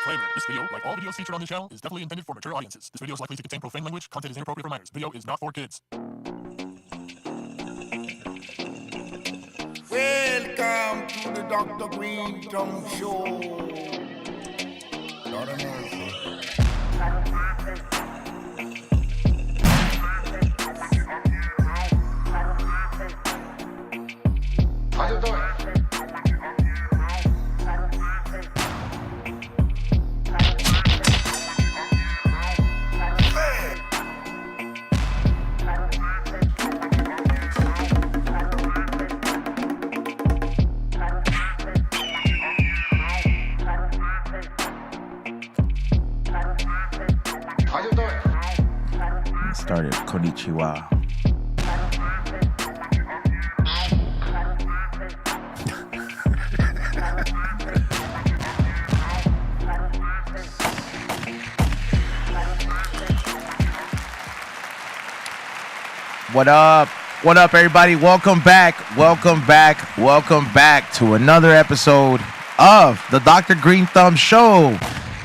Disclaimer. This video, like all videos featured on this channel, is definitely intended for mature audiences. This video is likely to contain profane language. Content is inappropriate for minors. Video is not for kids. Welcome to the Dr. Greenthumb Show. Lord of mercy. How you doing? How you doing? Started Konnichiwa. What up? What up, everybody? Welcome back to another episode of the Dr. Greenthumb Show.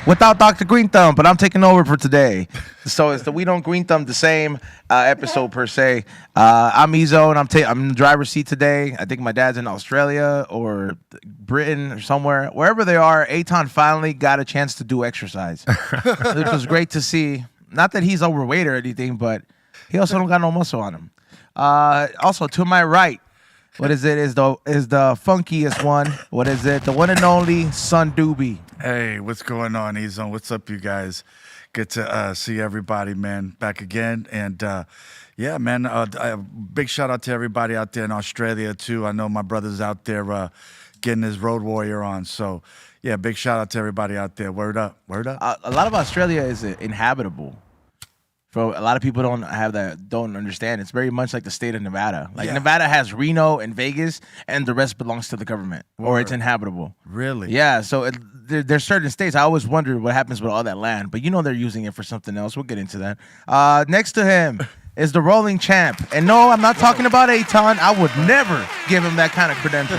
Without Dr. Greenthumb, but I'm taking over for today. So it's the We Don't Greenthumb the Same episode per se. I'm Ezo, and I'm in the driver's seat today. I think my dad's in Australia or Britain or somewhere. Wherever they are, Eitan finally got a chance to do exercise, which was great to see. Not that he's overweight or anything, but he also don't got no muscle on him. Also, to my right, what is it? Is the funkiest one? What is it? The one and only Son Doobie. Hey, what's going on, Ezo? What's up, you guys? Good to see everybody, man, back again. And yeah, man, big shout out to everybody out there in Australia, too. I know my brother's out there getting his road warrior on. So, yeah, big shout out to everybody out there. Word up, word up. A lot of Australia is inhabitable. For a lot of people don't understand. It's very much like the state of Nevada. Like Nevada has Reno and Vegas, and the rest belongs to the government, or it's inhabitable. Really? Yeah. So there's certain states. I always wondered what happens with all that land, but you know they're using it for something else. We'll get into that. Next to him is the rolling champ, and no, I'm not talking about Eitan. I would never give him that kind of credential.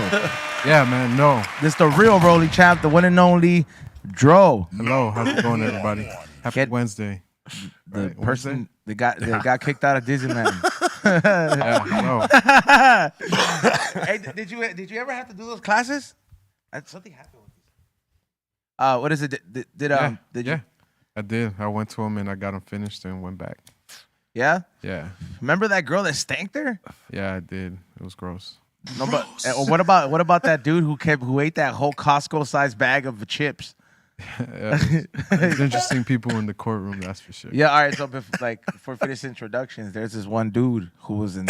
Yeah, man. No. This the real rolling champ, the one and only Dro. Hello. How's it going, everybody? Happy Wednesday. The person that got kicked out of Disneyland. Hey, did you ever have to do those classes? Something happened with these. What is it? Did you? I did. I went to them and I got them finished and went back. Yeah. Yeah. Remember that girl that stank there? Yeah, I did. It was gross. No, but what about that dude who ate that whole Costco-sized bag of chips? It's interesting people in the courtroom, that's for sure. Yeah, all right. So, for finished introductions, there's this one dude who was in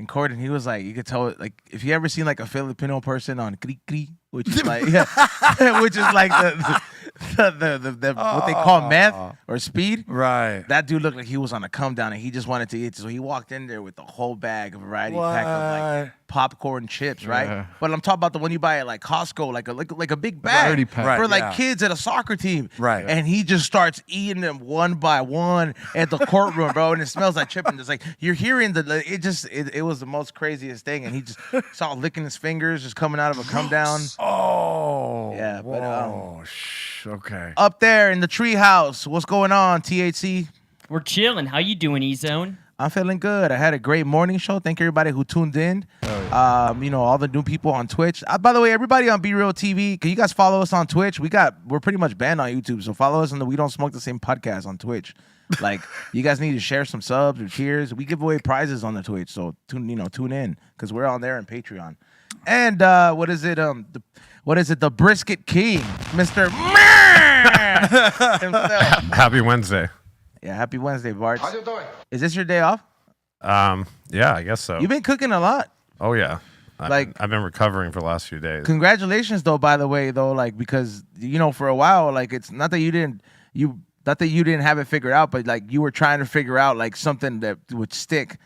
court, and he was like, you could tell, like, if you ever seen like a Filipino person on Kri Kri, which is like, which is like the what they call meth or speed. Right. That dude looked like he was on a come down, and he just wanted to eat. So he walked in there with the whole bag, a variety pack of like popcorn chips, right? Yeah. But I'm talking about the one you buy at like Costco, like a big bag for like kids at a soccer team. Right. And he just starts eating them one by one at the courtroom, bro. And it smells like chip. And it's like you're hearing it was the most craziest thing. And he just saw licking his fingers just coming out of a come down. Oh. Yeah. But okay. Up there in the treehouse, what's going on, THC? We're chilling. How you doing, E-Zone? I'm feeling good. I had a great morning show. Thank everybody who tuned in. All the new people on Twitch. By the way, everybody on BREALTV, can you guys follow us on Twitch? We're pretty much banned on YouTube, so follow us on the We Don't Smoke the Same podcast on Twitch. Like, you guys need to share some subs or cheers. We give away prizes on the Twitch, so tune in because we're on there on Patreon. And what is it? The Brisket King, Mr. himself. Happy Wednesday. Yeah, happy Wednesday, Bart. How you doing? Is this your day off? Yeah, I guess so. You've been cooking a lot. Oh yeah. Like, I've been recovering for the last few days. Congratulations, though. By the way, though, like because for a while, like it's not that you didn't have it figured out, but like you were trying to figure out like something that would stick.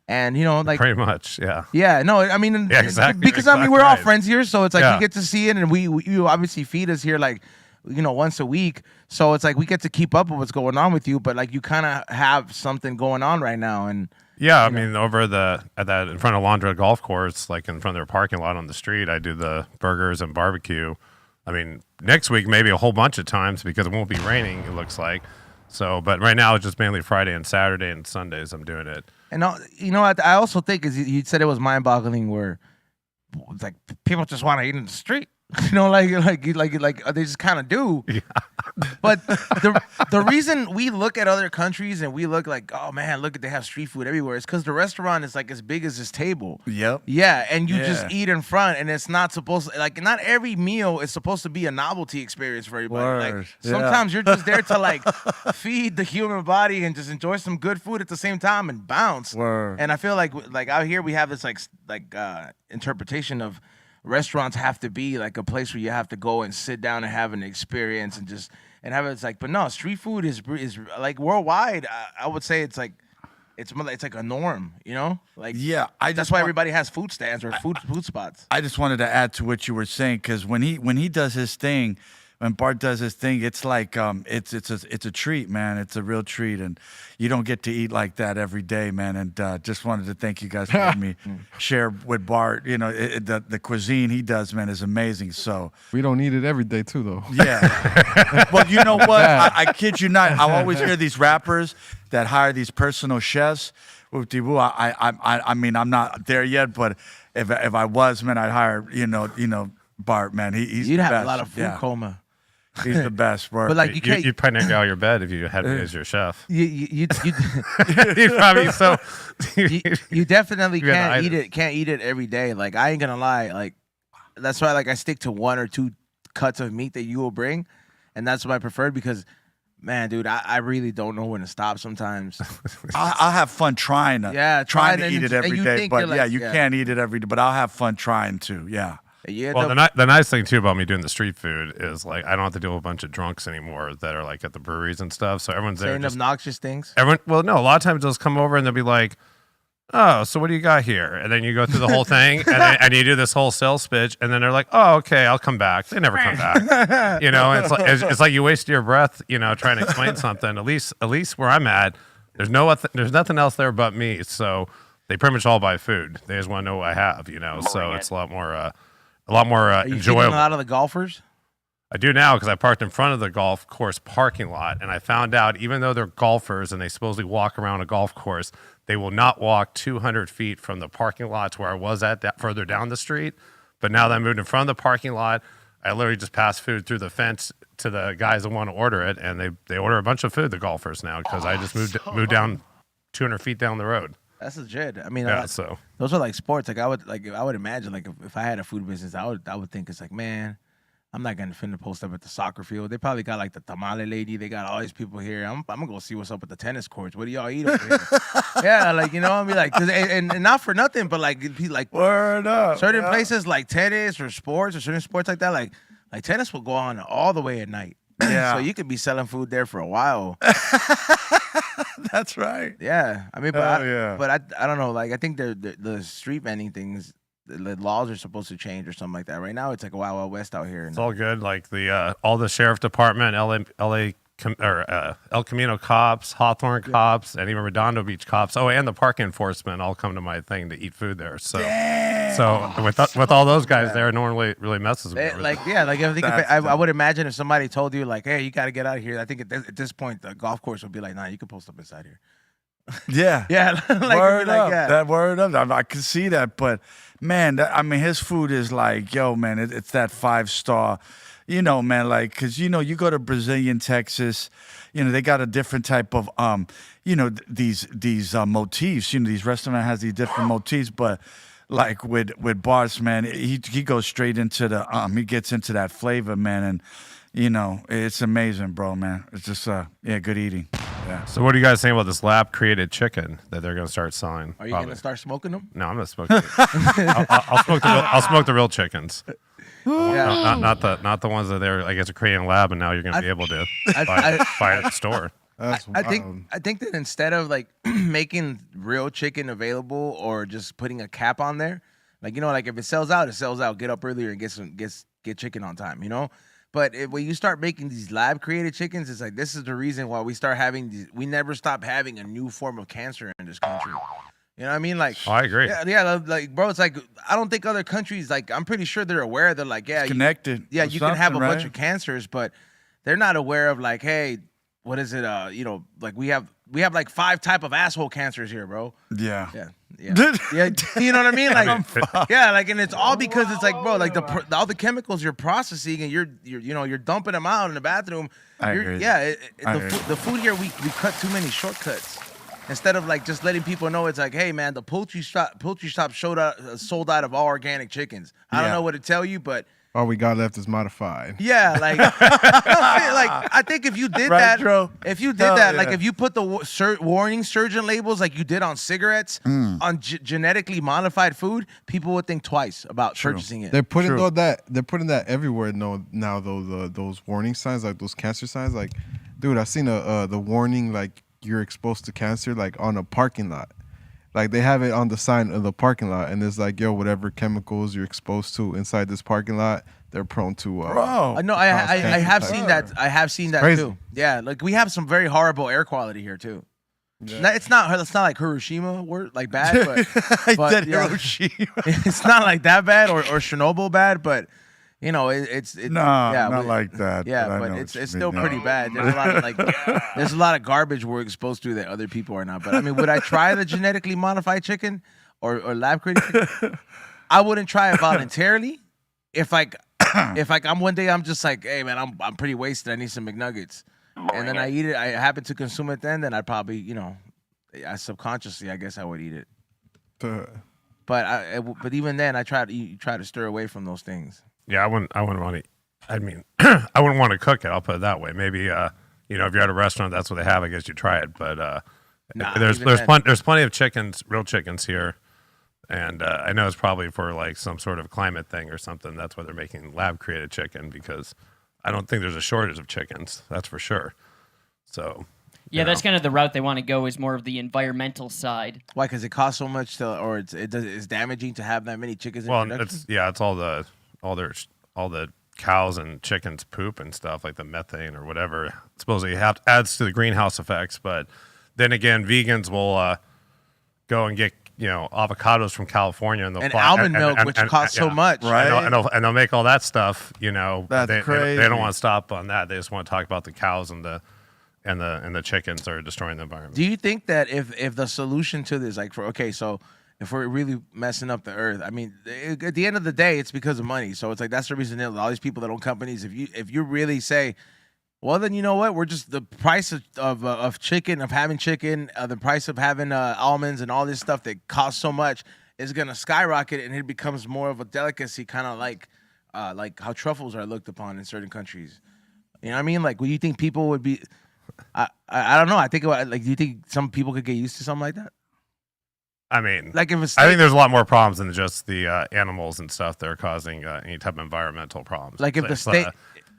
And like pretty much, yeah. Yeah, no, I mean, yeah, exactly. Because exactly we're all right. friends here, so it's like you get to see it, and you obviously feed us here like once a week. So it's like we get to keep up with what's going on with you, but like you kind of have something going on right now, and yeah, I mean, over in front of Londra Golf Course, like in front of their parking lot on the street, I do the burgers and barbecue I mean, next week maybe a whole bunch of times because it won't be raining. It looks like. So, but right now it's just mainly Friday and Saturday and Sundays I'm doing it. And you know what I also think is you said it was mind-boggling where it's like people just want to eat in the street. You know, like they just kind of do. Yeah. But the reason we look at other countries and we look like, oh man, look at they have street food everywhere. It's because the restaurant is like as big as this table. Yep. Yeah, and you just eat in front, and it's not supposed to, like, not every meal is supposed to be a novelty experience for everybody. Word. Like sometimes you're just there to like feed the human body and just enjoy some good food at the same time and bounce. Word. And I feel like out here we have this interpretation of restaurants have to be like a place where you have to go and sit down and have an experience and have it. It's like, but no, street food is like worldwide. I would say it's like like a norm, you know? Like Yeah, that's why everybody has food stands or food spots. I just wanted to add to what you were saying because when he does his thing, when Bart does his thing, it's like it's a treat, man. It's a real treat, and you don't get to eat like that every day, man. And just wanted to thank you guys for letting me share with Bart. You know, the cuisine he does, man, is amazing. So We don't eat it every day too, though. yeah. Well, you know what? I kid you not. I always hear these rappers that hire these personal chefs. I mean, I'm not there yet, but if I was, man, I'd hire you know Bart, man. He's You'd the have best. a lot of food coma. He's the best, bro. But like you can't. You'd probably not get out of your bed if you had me as your chef. You You'd probably so. you definitely You had can't the can't eat it every day. Like I ain't gonna lie, like that's why like I stick to 1 or 2 cuts of meat that you will bring, and that's my preferred because, man, dude, I really don't know when to stop sometimes. I'll have fun trying to trying to eat it and every you day, think but you're like, yeah, you can't eat it every day. But I'll have fun trying to. Yeah. Yeah, Well, the nice thing too about me doing the street food is like I don't have to deal with a bunch of drunks anymore that are like at the breweries and stuff. So everyone's there. saying obnoxious things. Well, no, a lot of times they'll just come over and they'll be like, "Oh, so what do you got here?" And then you go through the whole thing, and you do this whole sales pitch, and then they're like, "Oh, okay, I'll come back." They never come back. You know, it's like you waste your breath, you know, trying to explain something. At least where I'm at, there's nothing else there but me. So they pretty much all buy food. They just want to know what I have, you know. So it's a lot more Are you feeding a enjoyable. lot of the golfers? I do now because I parked in front of the golf course parking lot, and I found out even though they're golfers and they supposedly walk around a golf course, they will not walk 200 feet from the parking lot to where I was at that further down the street. But now that I moved in front of the parking lot, I literally just pass food through the fence to the guys that want to order it, and they order a bunch of food, the golfers now, because I just moved down 200 feet down the road. That's legit. I mean, Yeah, so those are like sports. Like I would imagine like if I had a food business, I would think it's like, man, I'm not gonna finna post up at the soccer field. They probably got like the tamale lady. They got all these people here. I'm gonna go see what's up with the tennis courts. What do y'all eat over here? Yeah, like you know, I mean, like, and not for nothing, but like Word up. certain places like tennis or sports or certain sports like that, like tennis will go on all the way at night. Yeah. So you could be selling food there for a while. That's right. Yeah, I mean, Hell but yeah. I don't know. Like I think the street vending things, the laws are supposed to change or something like that. Right now, it's like a Wild Wild West out here. it's all good. Like the all the sheriff department, El Camino cops, Hawthorne cops, and even Redondo Beach cops. Oh, and the park enforcement all come to my thing to eat food there. So, with all those guys there, no one really messes with me. Like I think I would imagine if somebody told you like, hey, you got to get out of here. I think at this point the golf course would be like, nah, you can post up inside here. Yeah. Yeah, like, Word like, up. yeah. That word up. I can see that, but man, I mean, his food is like, yo, man, it's that 5-star. You know, man, like, because, you know, you go to Brazilian Texas, you know, they got a different type of, you know, these motifs. You know, these restaurants has these different motifs, but like with Bart's, man, he goes straight into the, he gets into that flavor, man, and, you know, it's amazing, bro, man. It's just, good eating. Yeah. So what do you guys think about this lab-created chicken that they're going to start selling? Are you gonna start smoking them? No, I'm not smoking. I'll smoke the real chickens. Yeah. Not the ones that they're I guess are creating a lab, and now you're going to be able to buy it at the store. That's I wild. think that instead of like making real chicken available or just putting a cap on there, like you know, like if it sells out, it sells out. Get up earlier and get chicken on time, you know. But when you start making these lab created chickens, it's like this is the reason why we start having these. We never stop having a new form of cancer in this country. You know what I mean? Like, Oh, I agree. yeah, like, bro, it's like I don't think other countries, like, I'm pretty sure they're aware. They're like, yeah, connected. yeah, with you can have a something, bunch right? of cancers, but they're not aware of like, hey, what is it? You know, like we have like 5 type of asshole cancers here, bro. Yeah. Yeah. Yeah, you know what I mean? Like, yeah, like, and it's all because it's like, bro, like all the chemicals you're processing and you're dumping them out in the bathroom. I agree. Yeah, I agree. the food here, we cut too many shortcuts. Instead of like just letting people know, it's like, hey man, the poultry shop sold out of all organic chickens. I don't Yeah. know what to tell you, but All we got left is modified. yeah, like, no, like I think if you did Right, that, Dro? if you did Hell that, like yeah. if you put the warning surgeon labels like you did on cigarettes on genetically modified food, people would think twice about purchasing it. They're putting True. though that they're putting that everywhere now though those warning signs, like those cancer signs. Like, dude, I seen the warning like you're exposed to cancer like on a parking lot. Like they have it on the sign of the parking lot, and it's like, yo, whatever chemicals you're exposed to inside this parking lot, they're prone to. Bro. No, I have type seen stuff. that. I have seen that Crazy. too. Yeah, like we have some very horrible air quality here too. It's not like Hiroshima like bad, but, I said yeah, Hiroshima. it's not like that bad or Chernobyl bad, but you know it's No, yeah, not like that. Yeah, I but know it's what you still mean. pretty bad. There's a lot of there's a lot of garbage we're exposed to that other people are not. But I mean, would I try the genetically modified chicken or lab created chicken? I wouldn't try it voluntarily. If I'm one day I'm just like, hey man, I'm pretty wasted. I need some McNuggets, and then I eat it. I happen to consume it. Then I probably I subconsciously I guess I would eat it. But even then I try to steer away from those things. Yeah, I wouldn't want to. I mean, I wouldn't want to cook it. I'll put it that way. Maybe, if you're at a restaurant, that's what they have. I guess you try it. But there's plenty of chickens, real chickens here, and I know it's probably for like some sort of climate thing or something. That's why they're making lab created chicken, because I don't think there's a shortage of chickens. That's for sure. So. Yeah, that's kind of the route they want to go, is more of the environmental side. Why? Because it costs so much or it's damaging to have that many chickens in Well, production? it's all the cows and chickens poop and stuff, like the methane or whatever. Supposedly adds to the greenhouse effects, but then again, vegans will go and get avocados from California and they'll almond milk, which costs so much. Right. And they'll make all that stuff. That's they crazy. don't want to stop on that. They just want to talk about the cows and the chickens that are destroying the environment. Do you think that if the solution to this, like so if we're really messing up the earth, I mean, at the end of the day, it's because of money. So it's like that's the reason that all these people that own companies, if you really say, well, then you know what, we're just the price of chicken, of having chicken, the price of having almonds and all this stuff that costs so much is gonna skyrocket, and it becomes more of a delicacy, kind of like how truffles are looked upon in certain countries. You know what I mean? Like, would you think people would be? I don't know. I think about, like, do you think some people could get used to something like that? I mean, Like if it's I think there's a lot more problems than just the animals and stuff that are causing any type of environmental problems. Like if the It's, state-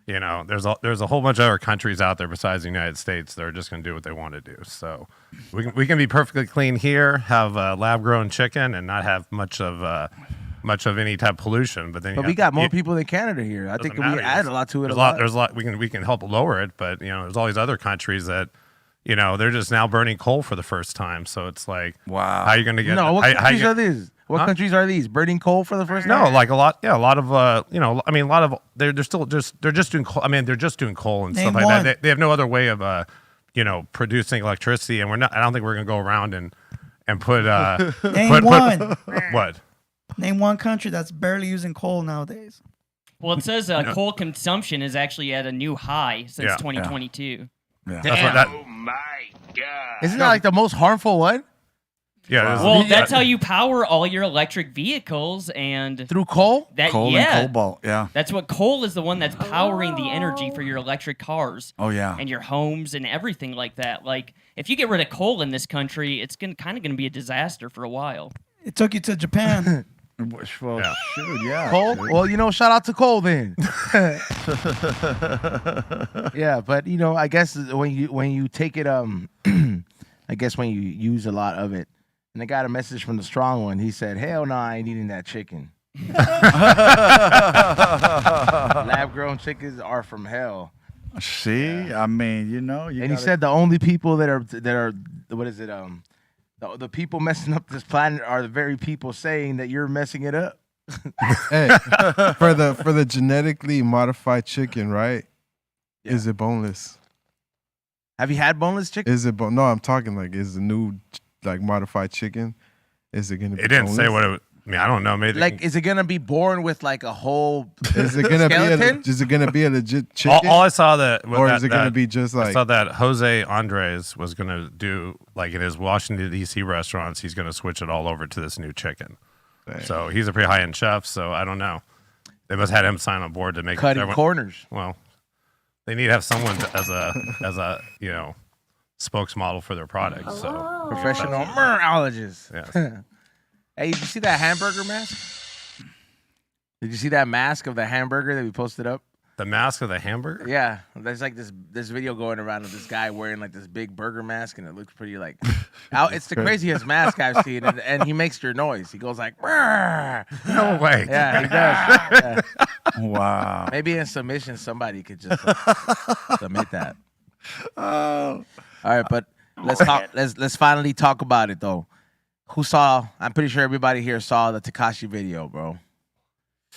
there's a whole bunch of other countries out there besides the United States that are just going to do what they want to do. So we can be perfectly clean here, have lab grown chicken, and not have much of any type of pollution. But then we got more people than Canada here. I think we add a lot to it. There's a lot we can help lower it, but there's all these other countries that they're just now burning coal for the first time. So it's like, Wow. how are you going to get? No, what how countries you- are these? What countries are these? Burning coal for the first No, time? like a lot of they're just doing coal. I mean, they're just doing coal and Name stuff like one. that. They have no other way of producing electricity, and I don't think we're gonna go around and put Name one. what? Name one country that's barely using coal nowadays. Well, it says coal consumption is actually at a new high since Yeah. 2022. Yeah. That's what that. Isn't that like the most harmful one? Yeah. there's- Well, that's how you power all your electric vehicles, and Through coal? that Coal yeah, and cobalt. Yeah. that's what coal is, the one that's powering the energy for your electric cars. Oh yeah. And your homes and everything like that. Like, if you get rid of coal in this country, it's kind of going to be a disaster for a while. It took you to Japan. Well, Yeah. shoot, yeah. Coal? dude. Well, shout out to coal then. Yeah, but I guess when you take it, I guess when you use a lot of it, and I got a message from the strong one. He said, "Hell no, I ain't eating that chicken. Lab grown chickens are from hell." See, I mean, you And he gotta- said the only people that are what is it? The people messing up this planet are the very people saying that you're messing it up. Hey, for the genetically modified chicken, right? Yeah. Is it boneless? Have you had boneless chicken? Is it no? I'm talking like is the new like modified chicken? Is it gonna be? It didn't say boneless? what it. I mean, I don't know. Maybe Like, is it gonna be born with like a whole? Is it gonna skeleton? be? Is it gonna be a legit chicken? all I saw that, or is it gonna be just I like? saw that Jose Andres was gonna do like in his Washington D.C. restaurants. He's gonna switch it all over to this new chicken. Dang. So he's a pretty high end chef. So I don't know. They must have had him sign on board to make Cutting everyone- corners. Well, they need to have someone as a spokesmodel for their product. So Professional murologist. Yes. Hey, did you see that hamburger mask? Did you see that mask of the hamburger that we posted up? The mask of the hamburger. Yeah, there's like this video going around of this guy wearing like this big burger mask, and it looks pretty like. It's the craziest mask I've seen, and he makes your noise. He goes like, "Brr." No way. Yeah, he does. Yeah. Wow. Maybe in submission, somebody could just submit that. Oh. All right, but let's talk. Let's finally talk about it though. Who saw? I'm pretty sure everybody here saw the Tekashi video, bro,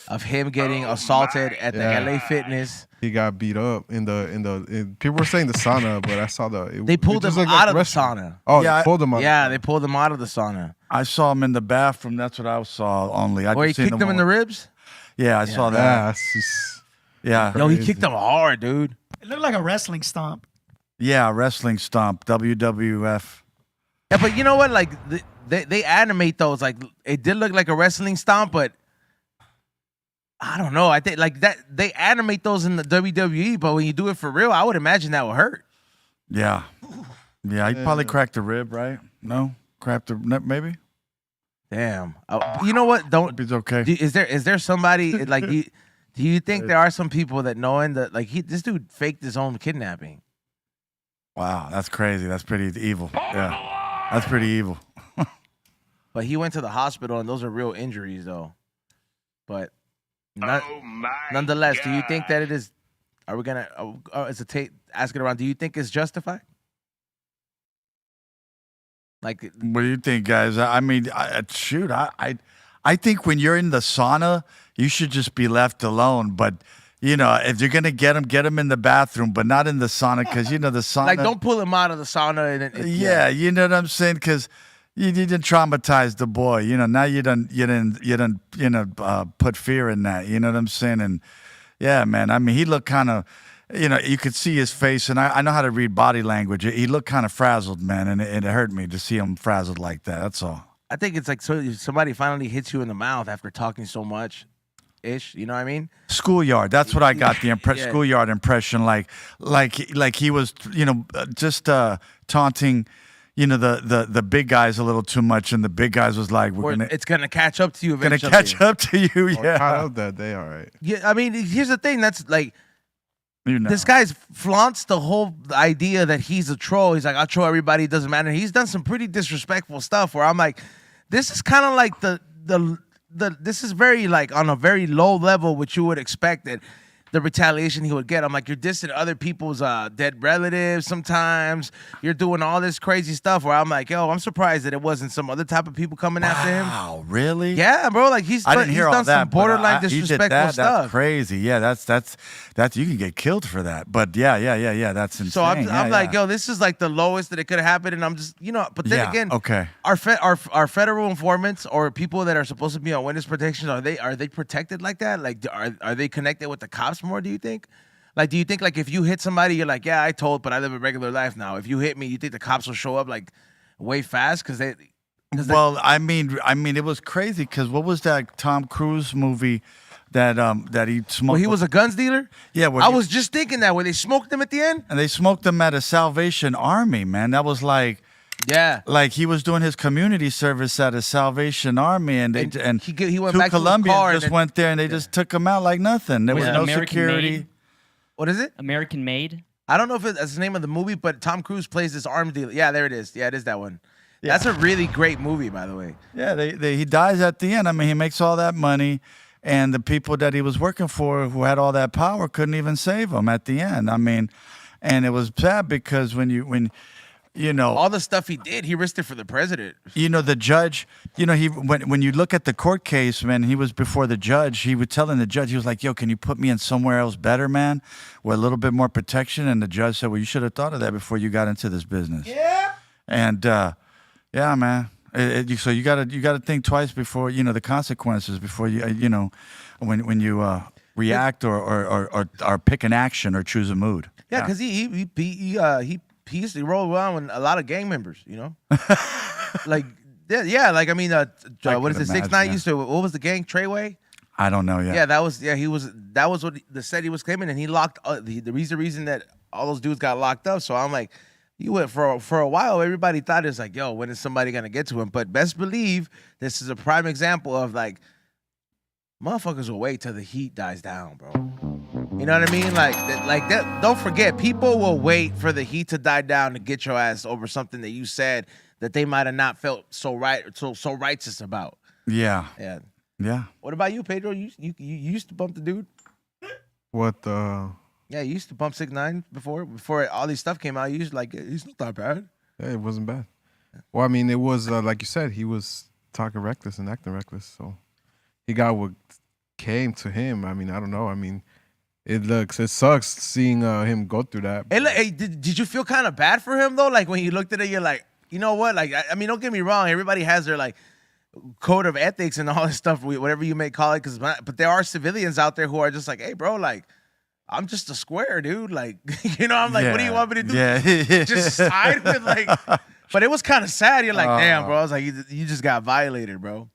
of him getting assaulted at the Yeah. LA Fitness. He got beat up people were saying the sauna, but I saw They pulled him out of the sauna. Oh, Yeah, they pulled him out. Yeah, they pulled him out of the sauna. I saw him in the bathroom. That's what I saw only. I Or he just seen kicked him in the on- ribs. Yeah, I saw Yeah, that. it's just- Yeah. Yo, he Crazy. kicked him hard, dude. It looked like a wrestling stomp. Yeah, wrestling stomp, WWF. Yeah, but you know what? Like they animate those. Like it did look like a wrestling stomp, but I don't know. I think like that they animate those in the WWE, but when you do it for real, I would imagine that would hurt. Yeah. Yeah, he probably cracked a rib, right? No? Cracked a maybe? Damn. You know what? Don't. Hope he's okay. Is there somebody like? Do you think there are some people that knowing that like this dude faked his own kidnapping? Wow, that's crazy. That's pretty evil. Yeah. That's pretty evil. But he went to the hospital, and those are real injuries, though. But nonetheless, do you think that it is? Are we gonna? As a ask it around. Do you think it's justified? Like, What do you think, guys? I mean, shoot, I think when you're in the sauna, you should just be left alone. But you know, if you're gonna get him in the bathroom, but not in the sauna, because you know the sauna. like don't pull him out of the sauna. And Yeah, you know what I'm saying? Because you didn't traumatize the boy. You know, now you didn't put fear in that. You know what I'm saying? And yeah, man. I mean, he looked kind of. You know, you could see his face, and I know how to read body language. He looked kind of frazzled, man, and it hurt me to see him frazzled like that. That's all. I think it's like somebody finally hits you in the mouth after talking so much, ish. You know what I mean? Schoolyard. That's what I got. The Yeah. schoolyard impression, like he was, you know, just taunting, you know, the big guys a little too much, and the big guys was like, Or it's gonna catch up to you gonna eventually. catch up to you. Or Yeah, caught up that day, all right. Yeah, I mean, here's the thing. That's like. you know. This guy's flaunts the whole idea that he's a troll. He's like, I'll troll everybody. It doesn't matter. He's done some pretty disrespectful stuff where I'm like, this is kind of like this is very like on a very low level, which you would expect that the retaliation he would get. I'm like, you're dissing other people's dead relatives sometimes. You're doing all this crazy stuff where I'm like, yo, I'm surprised that it wasn't some other type of people coming after him. Wow, really? Yeah, bro. Like I didn't hear all done that. some but borderline he did disrespectful that. stuff. That's crazy. Yeah, that's you can get killed for that. But yeah. That's insane. So I'm Yeah, like, yeah. yo, this is like the lowest that it could have happened, and I'm just, you know. But then Yeah, again, okay. our federal informants or people that are supposed to be on witness protection, are they protected like that? Like, are they connected with the cops more? Do you think? Like, do you think like if you hit somebody, you're like, yeah, I told, but I live a regular life now. If you hit me, you think the cops will show up like way fast because they? Well, I mean, it was crazy because what was that Tom Cruise movie that he smoked? Well, he was a guns dealer. Yeah, where I he- was just thinking that where they smoked him at the end. and they smoked him at a Salvation Army, man. That was like he was doing his community service at a Salvation Army, and he went two back to his Colombians car and just then- went there and they just took him out like nothing. There was it no American security. Made? What is it? American Made. I don't know if that's the name of the movie, but Tom Cruise plays this arms dealer. Yeah, there it is. Yeah, it is that one. That's a really great movie, by the way. Yeah, he dies at the end. I mean, he makes all that money, and the people that he was working for who had all that power couldn't even save him at the end. I mean, and it was sad because when you know, All the stuff he did, he risked it for the president. you know, the judge, you know, when you look at the court case, man, he was before the judge. He was telling the judge, he was like, "Yo, can you put me in somewhere else better, man, with a little bit more protection?" And the judge said, "Well, you should have thought of that before you got into this business." Yeah. And yeah, man. So you gotta think twice before, you know, the consequences before you you know, when you react or pick an action or choose a mood. Yeah, because he used to roll around with a lot of gang members, you know? Like, yeah, like, I mean, what is it, 6ix9ine used to, what was the gang, Treyway? I don't know yet. Yeah, that was what the set he was claiming, and he locked, the reason that all those dudes got locked up, so I'm like, you went for a while, everybody thought it's like, yo, when is somebody gonna get to him? But best believe, this is a prime example of, like, motherfuckers will wait till the heat dies down, bro. You know what I mean? Like that. Don't forget, people will wait for the heat to die down to get your ass over something that you said that they might have not felt so righteous about. Yeah. Yeah. Yeah. What about you, Pedro? You used to bump the dude? What? Yeah, you used to bump 6ix9ine before all these stuff came out. You used to like, he's not that bad. Yeah, it wasn't bad. Well, I mean, it was like you said, he was talking reckless and acting reckless, so he got what came to him. I mean, I don't know. I mean, it sucks seeing him go through that. Hey, did you feel kind of bad for him though? Like when you looked at it, you're like, you know what? Like, I mean, don't get me wrong. Everybody has their like code of ethics and all this stuff, whatever you may call it. But there are civilians out there who are just like, hey, bro, like, I'm just a square, dude. Like, you know, I'm like, what do you want me to do? Yeah. Just side with like. But it was kind of sad. You're like, damn, bro. I was like, you just got violated, bro.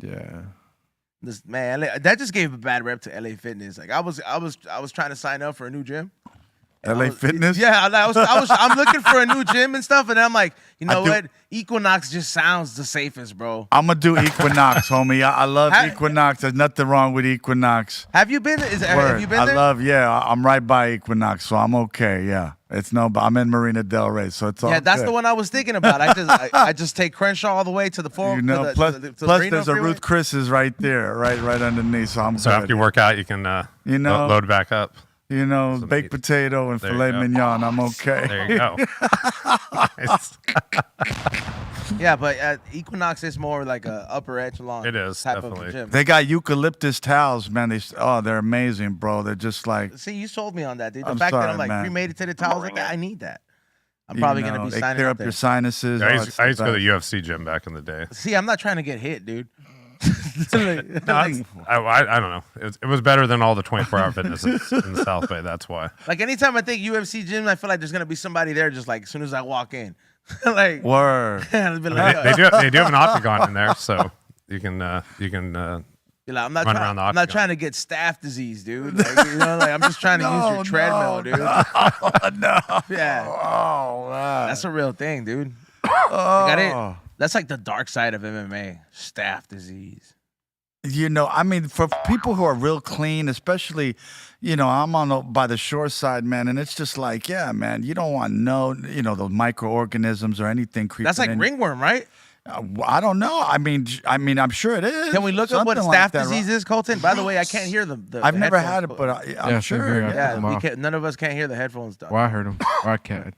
Yeah. This man, that just gave a bad rep to LA Fitness. Like I was trying to sign up for a new gym. LA Fitness? Yeah, I'm looking for a new gym and stuff, and I'm like, you know what? Equinox just sounds the safest, bro. I'm gonna do Equinox, homie. I love Equinox. There's nothing wrong with Equinox. Have you been? Have you been there? I'm right by Equinox, so I'm okay. Yeah, I'm in Marina Del Rey, so it's all. Yeah, that's good. the one I was thinking about. I just take Crenshaw all the way to the forum. You know, plus there's a Ruth Chris's right there, right underneath. So I'm. So good. after you work out, you can load back up. You know, baked potato and filet mignon. I'm okay. There you go. Nice. Yeah, but Equinox is more like a upper echelon. It is, type definitely. of gym. They got eucalyptus towels, man. They're amazing, bro. They're just like. See, you sold me on that, dude. The I'm fact sorry, that I'm like man. cremated towels, like I need that. I'm probably gonna be they signing clear up up there. your sinuses. Yeah, I used to go to the UFC gym back in the day. See, I'm not trying to get hit, dude. I don't know. It was better than all the 24-hour fitnesses in the South Bay. That's why. Like anytime I think UFC gym, I feel like there's gonna be somebody there just like as soon as I walk in. Like word. I'll be I like, mean, they do have an octagon in there, so you can be like, I'm not run around the I'm not octagon. trying to get staph disease, dude. Like, you know, like I'm just trying to use your treadmill, dude. No. Yeah, Oh man. that's a real thing, dude. Got it. That's like the dark side of MMA, staph disease. You know, I mean, for people who are real clean, especially, you know, I'm by the shore side, man, and it's just like, yeah, man, you don't want those microorganisms or anything creeping That's like in. ringworm, right? I don't know. I mean, I'm sure it is. Can we look up what Something like staph that, disease right? is, Colton? By the way, I can't hear the I've never headphones. had it, but I'm Yeah, sure. same here. Yeah, Come off. none of us can't hear the headphones. Done. Well, I heard him. I can't.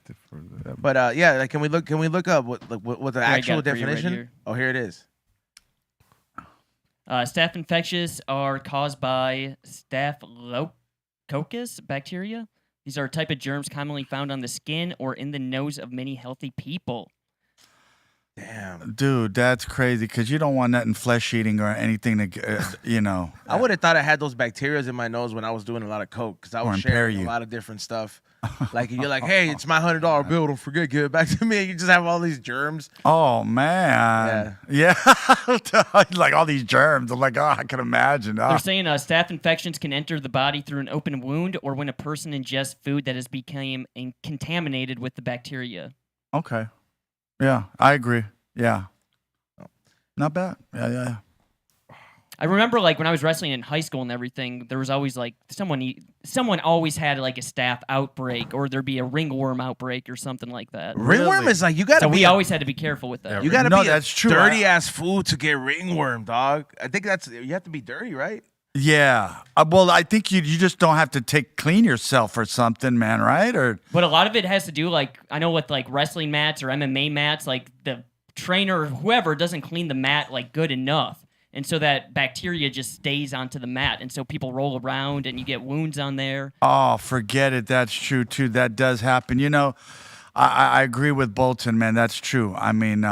But yeah, like, can we look up what the I actual got it for you right definition? here. Oh, here it is. Staph infections are caused by Staphylococcus bacteria. These are a type of germs commonly found on the skin or in the nose of many healthy people. Damn. Dude, that's crazy because you don't want nothing flesh eating or anything to, you know. I would have thought I had those bacteria in my nose when I was doing a lot of coke because I Or was impair sharing a you. lot of different stuff. Like you're like, hey, it's my $100 bill. Don't forget, give it back to me. You just have all these germs. Oh man, yeah, like all these germs. I'm like, oh, I can imagine. They're saying staph infections can enter the body through an open wound or when a person ingests food that has become contaminated with the bacteria. Okay, yeah, I agree. Yeah, not bad. Yeah. I remember, like, when I was wrestling in high school and everything, there was always, like, someone always had, like, a staph outbreak, or there'd be a ringworm outbreak or something like that. Ringworm is like, you got to So be we always had to be careful with that. you got to No, be that's true. dirty ass food to get ringworm, dog. I think you have to be dirty, right? Yeah. Well, I think you just don't have to clean yourself or something, man, right? Or But a lot of it has to do, like, I know with like wrestling mats or MMA mats, like the trainer or whoever doesn't clean the mat like good enough. And so that bacteria just stays onto the mat. And so people roll around and you get wounds on there. oh, forget it. That's true too. That does happen. You know, I agree with Bolton, man. That's true. I mean,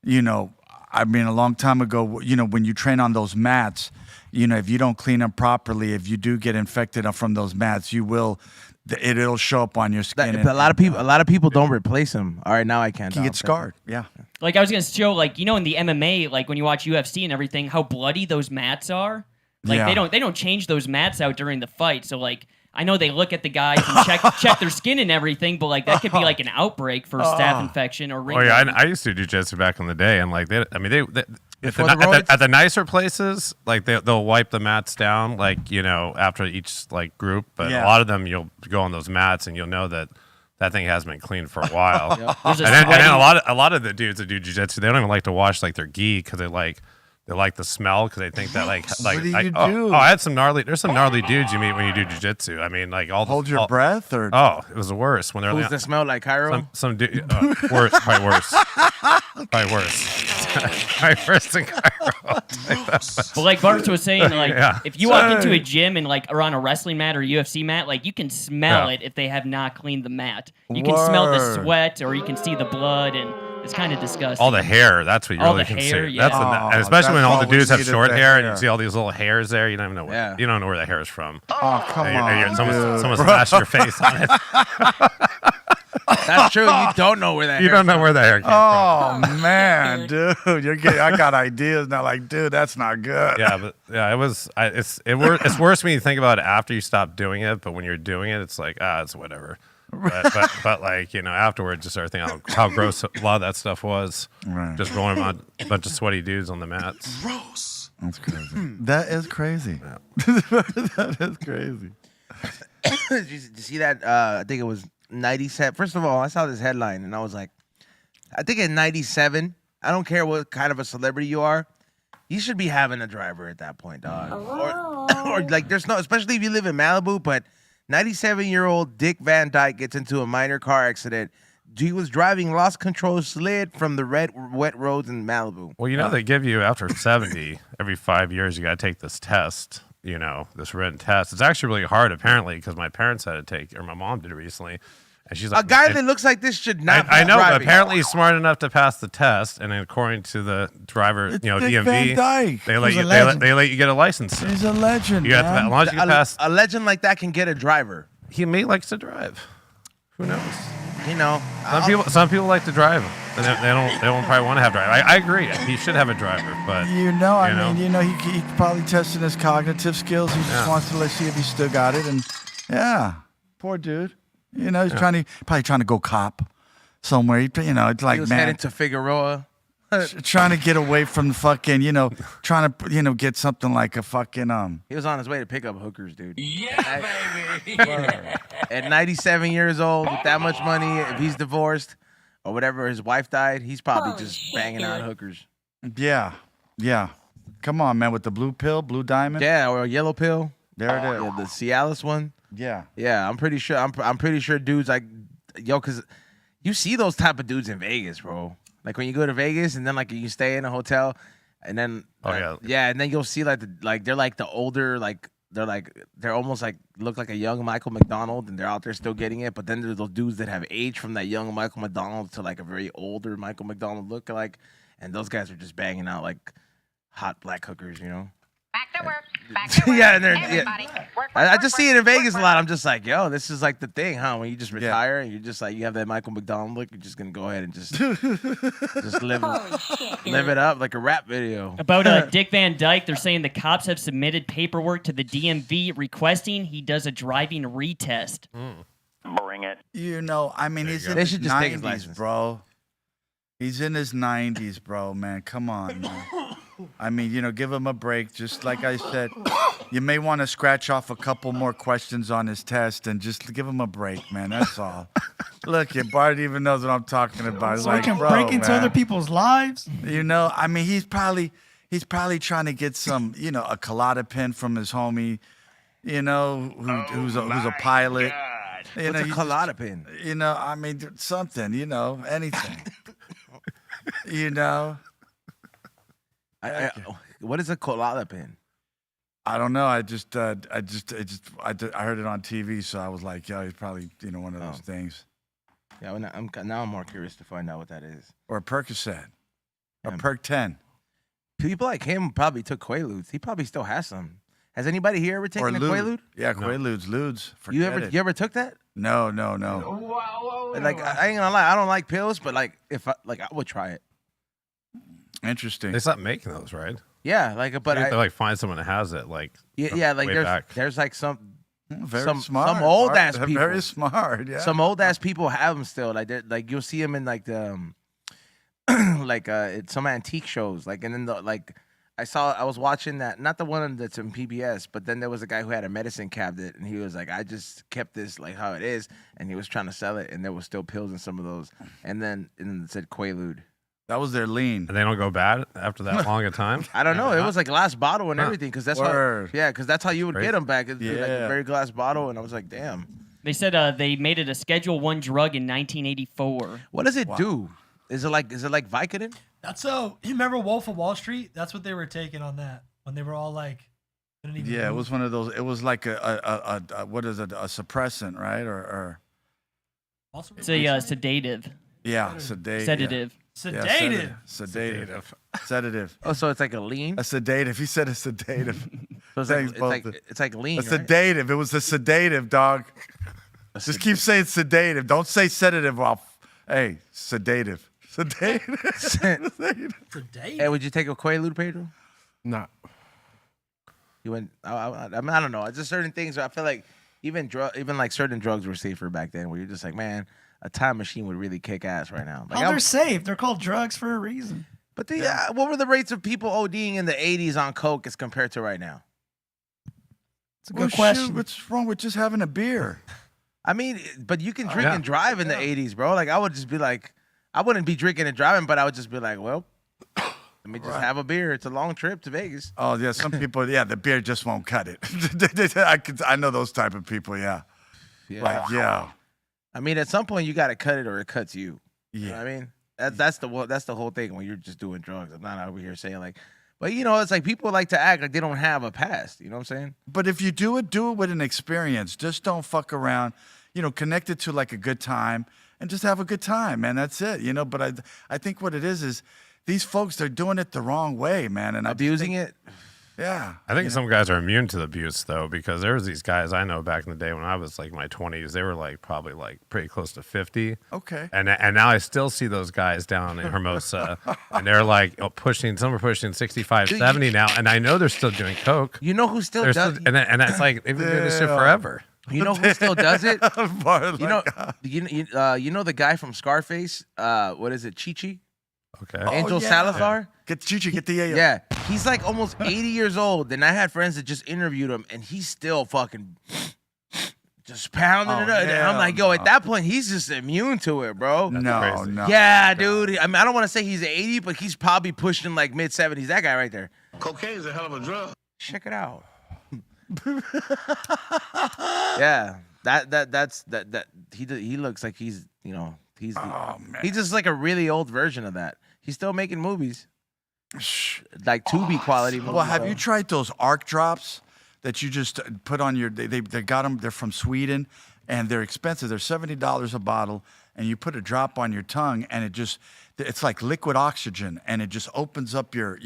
you know, a long time ago, you know, when you train on those mats, you know, if you don't clean them properly, if you do get infected from those mats, it'll show up on your skin. But a lot of people don't replace them. All right, now I can't. You get scarred. Yeah. Like I was gonna show, like, you know, in the MMA, like when you watch UFC and everything, how bloody those mats are. Like Yeah. they don't change those mats out during the fight. So like I know they look at the guys and check their skin and everything, but like that could be like an outbreak for staph infection or ring. Oh yeah, I used to do jiu-jitsu back in the day, and like they at the nicer places, like they'll wipe the mats down, like, you know, after each like group. But Yeah. a lot of them, you'll go on those mats and you'll know that thing hasn't been cleaned for a while. There's And then a lot of the dudes that do jiu-jitsu, they don't even like to wash like their gi because they like the smell, because they think that like What do you do? Oh, I had there's some gnarly dudes you meet when you do jiu-jitsu. I mean, like Hold your breath, or Oh, it was the worst when they're Who's the smell like Cairo? some dude worse, probably worse, probably worse than Cairo. But like Bart was saying, like Yeah. if you walk into a gym and like are on a wrestling mat or UFC mat, like you can smell Yeah. it if they have not cleaned the mat. You can smell the Word. sweat, or you can see the blood, and it's kind of disgusting. All the hair, that's what you All really the can hair, see. yeah. That's Oh, and especially when that's all the all we dudes have needed, short the hair and hair. you see all these little hairs there. You don't even know Yeah. you don't know where the hair is from. oh, come And on, someone dude. smashed your face on it. That's true. You don't know where that. You don't know where the hair came Oh man, dude, I got ideas now. Like, dude, that's not good. from. Yeah, but yeah, it's worse when you think about it after you stop doing it. But when you're doing it, it's like it's whatever. But like, you know, afterwards, you start thinking how gross a lot of that stuff was. Right. Just rolling around a bunch of sweaty dudes on the mats. That's crazy. That is crazy. That is crazy. Did you see that? I think it was 97. First of all, I saw this headline and I was like, I think in 97, I don't care what kind of a celebrity you are, you should be having a driver at that point, dog. Or like, there's no, especially if you live in Malibu, but 97-year-old Dick Van Dyke gets into a minor car accident. He was driving, lost control, slid from the wet roads in Malibu. Well, you know, they give you after 70, every 5 years, you got to take this test, you know, this written test. It's actually really hard, apparently, because my parents had to take, or my mom did it recently. And she's like, A guy that looks like this should not I be know, but driving. apparently he's smart enough to pass the test. And then according to the driver, It's you know, Dick DMV, Van Dyke. they let He's you a legend. they let you get a license. He's a legend, You have to, man. as long as you pass, A legend like that can get a driver. he may likes to drive. Who knows? You know, Some people like to drive. And they don't probably want to have driver. I agree. He should have a driver, but You know, I You know? mean, you know, he probably testing his cognitive skills. He just wants to see if he still got it. And yeah, poor dude. You know, he's probably trying to go cop somewhere. You know, it's he like, was man, heading to Figueroa. trying to get away from the fucking, you know, trying to, you know, get something like a fucking He was on his way to pick up hookers, dude. Yeah, baby. At 97 years old, with that much money, if he's divorced or whatever, his wife died, he's probably just banging out hookers. Yeah. Come on, man, with the blue pill, blue diamond. Yeah, or a yellow pill. There it is. Yeah, the Cialis one. Yeah. Yeah, I'm pretty sure. I'm pretty sure dudes like, because you see those type of dudes in Vegas, bro. Like when you go to Vegas and then like you stay in a hotel, and then and then you'll see they're like the older, like they're almost like look like a young Michael McDonald, and they're out there still getting it. But then there's those dudes that have aged from that young Michael McDonald to like a very older Michael McDonald look like, and those guys are just banging out like hot black hookers, you know. Back to work. Back to work. Yeah, and Everybody. Work, I just see it in Vegas a work, lot. work. I'm just like, yo, this is like the thing, huh? When you just retire and you're just like, you have that Michael McDonald look, you're just gonna go ahead and just live it up like a rap video. About Dick Van Dyke, they're saying the cops have submitted paperwork to the DMV requesting he does a driving retest. Bring it. You know, I mean, he's in They his should just take his 90s, license. bro. He's in his 90s, bro, man. Come on, man. I mean, you know, give him a break. Just like I said, you may want to scratch off a couple more questions on his test and just give him a break, man. That's all. Look, Bart even knows what I'm talking about. He's So he like, can bro, break into man. other people's lives. You know, I mean, he's probably, He's probably trying to get some, a Klonopin from his homie, who's a pilot. What's a Klonopin? I mean, something, anything. What is a Klonopin? I don't know. I heard it on TV, so I was like, yeah, he's probably, one of those things. Yeah, I'm more curious to find out what that is. Or a Percocet. Or Perc 10. People like him probably took Quaaludes. He probably still has some. Has anybody here ever taken a Quaalude? Yeah, Quaaludes, Ludes. You ever took that? No. Like I ain't gonna lie, I don't like pills, but like if I would try it. Interesting. They stopped making those, right? Yeah, but You have to like find someone that has it, like like way back. there's like some smart. old ass people. Very smart. Yeah. Some old ass people have them still. Like you'll see them in like the it's some antique shows. Like and then I was watching that, not the one that's in PBS, but then there was a guy who had a medicine cabinet, and he was like, I just kept this like how it is, and he was trying to sell it, and there was still pills in some of those, and then it said Quaalude. That was their lean. And they don't go bad after that long a time? I don't know. It was like glass bottle and everything, because that's that's how you would Crazy. get them back. It'd be like a very glass bottle, and I was like, damn. They said they made it a Schedule 1 drug in 1984. What does it do? Is it like Vicodin? That's you remember Wolf of Wall Street? That's what they were taking on that when they were all like, couldn't even Yeah, it move. was one of those. It was like a what is it? A suppressant, right? Or Also It's a sedative. yeah, sedative. Sedative. Sedative. Sedative. Oh, so it's like a lean? A sedative. He said a sedative. So it's like lean, A right? sedative. It was a sedative, dog. Just keep saying sedative. Don't say sedative. Hey, sedative. Sedative. Sedative. Hey, would you take a Quaalude, Pedro? Nah. You went. I mean, I don't know. It's just certain things. I feel like even like certain drugs were safer back then. Where you're just like, man, a time machine would really kick ass right now. Like, They're safe. They're called drugs for a reason. But what were the rates of people ODing in the 80s on coke as compared to right now? It's a good question. Shoot, what's wrong with just having a beer? I mean, but you can drink and drive in the 80s, bro. Like, I would just be like, I wouldn't be drinking and driving, but I would just be like, well, let me just have a beer. It's a long trip to Vegas. Oh, yeah. Some people, the beer just won't cut it. I know those type of people, yeah. I mean, at some point, you got to cut it or it cuts you. Yeah. You know what I mean? That's the whole thing when you're just doing drugs. I'm not over here saying like, but it's like people like to act like they don't have a past. You know what I'm saying? But if you do it with an experience. Just don't fuck around. Connect it to like a good time and just have a good time, man. That's it. But I think what it is these folks, they're doing it the wrong way, man. And abusing it. Yeah. I think some guys are immune to the abuse, though, because there was these guys I know back in the day when I was like in my 20s. They were like probably like pretty close to 50. Okay. And now I still see those guys down in Hermosa, and they're like some are pushing 65, 70 now, and I know they're still doing coke. You know who still They're does? and that's like they've been doing this shit forever. You know who still does it? You know the guy from Scarface? What is it? Chichi? Okay. Angel Salazar? Get Chichi, get the Yeah. He's like almost 80 years old. And I had friends that just interviewed him, and he's still fucking just pounding it up. And I'm like, yo, at that point, he's just immune to it, bro. No. Yeah, dude. I mean, I don't want to say he's 80, but he's probably pushing like mid-70s. That guy right there. Cocaine is a hell of a drug. Check it out. Yeah. That he looks like he's he's just like a really old version of that. He's still making movies, like Tubi quality movies. Well, have you tried those arc drops that you just put on your? They got them. They're from Sweden, and they're expensive. They're $70 a bottle, and you put a drop on your tongue, and it's like liquid oxygen, and it just opens up your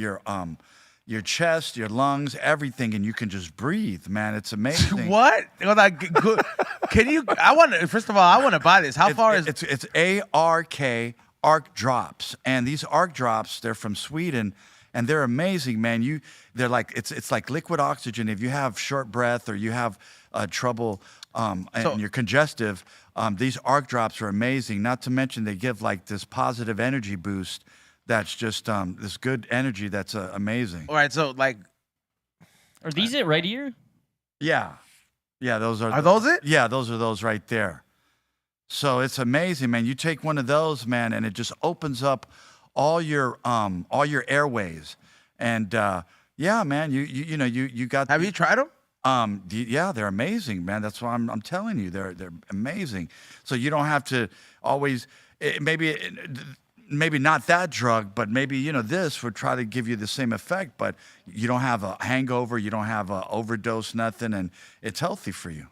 chest, your lungs, everything, and you can just breathe, man. It's amazing. What? Can you? First of all, I want to buy this. How far is it's arc drops, and these arc drops, they're from Sweden, and they're amazing, man. They're like it's like liquid oxygen. If you have short breath or you have trouble and you're congestive, these arc drops are amazing. Not to mention they give like this positive energy boost. That's just this good energy. That's amazing. All right, so like, Are these it right here? Yeah, those are. Are those it? Yeah, those are those right there. So it's amazing, man. You take one of those, man, and it just opens up all your airways, And yeah, man, you got. Have you tried them? Yeah, they're amazing, man. That's why I'm telling you, they're amazing. So you don't have to always maybe not that drug, but maybe this would try to give you the same effect, but you don't have a hangover, you don't have a overdose, nothing, and it's healthy for you.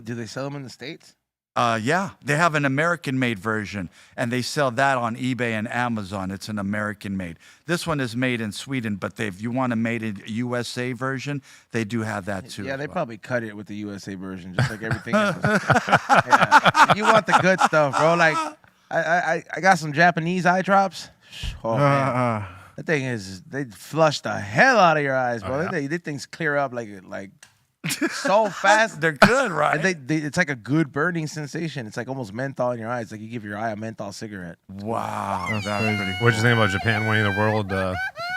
Do they sell them in the States? Yeah, they have an American-made version, and they sell that on eBay and Amazon. It's an American-made. This one is made in Sweden, but if you want a made in USA version, they do have that too. Yeah, they probably cut it with the USA version, just like everything else. Yeah. You want the good stuff, bro. Like, I got some Japanese eye drops. Oh, man. That thing they flush the hell out of your eyes, bro. These things clear up like so fast. They're good, right? And it's like a good burning sensation. It's like almost menthol in your eyes. Like you give your eye a menthol cigarette. Wow, that's pretty cool. What'd you think about Japan winning the world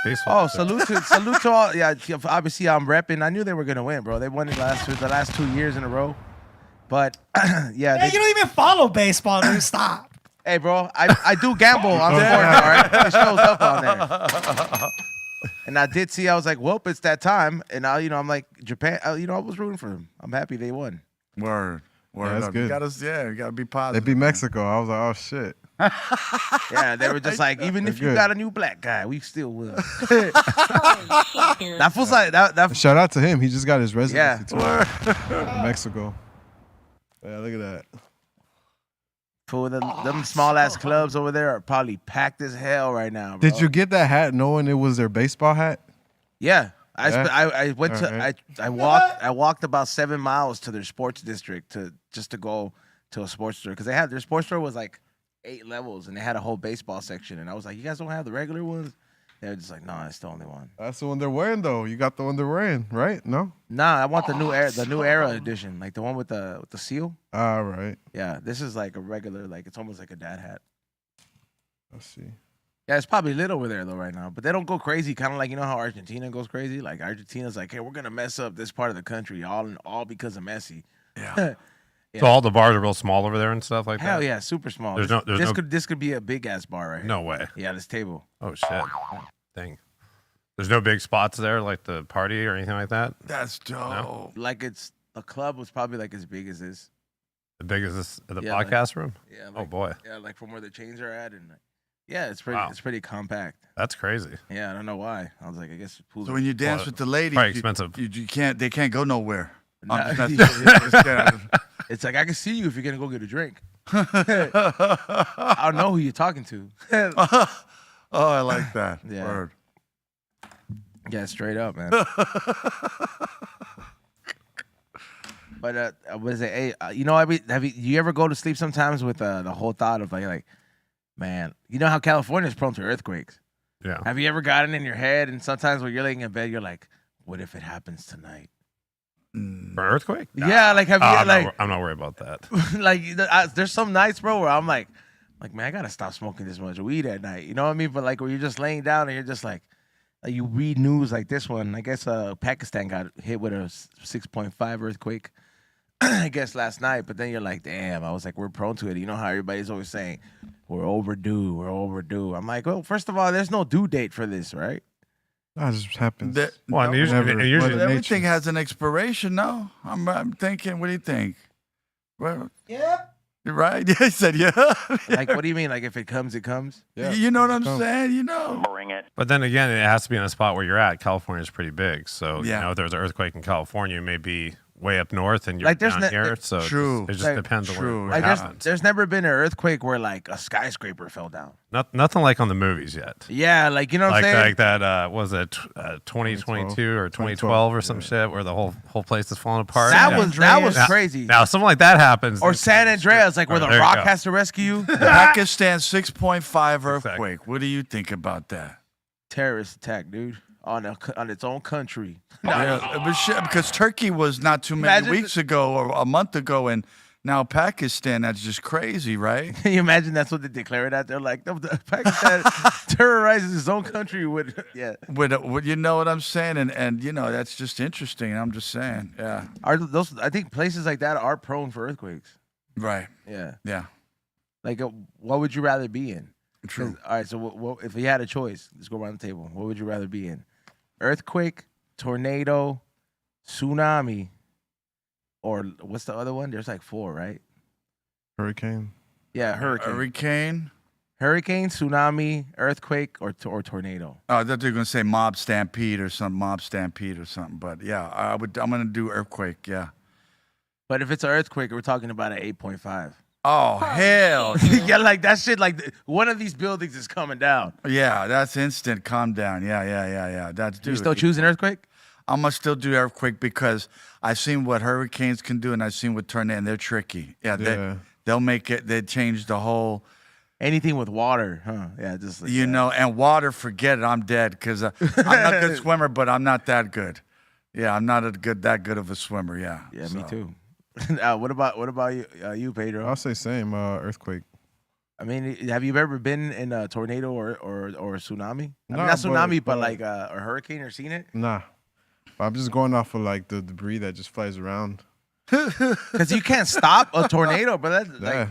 baseball? Oh, salute to all. Yeah, obviously I'm repping. I knew they were gonna win, bro. They won it the last 2 years in a row. But yeah, you don't even follow baseball, dude. Stop. Hey, bro, I do gamble on sports, all right? It shows up on there. And I did see, I was like, well, it's that time. And now, I'm like, Japan, I was rooting for them. I'm happy they won. Word. Yeah, that's good. You gotta be positive. They beat Mexico. I was like, oh, shit. Yeah, they were just like, even if you got a new black guy, we still will. That feels like, that. Shout out to him. He just got his Yeah. residency in Mexico. Yeah, look at that. For them small ass clubs over there are probably packed as hell right now, bro. Did you get that hat knowing it was their baseball hat? Yeah. I went to I walked about 7 miles to their sports district just to go to a sports store because their sports store was like 8 levels and they had a whole baseball section and I was like, you guys don't have the regular ones? They were just like, no, it's the only one. That's the one they're wearing though. You got the one they're wearing, right? No? Nah, I want the new era edition, like the one with the seal. All right. Yeah, this is like a regular, like it's almost like a dad hat. Let's see. Yeah, it's probably lit over there though right now, but they don't go crazy. Kind of like how Argentina goes crazy. Like Argentina's like, hey, we're gonna mess up this part of the country, all because of Messi. Yeah. So all the bars are real small over there and stuff like that? Hell yeah, super small. This could be a big ass bar right here. No way. Yeah, this table. Oh shit. Dang. There's no big spots there like the party or anything like that? That's dope. No? Like the club was probably like as big as this. The big as this the podcast room? Yeah. Oh boy. Yeah, like from where the chains are at and yeah, it's pretty compact. That's crazy. Yeah, I don't know why. I was like, I guess so when you dance with the ladies, probably expensive. They can't go nowhere. It's like I can see you if you're gonna go get a drink. I don't know who you're talking to. Oh, I like that. Yeah. Word. Yeah, straight up, man. But what is it? Hey, you ever go to sleep sometimes with the whole thought of like, man, you know how California is prone to earthquakes? Yeah. Have you ever gotten in your head and sometimes when you're laying in bed, you're like, what if it happens tonight? For an earthquake? Nah. Yeah, like have you I'm not worried about that. like there's some nights, bro, where I'm like, man, I gotta stop smoking this much weed at night. You know what I mean? But like where you're just laying down and you're just like you read news like this one. I guess Pakistan got hit with a 6.5 earthquake. I guess last night, but then you're like, damn. I was like, we're prone to it. You know how everybody's always saying we're overdue. I'm like, well, first of all, there's no due date for this, right? That just happens. Usually everything has an expiration. No, I'm thinking. What do you think? Well, yep. Right? Yeah, I said yeah. Like, what do you mean? Like, if it comes, it comes? Yeah, you know what I'm saying? You know. Bring it. But then again, it has to be in a spot where you're at. California's pretty big, so yeah. If there's an earthquake in California, it may be way up north and you're like, down here. So true. It just depends on where like, it happens. There's never been an earthquake where like a skyscraper fell down. Nothing like on the movies yet. Yeah, like you know what I'm saying? Like that was it 2022 or 2012 or some shit where the whole place is falling apart. That was crazy. Now something like that happens. Or San Andreas, like where the rock has to rescue you. Pakistan 6.5 earthquake. What do you think about that? Terrorist attack, dude. On its own country. Yeah, but shit, because Turkey was not too many weeks ago or a month ago, and now Pakistan, that's just crazy, right? Can you imagine that's what they declare it at? They're like, Pakistan terrorizes its own country with, you know what I'm saying? And you know, that's just interesting. I'm just saying, yeah. I think places like that are prone for earthquakes. Right. Yeah. Yeah. Like, what would you rather be in? True. All right, so if you had a choice, let's go around the table. What would you rather be in? earthquake, tornado, tsunami, or what's the other one? There's like 4, right? Hurricane. Yeah, hurricane. Hurricane, tsunami, earthquake, or tornado. Oh, I thought they were gonna say mob stampede or something. But yeah, I'm gonna do earthquake. Yeah. But if it's an earthquake, we're talking about an 8.5. Oh hell. Yeah, like that shit. Like one of these buildings is coming down. Yeah, that's instant. Calm down. Yeah. That's. You still choosing earthquake? I'm gonna still do earthquake because I've seen what hurricanes can do, and I've seen what tornado, and they're tricky. Yeah. They'll make it. They change the whole. Anything with water, huh? Yeah, just like and water. Forget it. I'm dead because I'm not a good swimmer, but I'm not that good. Yeah, I'm not that good of a swimmer. Yeah. Yeah, me too. What about you, Pedro? I'll say same. Earthquake. I mean, have you ever been in a tornado or tsunami? I mean, Nah, not tsunami, but like a hurricane or seen it? Nah. I'm just going off of like the debris that just flies around. Because you can't stop a tornado, but that's like.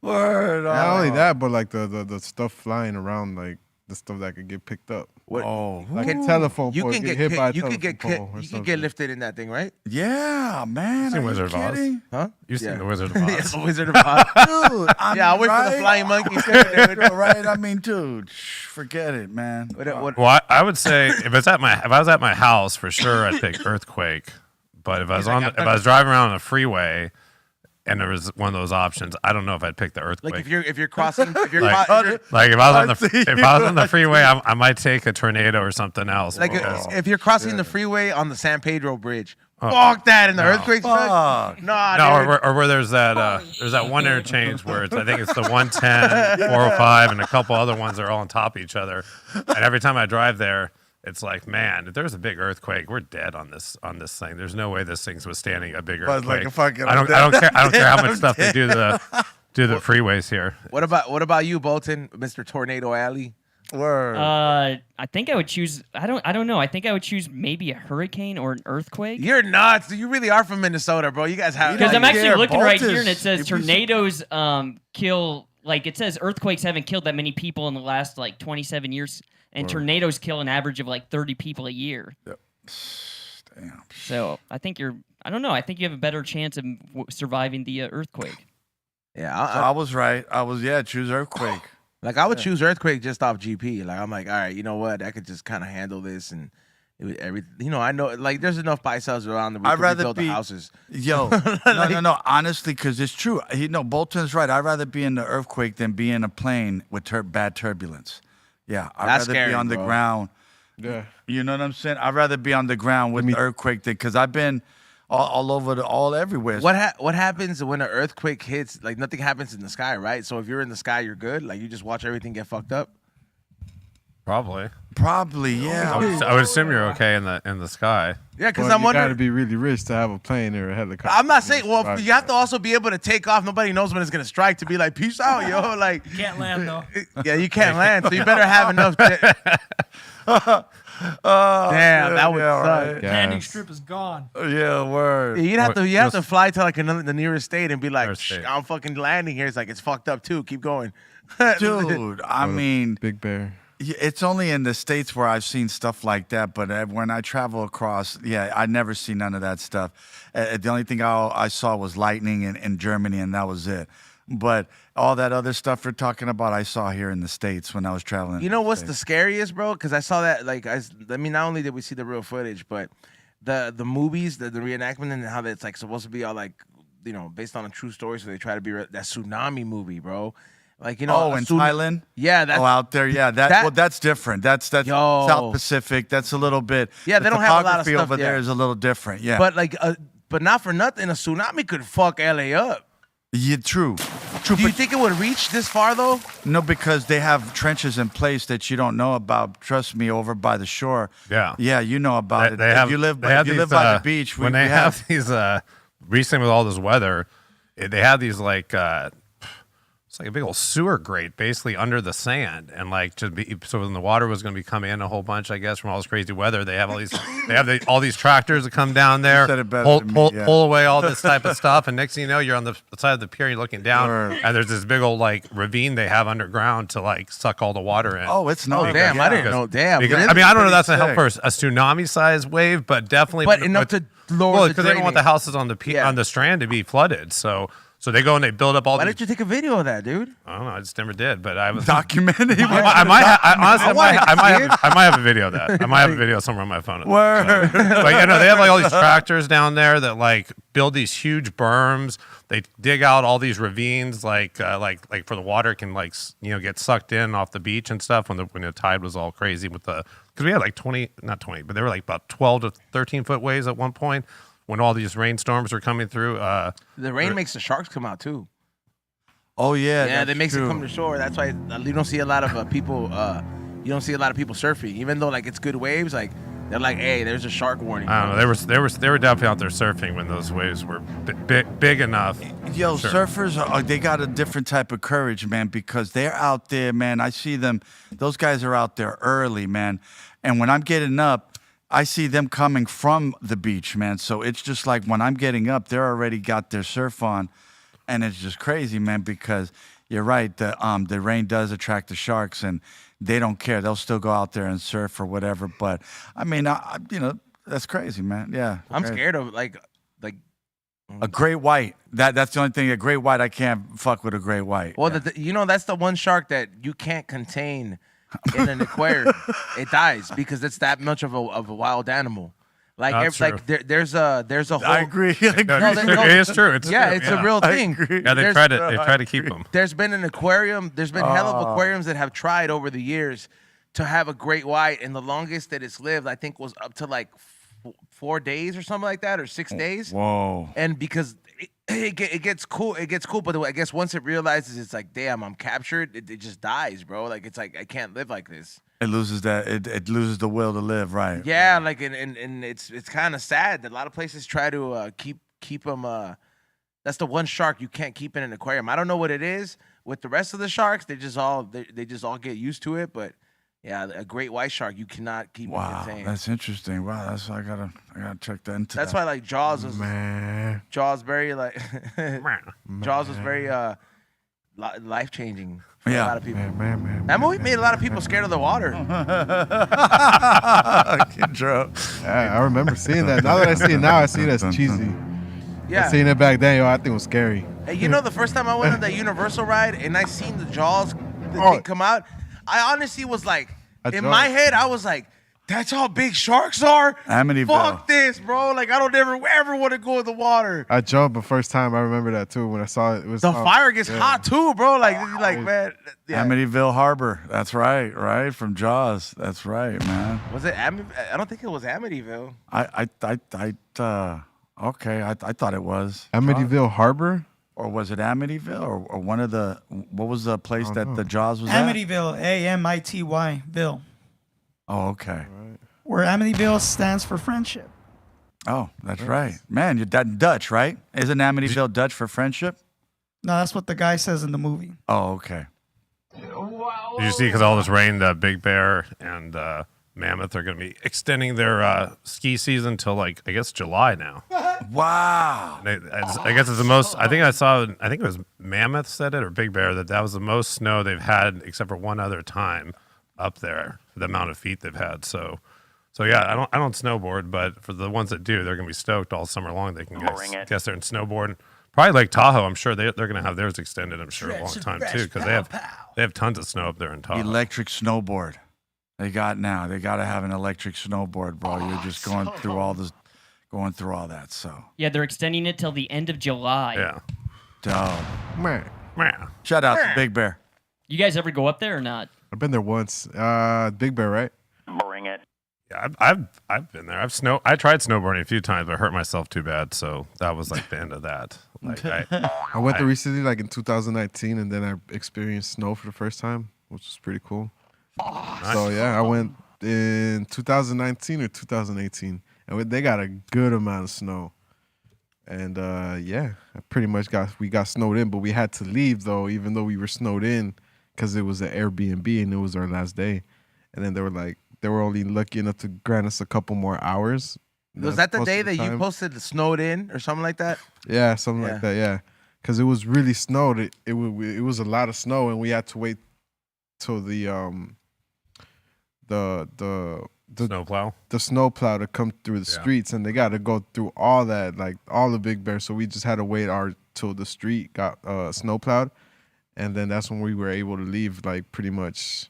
Word. Not only that, but like the stuff flying around, like the stuff that could get picked up. What? Like a telephone You pole. can get hit by a you can telephone get pole or you can something. get lifted in that thing, right? Yeah, man. Seen Are Wizard you of Oz? kidding? Huh? You've seen Yeah. the Wizard of Oz. Yes, the Wizard of Oz. Dude, Yeah, I'll wait for the flying monkeys. Right? I mean, dude, forget it, man. Well, I would say if I was at my house for sure, I'd pick earthquake. But if I was driving around on a freeway and there was one of those options, I don't know if I'd pick the earthquake. Like if you're crossing, like if I was on the freeway, I might take a tornado or something else. Like because- if you're crossing the freeway on the San Pedro Bridge, fuck that, and the earthquake's Fuck. nah, or where there's that one interchange where I think it's the 110, 405, and a couple other ones that are all on top of each other. And every time I drive there, it's like, man, if there's a big earthquake, we're dead on this thing. There's no way this thing's withstanding a big But like earthquake. a fucking- I don't care how much stuff they do to the freeways here. What about you, Bolton, Mr. Tornado Alley? Word. I think I would choose. I don't know. I think I would choose maybe a hurricane or an earthquake. You're nuts. You really are from Minnesota, bro. You guys have Because I'm actually looking right Baltus. here, and it says If tornadoes kill. Like it says, earthquakes haven't killed that many people in the last like 27 years, and tornadoes kill an average of like 30 people a year. Damn. So I think I don't know. I think you have a better chance of surviving the earthquake. Yeah, So I was right. Choose earthquake. like I would choose earthquake just off GP. Like I'm like, all right, you know what? I could just kind of handle this and. I know, like, there's enough buy-sells around that we I'd could rather rebuild the be- houses. Yo, no. Honestly, because it's true. Bolton's right. I'd rather be in the earthquake than be in a plane with bad turbulence. Yeah, I'd That's rather scary, be on the bro. ground. Yeah. You know what I'm saying? I'd rather be on the ground with the earthquake thing because I've been all over all everywhere. What happens when an earthquake hits? Like, nothing happens in the sky, right? So if you're in the sky, you're good. Like, you just watch everything get fucked up. Probably, yeah. I would assume you're okay in the sky. Yeah, because Well, I'm you gotta wondering. be really rich to have a plane or a helicopter. I'm not saying. Well, you have to also be able to take off. Nobody knows when it's gonna strike. To be like, peace out, yo. Like, You can't land though. yeah, you can't land, so you better have enough. Damn, that would suck. right. Landing strip is gone. Yeah, word. You'd have to fly to like the nearest state and be like, Nearest state. I'm fucking landing here. It's like it's fucked up too. Keep going, Dude, I mean, Big Bear. it's only in the States where I've seen stuff like that, but when I travel across, I never see none of that stuff. The only thing I saw was lightning in Germany, and that was it. But all that other stuff you're talking about, I saw here in the States when I was traveling. You know what's the scariest, bro? Because I saw that. Like, I mean, not only did we see the real footage, but the movies, the reenactment, and how that's like supposed to be all like, based on a true story. So they try to be that tsunami movie, bro. Like, in Thailand? Yeah, that's out there. Yeah, that's different. That's Yo. South Pacific. That's a little bit. Yeah, the they don't have a lot of topography stuff, over there yeah. is a little different. Yeah, But like, but not for nothing, a tsunami could fuck LA up. yeah, true. Do you think it would reach this far though? No, because they have trenches in place that you don't know about. Trust me, over by the shore. Yeah, you know about it. They have, if you live, they have if you these, live by the beach, when we they have these recently with all this weather, they have these like like a big old sewer grate basically under the sand, and like so when the water was going to be coming in a whole bunch, I guess, from all this crazy weather, they have all these tractors that come down there, pull away all this type of stuff, and next thing you know, you're on the side of the pier, you're looking down, and there's this big old like ravine they have underground to like suck all the water in. Oh, it's not. Oh, damn, I didn't know. Damn. Because, I mean, I don't know if that's going to help for a tsunami-sized wave, but definitely. But enough to lower the because they don't want the houses on the strand to be flooded, so they go and they build up all. Why didn't you take a video of that, dude? I don't know. I just never did, but I was documented. I might have a video of that. I might have a video somewhere on my phone. Word. But you know, they have like all these tractors down there that like build these huge berms. They dig out all these ravines, like for the water can like get sucked in off the beach and stuff when the tide was all crazy with the because we had like 20, not 20, but they were like about 12 to 13 foot waves at one point. When all these rainstorms are coming through, the rain makes the sharks come out too. Oh yeah, yeah, that makes it come to shore. That's why you don't see a lot of people. You don't see a lot of people surfing, even though like it's good waves. Like they're like, hey, there's a shark warning. I don't know. They were definitely out there surfing when those waves were big enough. Yo, surfers they got a different type of courage, man, because they're out there, man. I see them. Those guys are out there early, man, and when I'm getting up. I see them coming from the beach, man. So it's just like when I'm getting up, they're already got their surf on, and it's just crazy, man. Because you're right, the rain does attract the sharks, and they don't care. They'll still go out there and surf or whatever. But I mean, that's crazy, man. Yeah, I'm scared of like a great white. That's the only thing. A great white, I can't fuck with a great white. Well, that's the one shark that you can't contain. In an aquarium, it dies because it's that much of a wild animal. Like, there's a whole. I agree. It's true. It's a real thing. Yeah, they try to keep them. There's been an aquarium. There's been hell of aquariums that have tried over the years to have a great white, and the longest that it's lived, I think, was up to like 4 days or something like that, or 6 days. Whoa! And because it gets cool, but I guess once it realizes it's like, damn, I'm captured, it just dies, bro. Like it's like I can't live like this. It loses that. It loses the will to live, right? Yeah, like and it's kind of sad that a lot of places try to keep them. That's the one shark you can't keep in an aquarium. I don't know what it is with the rest of the sharks. They just all get used to it, but. Yeah, a great white shark you cannot keep. Wow, contained. That's interesting. Wow, I gotta check that into. That's why like Jaws was very like Jaws was very life changing for a lot of people. That movie made a lot of people scared of the water. I remember seeing that. Now that I see it now, I see it as cheesy. Yeah, I seen it back then. I think it was scary. Hey, the first time I went on that Universal ride and I seen the Jaws thing come out. I honestly was like, in my head, I was like, that's how big sharks are? Amityville. Fuck this, bro. Like, I don't ever want to go in the water. I jumped the first time. I remember that, too, when I saw it. The fire gets hot, too, bro. Like, man. Yeah. Amityville Harbor. That's right, from Jaws. That's right, man. Was it Amityville? I don't think it was Amityville. Okay, I thought it was. Amityville Harbor? Or was it Amityville or one of the, what was the place that the Jaws was Amityville, Amity, Ville. Oh, okay. Where Amityville stands for friendship. Oh, that's right. Man, you're Dutch, right? Isn't Amityville Dutch for friendship? No, that's what the guy says in the movie. Oh, okay. Did you see, because all this rain, Big Bear and Mammoth are going to be extending their ski season till like, I guess, July now. Wow. I guess it's the most, I think it was Mammoth said it or Big Bear that was the most snow they've had except for one other time up there, for the amount of feet they've had. So yeah, I don't snowboard, but for the ones that do, they're going to be stoked all summer long. They can guess they're in snowboard. Probably Lake Tahoe, I'm sure they're going to have theirs extended, I'm sure, a long time too, because they have tons of snow up there in Tahoe. Electric snowboard. They got to have an electric snowboard, bro. You're just going through all that. So yeah, they're extending it till the end of July. Yeah. Dope. Shout out to Big Bear. You guys ever go up there or not? I've been there once. Big Bear, right? Bring it. Yeah, I've been there. I tried snowboarding a few times, but I hurt myself too bad. So that was like the end of that. Like I went there recently, like in 2019, and then I experienced snow for the first time, which was pretty cool. Nice. So yeah, I went in 2019 or 2018, and they got a good amount of snow. And yeah, pretty much we got snowed in, but we had to leave though, even though we were snowed in, because it was an Airbnb and it was our last day. And then they were only lucky enough to grant us a couple more hours. Was that the most day of the that you time. posted the snowed in or something like that? Yeah, something like that. Yeah, because it was really snowed. It was a lot of snow, and we had to wait till the snowplow to come through the streets, and they got to go through all that, like all the Big Bear. So we just had to wait till the street got snowplowed, and then that's when we were able to leave, like pretty much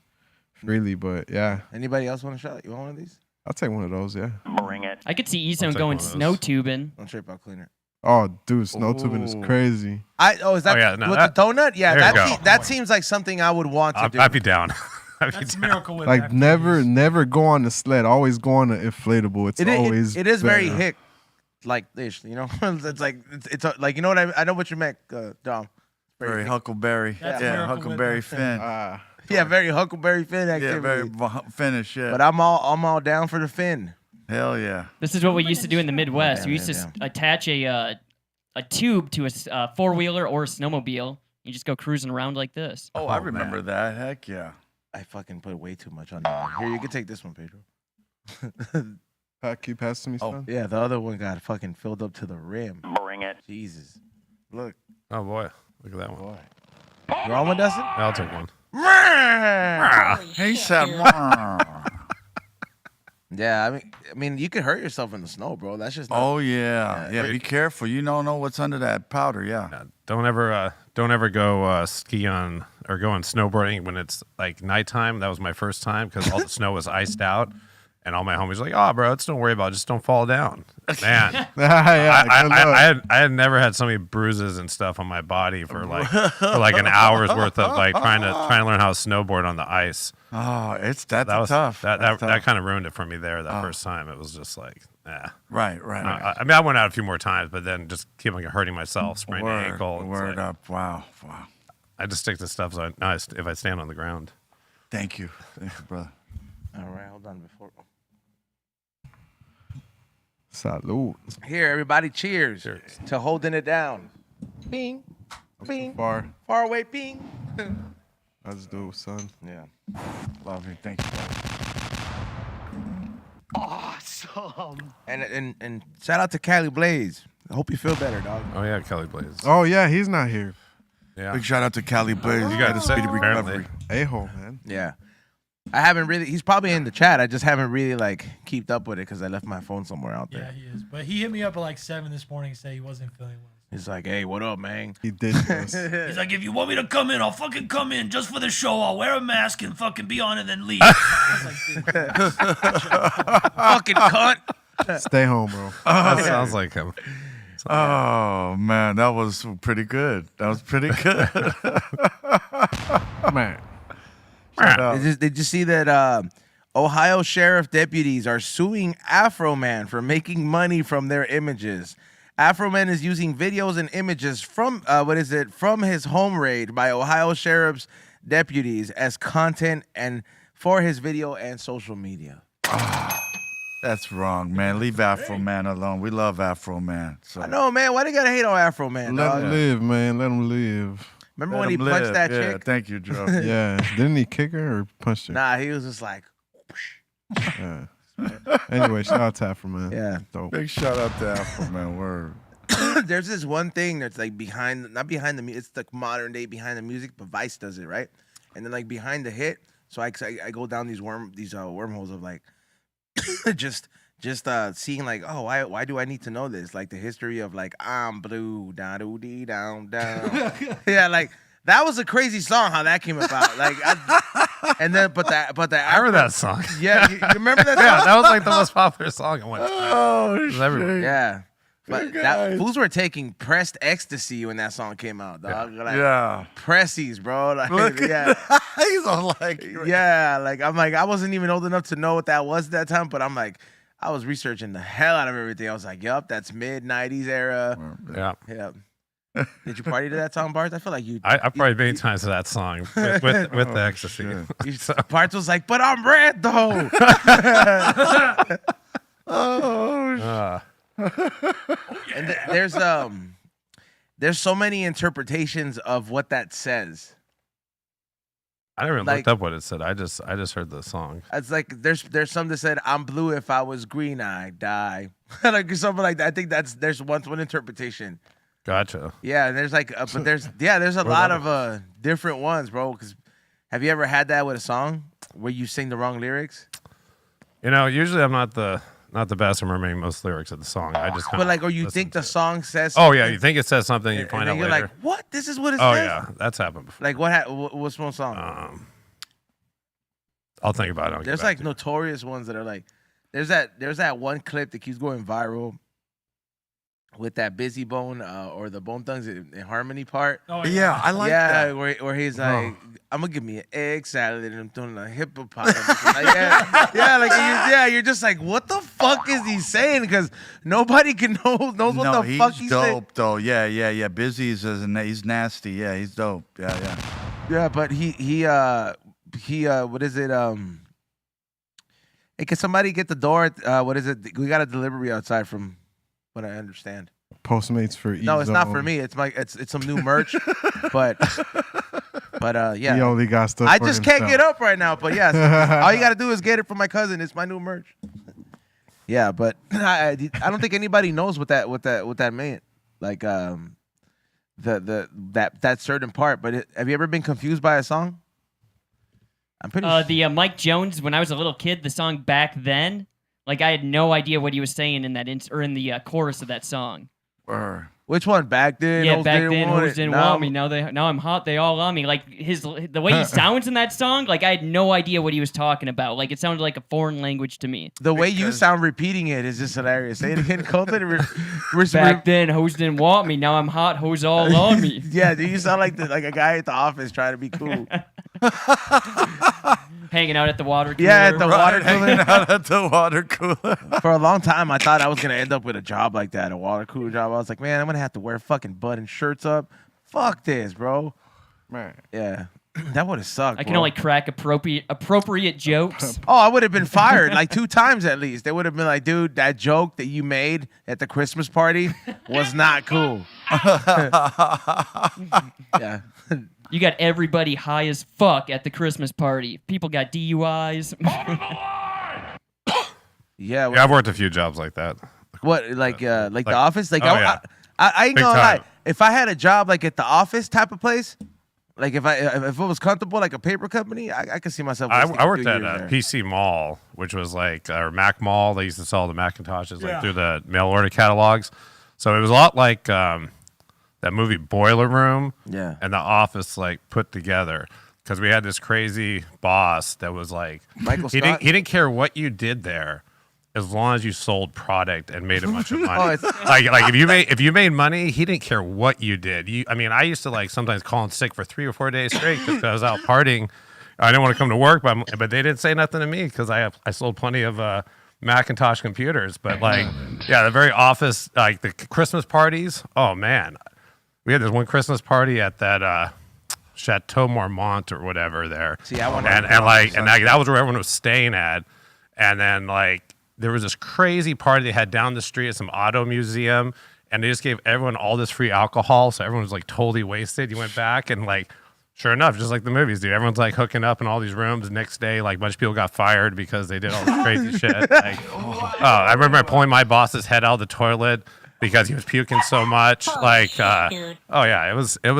freely. But yeah. Anybody else want a shot? You want one of these? I'll take one of those. Yeah. Bring it. I could see Ezone going snow tubing. Don't trip, I'll clean it. Oh, dude, snow tubing is crazy. Is that with the donut? Yeah, that seems like something I would want to do. I'd be down. That's Miracle Whip. Like never go on the sled. Always go on the inflatable. It is very better. hick, like this. You know, it's like like you know what I know what you meant, Dom. Very Huckleberry. Yeah, Huckleberry Finn. Yeah, very Huckleberry Finn activity. Yeah, very finish. Yeah. But I'm all down for the Finn. Hell yeah. This is what we used to do in the Midwest. We used to attach a tube to a four-wheeler or a snowmobile. You just go cruising around like this. Oh, I remember that. Heck yeah. I fucking put way too much on that. Here, you can take this one, Pedro. Pat, keep passing me Oh, stuff. yeah, the other one got fucking filled up to the rim. Bring it. Jesus. Look. Oh, boy. Look at that one. You want one, Dustin? I'll take one. He said, yeah, I mean, you could hurt yourself in the snow, bro. That's just not, yeah. Be careful. You don't know what's under that powder. Yeah. Don't ever go ski on or go on snowboarding when it's like nighttime. That was my first time because all the snow was iced out, and all my homies were like, "Oh, bro, don't worry about it. Just don't fall down." Man, I had never had so many bruises and stuff on my body for like an hour's worth of like trying to learn how to snowboard on the ice. Oh, that's tough. That kind of ruined it for me there that first time. It was just like, Right. I mean, I went out a few more times, but then just keep on hurting myself, spraining the ankle. Word up. Wow. I just stick to stuff if I stand on the ground. Thank you, brother. All right, hold on before. Salud. Here, everybody, cheers to holding it down. Bing, bing. Far away, bing. Let's do it, son. Yeah. Love you. Thank you. Awesome. And shout out to Cali Blaze. I hope you feel better, dog. Oh yeah, Kelly Blaze. Oh yeah, he's not here. Yeah. Big shout out to Cali Blaze. You got to say recovery. A-hole, man. Yeah. I haven't really. He's probably in the chat. I just haven't really like kept up with it because I left my phone somewhere out there. Yeah, he is. But he hit me up at like 7 this morning and said he wasn't feeling well. He's like, "Hey, what up, man?" He did this. He's like, "If you want me to come in, I'll fucking come in just for the show. I'll wear a mask and fucking be on and then leave." Fucking cunt. Stay home, bro. That sounds like him. Oh man, that was pretty good. Man. Did you see that Ohio sheriff deputies are suing Afro Man for making money from their images? Afro Man is using videos and images from from his home raid by Ohio sheriff's deputies as content and for his video and social media. That's wrong, man. Leave Afro Man alone. We love Afro Man. So. I know, man. Why they gotta hate on Afro Man? Let him live, man. Let him live. Remember when he punched that yeah, chick? Thank you, Joe. Yeah. Didn't he kick her or punch her? Nah, he was just like, Yeah. Anyway, shout out to Afro, man. yeah. Dope. Big shout out to Afro Man. Word. There's this one thing that's like not behind the music. It's like modern day behind the music, but Vice does it, right? And then like behind the hit, so I go down these wormholes of like just seeing like, oh, why do I need to know this? Like the history of like I'm blue, da doo dee down down. Yeah, like that was a crazy song how that came about. Like, and then but I remember that song. Yeah, you remember that song? Yeah, that was like the most popular song at one time. Oh shit. Yeah. But fools were taking pressed ecstasy when that song came out, dog. Like, Yeah. Pressies, bro. Like, Look yeah. He's all like, Yeah, like I'm like I wasn't even old enough to know what that was at that time, but I'm like I was researching the hell out of everything. I was like, yup, that's mid-90s era. Yeah. Yeah. Did you party to that song, Bart? I feel like you. I partied many times to that song with the ecstasy. Bart was like, but I'm red though. oh shit. And there's so many interpretations of what that says. I never Like- looked up what it said. I just heard the song. It's like there's some that said I'm blue if I was green I'd die, like something like that. I think there's one interpretation. Gotcha. Yeah, and there's like but there's a lot of different ones, bro. Because have you ever had that with a song where you sing the wrong lyrics? You know, usually I'm not the best at remembering most lyrics of the song. I just But like, or you think the song says? Oh something, yeah, you think it says something, you and find then out you're later. like, what? This is what it Oh says. yeah, that's happened before. Like what's one song? I'll think about it. I'll get There's back like to you. notorious ones that are like, there's that one clip that keeps going viral with that Busy Bone or the Bone Thugs in Harmony part. Oh, Yeah, I like that. where he's like, I'm gonna give me an egg salad and I'm doing a hippopotamus. Like, you're just like, what the fuck is he saying? Because nobody knows what the fuck he's saying. dope though. Yeah. Busy's he's nasty. Yeah, he's dope. Yeah. Yeah, but he what is it? Hey, can somebody get the door? What is it? We got a delivery outside from what I understand. Postmates for No, it's not for me. It's some new merch. but yeah. He only got stuff. I for just can't himself. get up right now. But yeah, all you gotta do is get it from my cousin. It's my new merch. Yeah, but I don't think anybody knows what that meant. Like that certain part. But have you ever been confused by a song? I'm pretty. The Mike Jones, when I was a little kid, the song Back Then, like I had no idea what he was saying in that in the chorus of that song. Which one? Back then? Yeah, Hoes back didn't then, want hoes it. didn't Now want me. Now I'm hot. They all on me. Like the way he sounds in that song, like I had no idea what he was talking about. Like it sounded like a foreign language to me. The way you sound repeating it is just hilarious. Say it again, Colton. Back then, hoes didn't want me. Now I'm hot. Hoes all on me. Yeah, do you sound like a guy at the office trying to be cool? Hanging out at the water cooler. Yeah, at the water Hanging cooler. out at the water cooler. For a long time, I thought I was gonna end up with a job like that, a water cooler job. I was like, man, I'm gonna have to wear fucking button shirts up. Fuck this, bro. Man. Yeah, that would have sucked. I can bro. only crack appropriate jokes. Oh, I would have been fired like 2 times at least. They would have been like, dude, that joke that you made at the Christmas party was not cool. Yeah. You got everybody high as fuck at the Christmas party. People got DUIs. Yeah. Yeah, I've worked a few jobs like that. What, like The Office? Like, oh, yeah. I ain't Big gonna lie. time. If I had a job like at the Office type of place, like if it was comfortable, like a paper company, I could see myself. I wasting a worked few at years there. PC Mall, which was like or Mac Mall. They used to sell the Macintoshes Yeah. like through the mail order catalogs. So it was a lot like that movie Boiler Room. Yeah. And The Office like put together because we had this crazy boss that was like Michael he Scott? didn't care what you did there as long as you sold product and made a bunch of money. Oh, it's- like if you made money, he didn't care what you did. I used to like sometimes call in sick for 3 or 4 days straight because I was out partying. I didn't want to come to work, but they didn't say nothing to me because I sold plenty of Macintosh computers. But like, yeah, the very Office, like the Christmas parties. Oh man, we had this one Christmas party at that Chateau Marmont or whatever there. See, I wanna- and that was where everyone was staying at, and then like. There was this crazy party they had down the street at some auto museum, and they just gave everyone all this free alcohol, so everyone was like totally wasted. You went back, and like, sure enough, just like the movies, dude, everyone's like hooking up in all these rooms. The next day, like, a bunch of people got fired because they did all this crazy shit. Like, I remember pulling my boss's head out of the toilet because he was puking so much. Like, oh yeah, it was a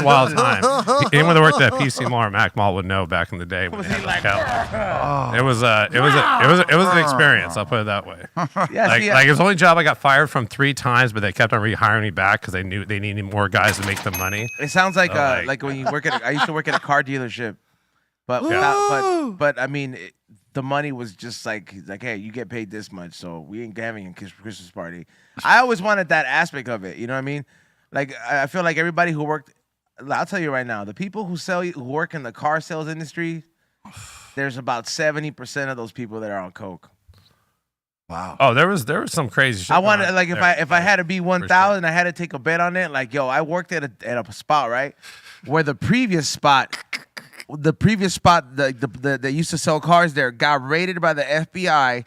wild time. Anyone that worked at PC Mall or Mac Mall would know back in the day. When it was an experience. I'll put it that way. Yeah, Like, see, like it was the only job I got fired from 3 times, but they kept on rehiring me back because they knew they needed more guys to make the money. it sounds like Oh, like when you work at. I used to work at a car dealership, but I mean, the money was just like hey, you get paid this much, so we ain't having a Christmas party. I always wanted that aspect of it. You know what I mean? Like I feel like everybody who worked. I'll tell you right now, the people who work in the car sales industry, there's about 70% of those people that are on coke. Wow. Oh, there was some crazy shit. I wanted going like on if there. I had to be 1,000, I had to take a bet on it. Like, yo, I worked at a spot, right, where the previous spot the previous spot that used to sell cars there got raided by the FBI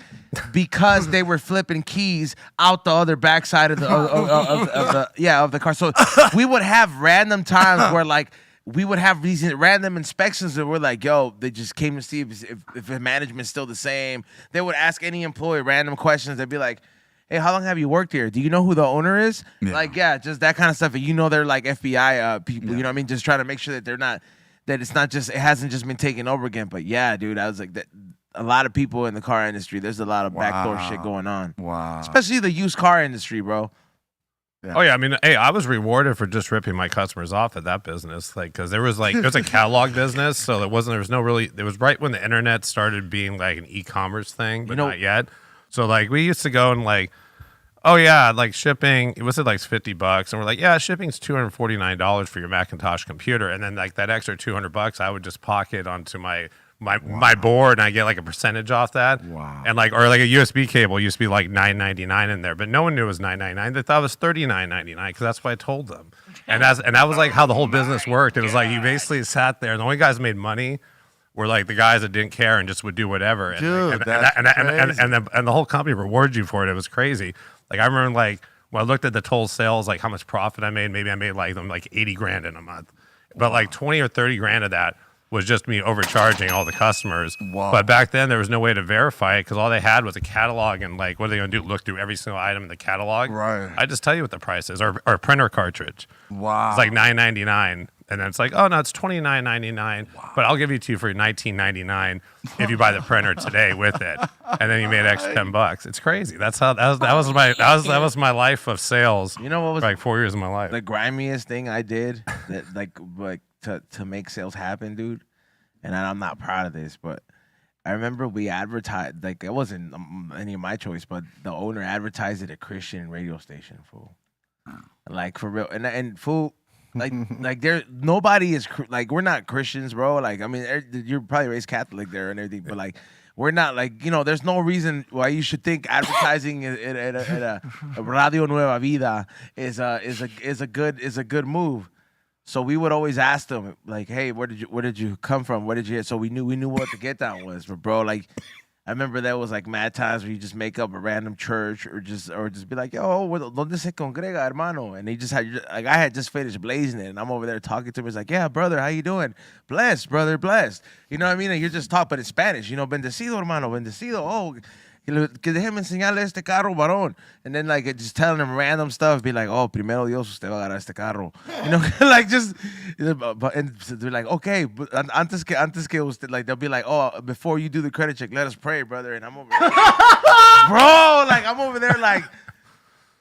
because they were flipping keys out the other backside of the car. So we would have random times where like we would have these random inspections that we're like, yo, they just came to see if the management's still the same. They would ask any employee random questions. They'd be like, hey, how long have you worked here? Do you know who the owner is? Yeah. Like, yeah, just that kind of stuff. And you know, they're like FBI people. You know what I mean? Just trying to make sure that they're not, that it's not just, it hasn't just been taken over again. But yeah, dude, I was like, that a lot of people in the car industry, there's a lot of backdoor shit going on. Wow. Especially the used car industry, bro. Yeah. Oh yeah, I mean, hey, I was rewarded for just ripping my customers off at that business, like, because there was a catalog business, so there was no really. It was right when the internet started being like an e-commerce thing, but not yet. So like, we used to go and like, oh yeah, like shipping, it was like $50, and we're like, yeah, shipping's $249 for your Macintosh computer, and then like that extra $200, I would just pocket onto my board, and I get like a percentage off that. Wow. And like, or like a USB cable used to be like $9.99 in there, but no one knew it was $9.99. They thought it was $39.99 because that's what I told them. And that was like how the whole business worked. It was like you basically sat there, and the only guys that made money were like the guys that didn't care and just would do whatever. And, Dude, and the whole company rewarded you for it. It was crazy. Like I remember like when I looked at the total sales, like how much profit I made, maybe I made like them like 80 grand in a month. But like 20 or 30 grand of that was just me overcharging all the customers. Wow. But back then there was no way to verify it because all they had was a catalog, and like what are they gonna do? Look through every single item in the catalog? Right. I just tell you what the price is, or a printer cartridge. Wow. It's like $9.99. And then it's like, oh no, it's $29.99, but I'll give it to you for $19.99 if you buy the printer today with it, and then you made an extra $10. It's crazy. That's how that was my life of sales. You know what was for like 4 years of my life? the grimiest thing I did that like to make sales happen, dude? And I'm not proud of this, but I remember we advertised, like it wasn't any of my choice, but the owner advertised at a Christian radio station, fool. Like for real, and fool. Like there, nobody is like, we're not Christians, bro. Like, I mean, you're probably raised Catholic there and everything, but like, we're not like, you know, there's no reason why you should think advertising at a Radio Nueva Vida is a good move. So we would always ask them like, hey, where did you come from? Where did you? So we knew what the get down was, but bro, like. I remember there was like mad times where you just make up a random church or just be like, yo, ¿dónde se congrega, hermano? And they just had, like, I had just finished blazing it, and I'm over there talking to him. It's like, yeah, brother, how you doing? Blessed, brother, blessed. You know what I mean? And you're just talking, but in Spanish, you know, bendecido, hermano, bendecido. Oh, que déjeme enseñarle este carro, varón. And then like just telling them random stuff, be like, oh, primero Dios, usted va a ganar este carro. You know, like just, and they're like, okay, but antes que usted, like they'll be like, oh, before you do the credit check, let us pray, brother. And I'm over there, bro, like I'm over there like,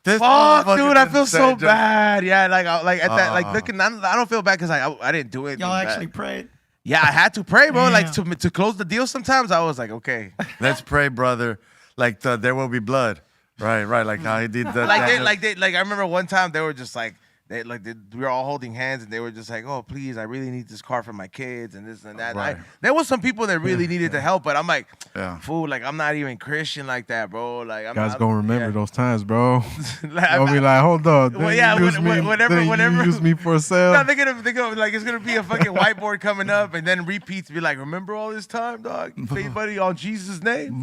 fuck, dude, I feel so bad. Yeah, like at that, like looking, I don't feel bad because I didn't do it. Y'all actually prayed. Yeah, I had to pray, bro. Yeah. Like to close the deal. Sometimes I was like, okay, let's pray, brother. Like there will be blood, right? Like how he did that. Like I remember one time they were just like we were all holding hands and they were just like, oh please, I really need this car for my kids and this and that. Right. There was some people that really needed the help, but I'm like, Yeah. fool, like I'm not even Christian like that, bro. Like I'm Guys gonna remember those times, bro. Like, They'll be like, hold up. Well, yeah, you use me for a sale. No, they're gonna like it's gonna be a fucking whiteboard coming up and then repeats. Be like, remember all this time, dog? Faith buddy on Jesus' name.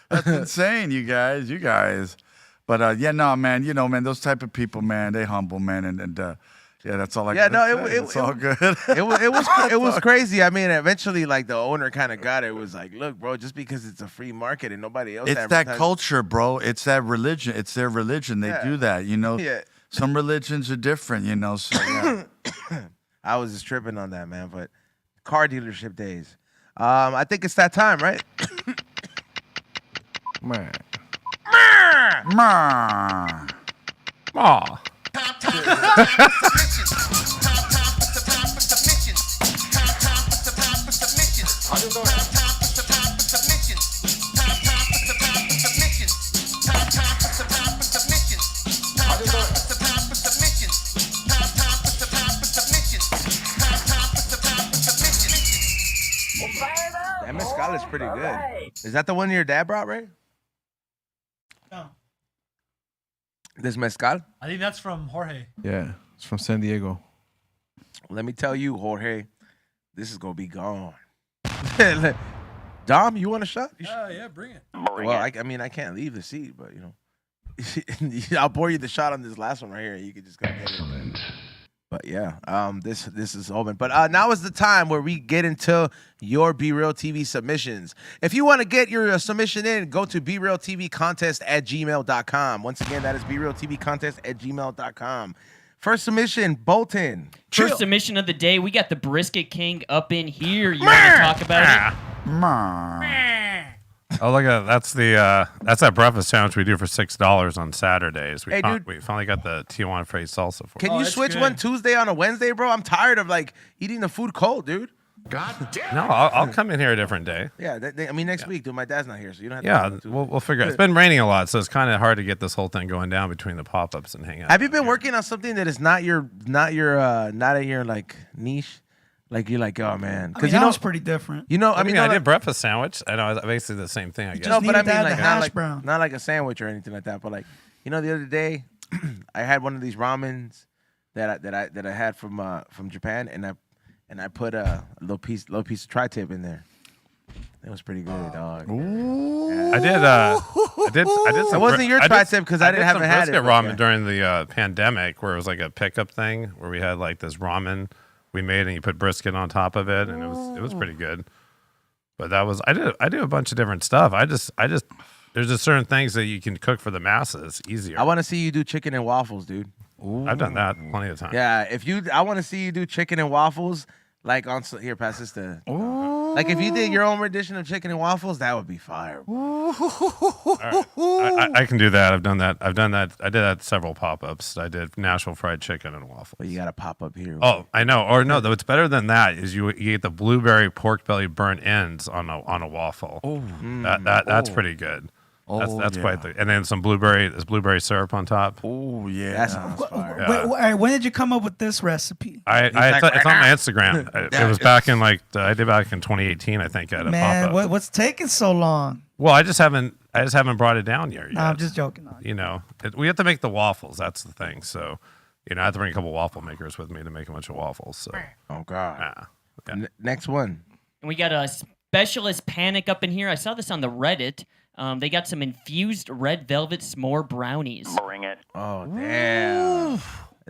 That's insane, you guys. But yeah, no, man, you know, man, those type of people, man, they humble, man, and yeah, that's all I Yeah, got. no, It's all good. It was crazy. I mean, eventually, like the owner kind of got it. It was like, look, bro, just because it's a free market and nobody else. It's that culture, bro. It's that religion. It's their religion. They do that, you know. Yeah. Some religions are different, you know. So yeah. I was just tripping on that, man. But car dealership days. I think it's that time, right? Man. Aw. That mezcal is pretty good. Is that the one your dad brought, Ray? No. This mezcal? I think that's from Jorge. Yeah, it's from San Diego. Let me tell you, Jorge, this is gonna be gone. Dom, you want a shot? Yeah, bring it. Bring Well, it. I mean, I can't leave the seat, but you know, I'll pour you the shot on this last one right here. You can just go get it. But yeah, this is open. But now is the time where we get into your Be Real TV submissions. If you want to get your submission in, go to brealtvcontest@gmail.com. Once again, that is brealtvcontest@gmail.com. First submission, Bolton. First submission of the day. We got the Brisket King up in here. You want to talk about it? Oh, look at that's that breakfast sandwich we do for $6 on Saturdays. Hey, dude. We finally got the Tijuana Freddy salsa for. Can Oh, you that's switch good. one Tuesday on a Wednesday, bro? I'm tired of like eating the food cold, dude. God damn. No, I'll come in here a different day. Yeah, I mean next week, dude. My dad's not here, so you don't have to. Yeah, do it Tuesday. we'll figure it. It's been raining a lot, so it's kind of hard to get this whole thing going down between the pop-ups and hang out. Have you been working on something that is not at your like niche? Like you're like, oh man, I mean, you that know, was pretty different. you know, I mean, no, I like- did breakfast sandwich. I know it's basically the same thing. I guess. No, but I needed mean, that, like the not hash like brown. not like a sandwich or anything like that. But like, you know, the other day, I had one of these ramens that I had from Japan, and I put a little piece of tri-tip in there. It was pretty good, dog. I did. I did. It Some wasn't your tri-tip because I haven't had it. brisket but ramen yeah. during the pandemic, where it was like a pickup thing, where we had like this ramen we made, and you put brisket on top of it, and it was pretty good. But that was I do a bunch of different stuff. I just there's just certain things that you can cook for the masses easier. I want to see you do chicken and waffles, dude. I've done that plenty of times. Yeah, I want to see you do chicken and waffles. Like here, pass this to. Like if you did your own rendition of chicken and waffles, that would be fire. All right. I can do that. I've done that. I did that several pop-ups. I did Nashville fried chicken and waffles. But you got to pop up here. Oh, I know. Or no, though it's better than that. Is you eat the blueberry pork belly burnt ends on a waffle. Oh, that's pretty good. That's yeah. quite the. And then some blueberry syrup on top. Oh yeah. That sounds fire. Yeah. All right, when did you come up with this recipe? It's on my Instagram. It was back in I did back in 2018, I think, at a Man, pop-up. what's taking so long? Well, I just haven't brought it down here yet. No, I'm just joking. You know, we have to make the waffles. That's the thing. So, you know, I have to bring a couple waffle makers with me to make a bunch of waffles. So, Oh God. yeah. Next one. And we got a specialist panic up in here. I saw this on the Reddit. They got some infused red velvet s'more brownies. Bring it. Oh damn. Is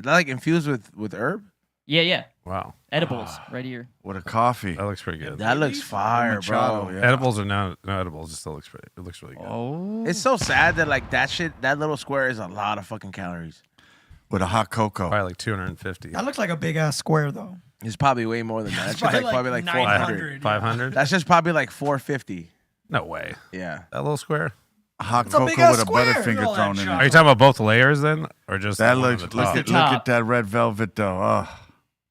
that like infused with herb? Yeah. Wow, Edibles right here. With a coffee. that looks pretty good. That looks fire, Machado, bro. yeah. Edibles are no edibles. It still looks pretty. It looks really good. Oh. It's so sad that like that little square is a lot of fucking calories. With a hot cocoa. Probably like 250. That looks like a big ass square though. It's probably way more than that. It's just probably like 400. 900. 500? That's just probably like 450. No way. Yeah. That little square. Hot a cocoa big-ass with a square. Butterfinger All that thrown in chocolate. Are you it. talking about both layers then, or just That the one looks. on the Look top? at Top. that red velvet though. Oh.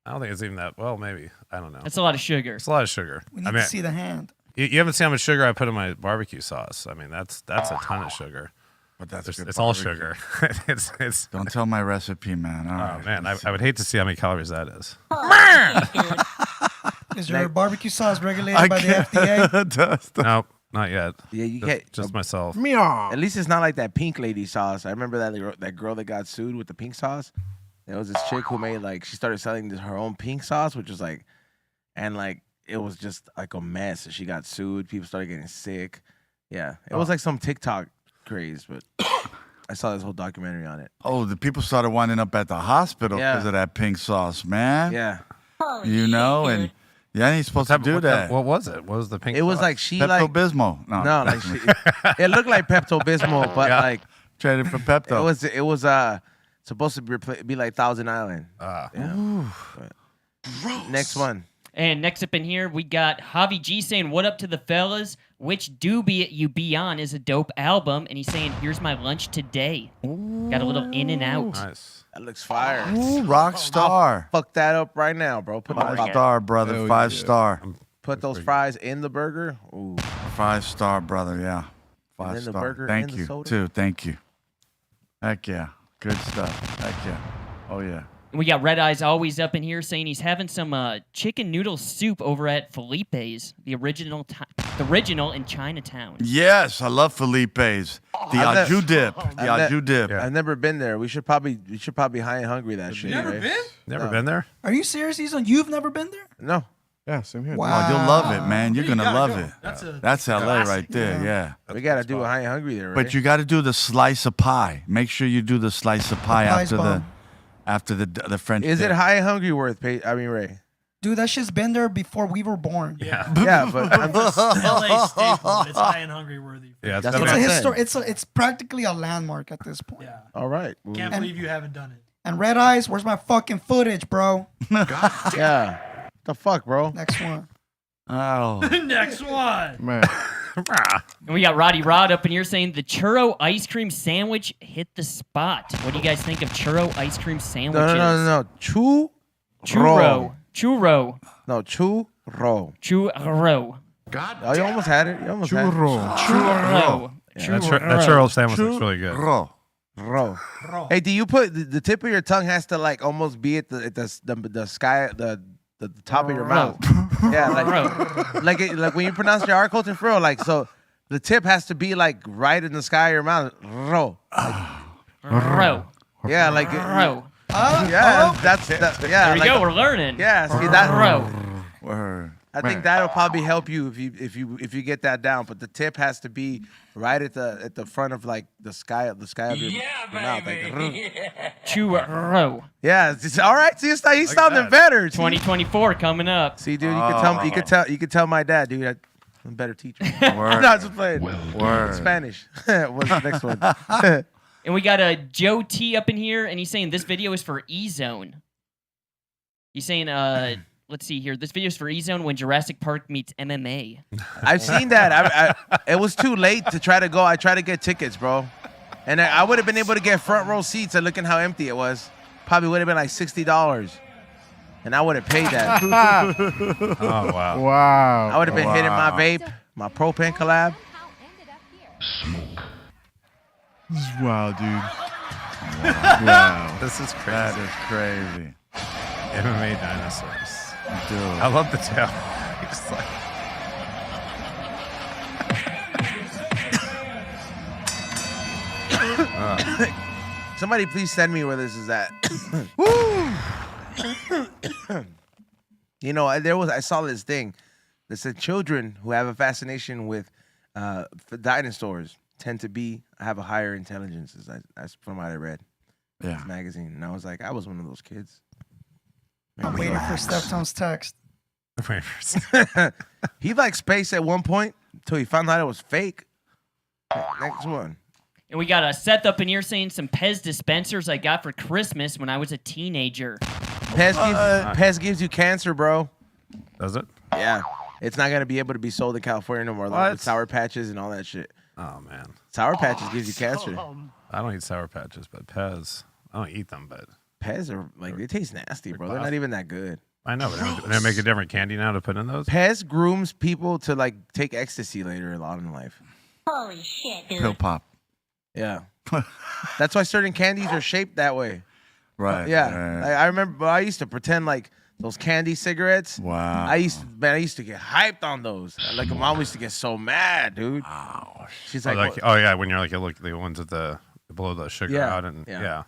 I don't think it's even that. Well, maybe. I don't know. That's a lot of sugar. It's a lot of sugar. We need I mean, to see the hand. you haven't seen how much sugar I put in my barbecue sauce. I mean, that's a ton of sugar. But that's good It's all barbecue. sugar. it's. Don't tell my recipe, man. All Oh right. man, I would hate to see how many calories that is. Is your barbecue sauce regulated by the FDA? Nope, not yet. Yeah, you Just, can't. just myself. At least it's not like that pink lady sauce. I remember that girl that got sued with the pink sauce. There was this chick who made she started selling her own pink sauce, which was it was just like a mess. She got sued. People started getting sick. Yeah, it was like some TikTok craze, but I saw this whole documentary on it. Oh, the people started winding up at the hospital Yeah. because of that pink sauce, man. Yeah, You know, and you ain't supposed to do that. What was it? What was the pink? it was sauce? like she Pepto like Bismol. no, like it looked like Pepto Bismol, but Yeah. like traded for Pepto. it was supposed to be like Thousand Island. Yeah. But- Next one. And next up in here, we got Javi G saying, "What up to the fellas? Which doobie you be on is a dope album." And he's saying, "Here's my lunch today." Got a little in and out. Nice. That looks fire. Ooh, rock star. Fuck that up right now, bro. Put Five star, brother. Hell 5 yeah. star. Put those fries in the burger. Ooh. 5 star, brother. Yeah. And 5 then the star. burger Thank and the you, soda. too. Thank you. Heck yeah. Good stuff. Heck yeah. Oh, yeah. We got Red Eyes always up in here saying he's having some chicken noodle soup over at Felipe's, the original the original in Chinatown. Yes, I love Felipe's. The I've au dip. The au dip. I've never been there. We should probably high and hungry that shit. Never right? been? Never been there? Are you serious, Ethan? You've never been there? No. Yeah, same here. Wow. Oh, you'll love it, man. You're You gonna gotta love go. it. That's a LA classic. right there. Yeah. We gotta do a high and hungry there, right? But you got to do the slice of pie. Make sure you do the slice of pie Pie's after bomb. the French. Is dip. it high and hungry worth? Ray. Dude, that shit's been there before we were born. Yeah. Yeah, but I'm just, LA staple. It's high and hungry worthy. Yeah, That's It's what a I'm histor- saying. It's practically a landmark at this point. Yeah. all right. Can't believe you haven't done it. And Red Eyes, where's my fucking footage, bro? Yeah. The fuck, bro? Next one. Oh. Next one. Man, And we got Roddy Rod up in here saying the churro ice cream sandwich hit the spot. What do you guys think of churro ice cream sandwiches? No. Churro. Churro. No, churro. Churro. Oh, you almost had it. You almost had it. churro. Churro. That churro sandwich looks really good. Bro. Ro. Hey, do you put the tip of your tongue has to like almost be at the sky the top of your mouth? Yeah, like like when you pronounce your R culture for real, like so the tip has to be like right in the sky of your mouth. Ro. Ro. Yeah, like Ro. yeah, that's yeah. There we like, go. We're learning. Yeah, see that. Ro. Word. I think that'll probably help you if you get that down. But the tip has to be right at the front of like the sky of your mouth. Like, Churro. yeah, it's all right. See, he's sounding better. See? 2024 coming up. See, dude, you could tell my dad, dude. I'm a better teacher. Word. I'm not just playing. Word. Spanish. What's the next one? And we got a Joe T up in here, and he's saying this video is for E-Zone. He's saying, let's see here. This video is for E-Zone when Jurassic Park meets MMA. I've seen that. It was too late to try to go. I tried to get tickets, bro. And I would have been able to get front row seats and looking how empty it was. Probably would have been like $60. And I would have paid that. Oh, wow. Wow. I would have been hitting my vape, my propane collab. This is wild, dude. Wow. This is crazy. That is crazy. MMA dinosaurs. Dude. I love the tail. Just like, Somebody please send me where this is at. You know, I saw this thing that said children who have a fascination with dinosaurs tend to have a higher intelligence. That's from what I read. Yeah. This magazine, and I was like, I was one of those kids. I'm waiting for Steptone's text. He liked space at one point until he found out it was fake. Next one. And we got a Seth up in here saying some Pez dispensers I got for Christmas when I was a teenager. Pez gives you cancer, bro. does it? Yeah. It's not going to be able to be sold in California no more. Like What? with Sour Patches and all that shit. Oh, man. Sour Patches gives you cancer. I don't eat Sour Patches, but Pez. I don't eat them, but Pez are, like, they taste nasty, bro. They're not even that good. I know. But they make a different candy now to put in those. Pez grooms people to, like, take ecstasy later a lot in life. Holy shit, dude. Pill pop. Yeah. That's why certain candies are shaped that way. Right. Yeah. Right. I remember I used to pretend like those candy cigarettes. Wow. I used to get hyped on those. Like, my mom used to get so mad, dude. Wow. She's Oh, like, oh yeah, when you're like, you look at the ones that blow the sugar Yeah, out, and yeah.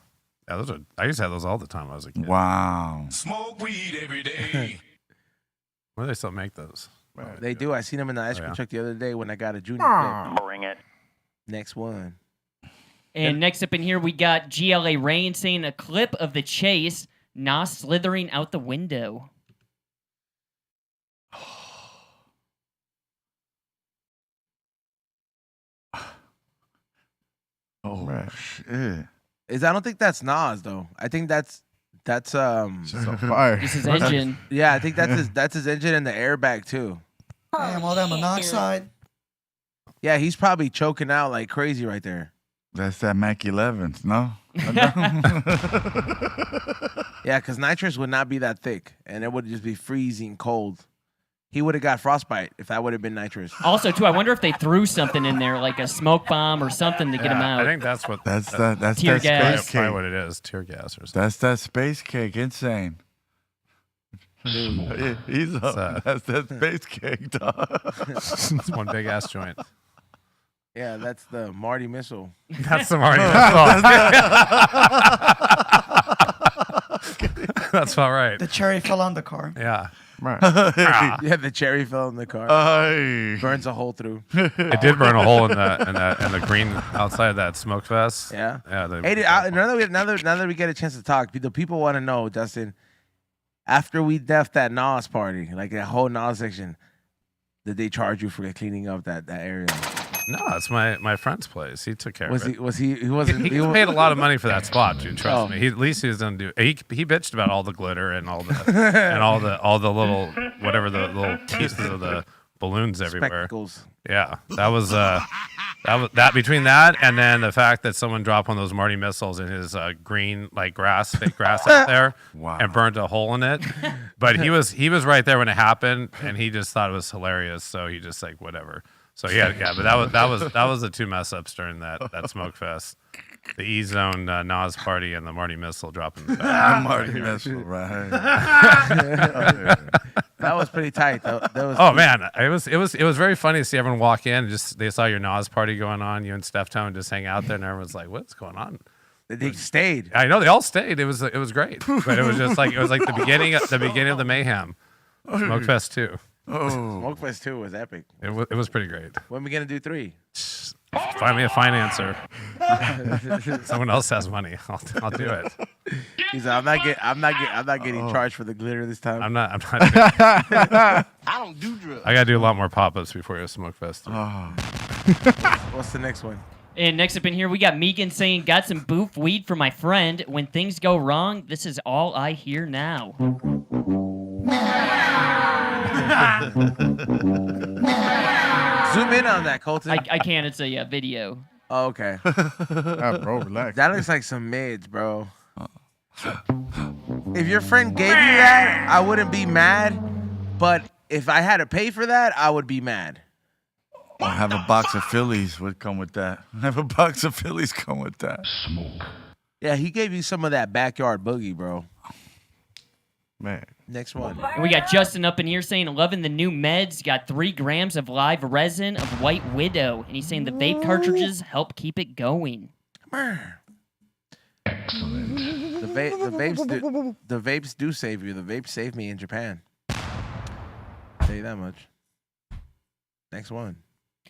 yeah, those are. I used to have those all the time when I was a kid. Wow. Smoke weed every day. Where do they still make those? they do. I seen them in the ice cream yeah. truck the other day when I got a junior clip. Bring it. Next one. And next up in here, we got GLA Rain saying a clip of the chase, Nas slithering out the window. Oh, Right. shit. I don't think that's Nas though. I think that's So fire. This is engine. yeah, I think that's his engine and the airbag too. Damn, all that monoxide. Yeah, he's probably choking out like crazy right there. That's that Mac 11s, no? Yeah, because nitrous would not be that thick, and it would just be freezing cold. He would have got frostbite if that would have been nitrous. Also, too, I wonder if they threw something in there, like a smoke bomb or something to get him out. I think that's what. That's that, that Tear space gas. that's probably cake. what it is. Tear gas or something. That's that space cake. Insane. He's that's base cake, dog. It's one big ass joint. Yeah, that's the Marty missile. That's the Marty missile. That's about right. The cherry fell on the car. Yeah. Yeah, the cherry fell in the car. Burns a hole through. It did burn a hole in the green outside of that smoke fest. Yeah. Yeah. Hey, now that we get a chance to talk, the people want to know, Dustin, after we left that Nas party, like that whole Nas section, did they charge you for cleaning up that area? No, it's my friend's place. He took care of it. He wasn't. He paid a lot of money for that spot, dude. Trust me. At least he was gonna do. He bitched about all the glitter and all the little whatever the little pieces of the balloons everywhere. Spectacles. Yeah, that was between that and then the fact that someone dropped one of those Marty missiles in his green fake grass out there, and burnt a hole in it. But he was right there when it happened, and he just thought it was hilarious. So he just like whatever. So yeah, but that was the two mess ups during that smoke fest. The E Zone Nas party and the Marty missile dropping. The Marty missile, right? That was pretty tight. Man, it was very funny to see everyone walk in. And they saw your Nas party going on. You and Steph Tone just hang out there, and everyone's like, "What's going on?" They stayed. I know they all stayed. It was great, but it was like the beginning of the mayhem. Smoke Fest 2. Oh, Smoke Fest 2 was epic. It was pretty great. When are we gonna do 3? Find me a financer. Someone else has money. I'll do it. He's like, I'm not getting charged for the glitter this time. I'm not. I don't do drugs. I gotta do a lot more pop-ups before you Smoke Fest 3. What's the next one? And next up in here, we got Megan saying, "Got some boof weed for my friend. When things go wrong, this is all I hear now." Zoom in on that, Colton. I can't. It's a video. Oh, okay. Bro, relax. That looks like some mids, bro. If your friend gave you that, I wouldn't be mad. But if I had to pay for that, I would be mad. I'll have a box of Phillies would come with that. Have a box of Phillies come with that. Smoke. Yeah, he gave you some of that backyard boogie, bro. Man. Next one. And we got Justin up in here saying, "Loving the new meds. Got 3 grams of live resin of White Widow." And he's saying the vape cartridges help keep it going. Excellent. The vapes do save you. The vapes saved me in Japan. I'll tell you that much. Next one.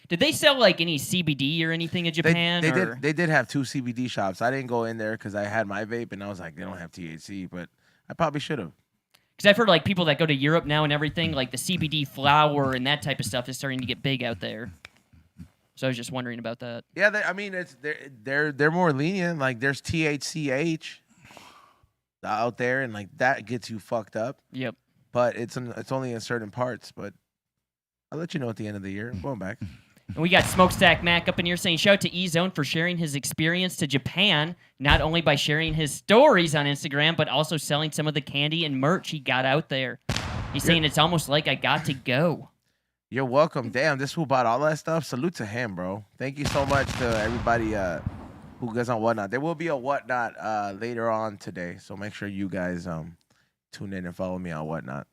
Did they sell like any CBD or anything in Japan? They did have 2 CBD shops. I didn't go in there because I had my vape and I was like, they don't have THC, but I probably should have. Because I've heard like people that go to Europe now and everything, like the CBD flower and that type of stuff is starting to get big out there. So I was just wondering about that. Yeah, they're more lenient. Like there's THCH out there, and like that gets you fucked up. Yep. But it's only in certain parts. But I'll let you know at the end of the year. I'm going back. And we got Smokestack Mac up in here saying, "Shout out to E-Zone for sharing his experience to Japan, not only by sharing his stories on Instagram, but also selling some of the candy and merch he got out there. He's saying it's almost like I got to go." You're welcome. Damn, this fool bought all that stuff. Salute to him, bro. Thank you so much to everybody who goes on Whatnot. There will be a Whatnot later on today, so make sure you guys tune in and follow me on Whatnot.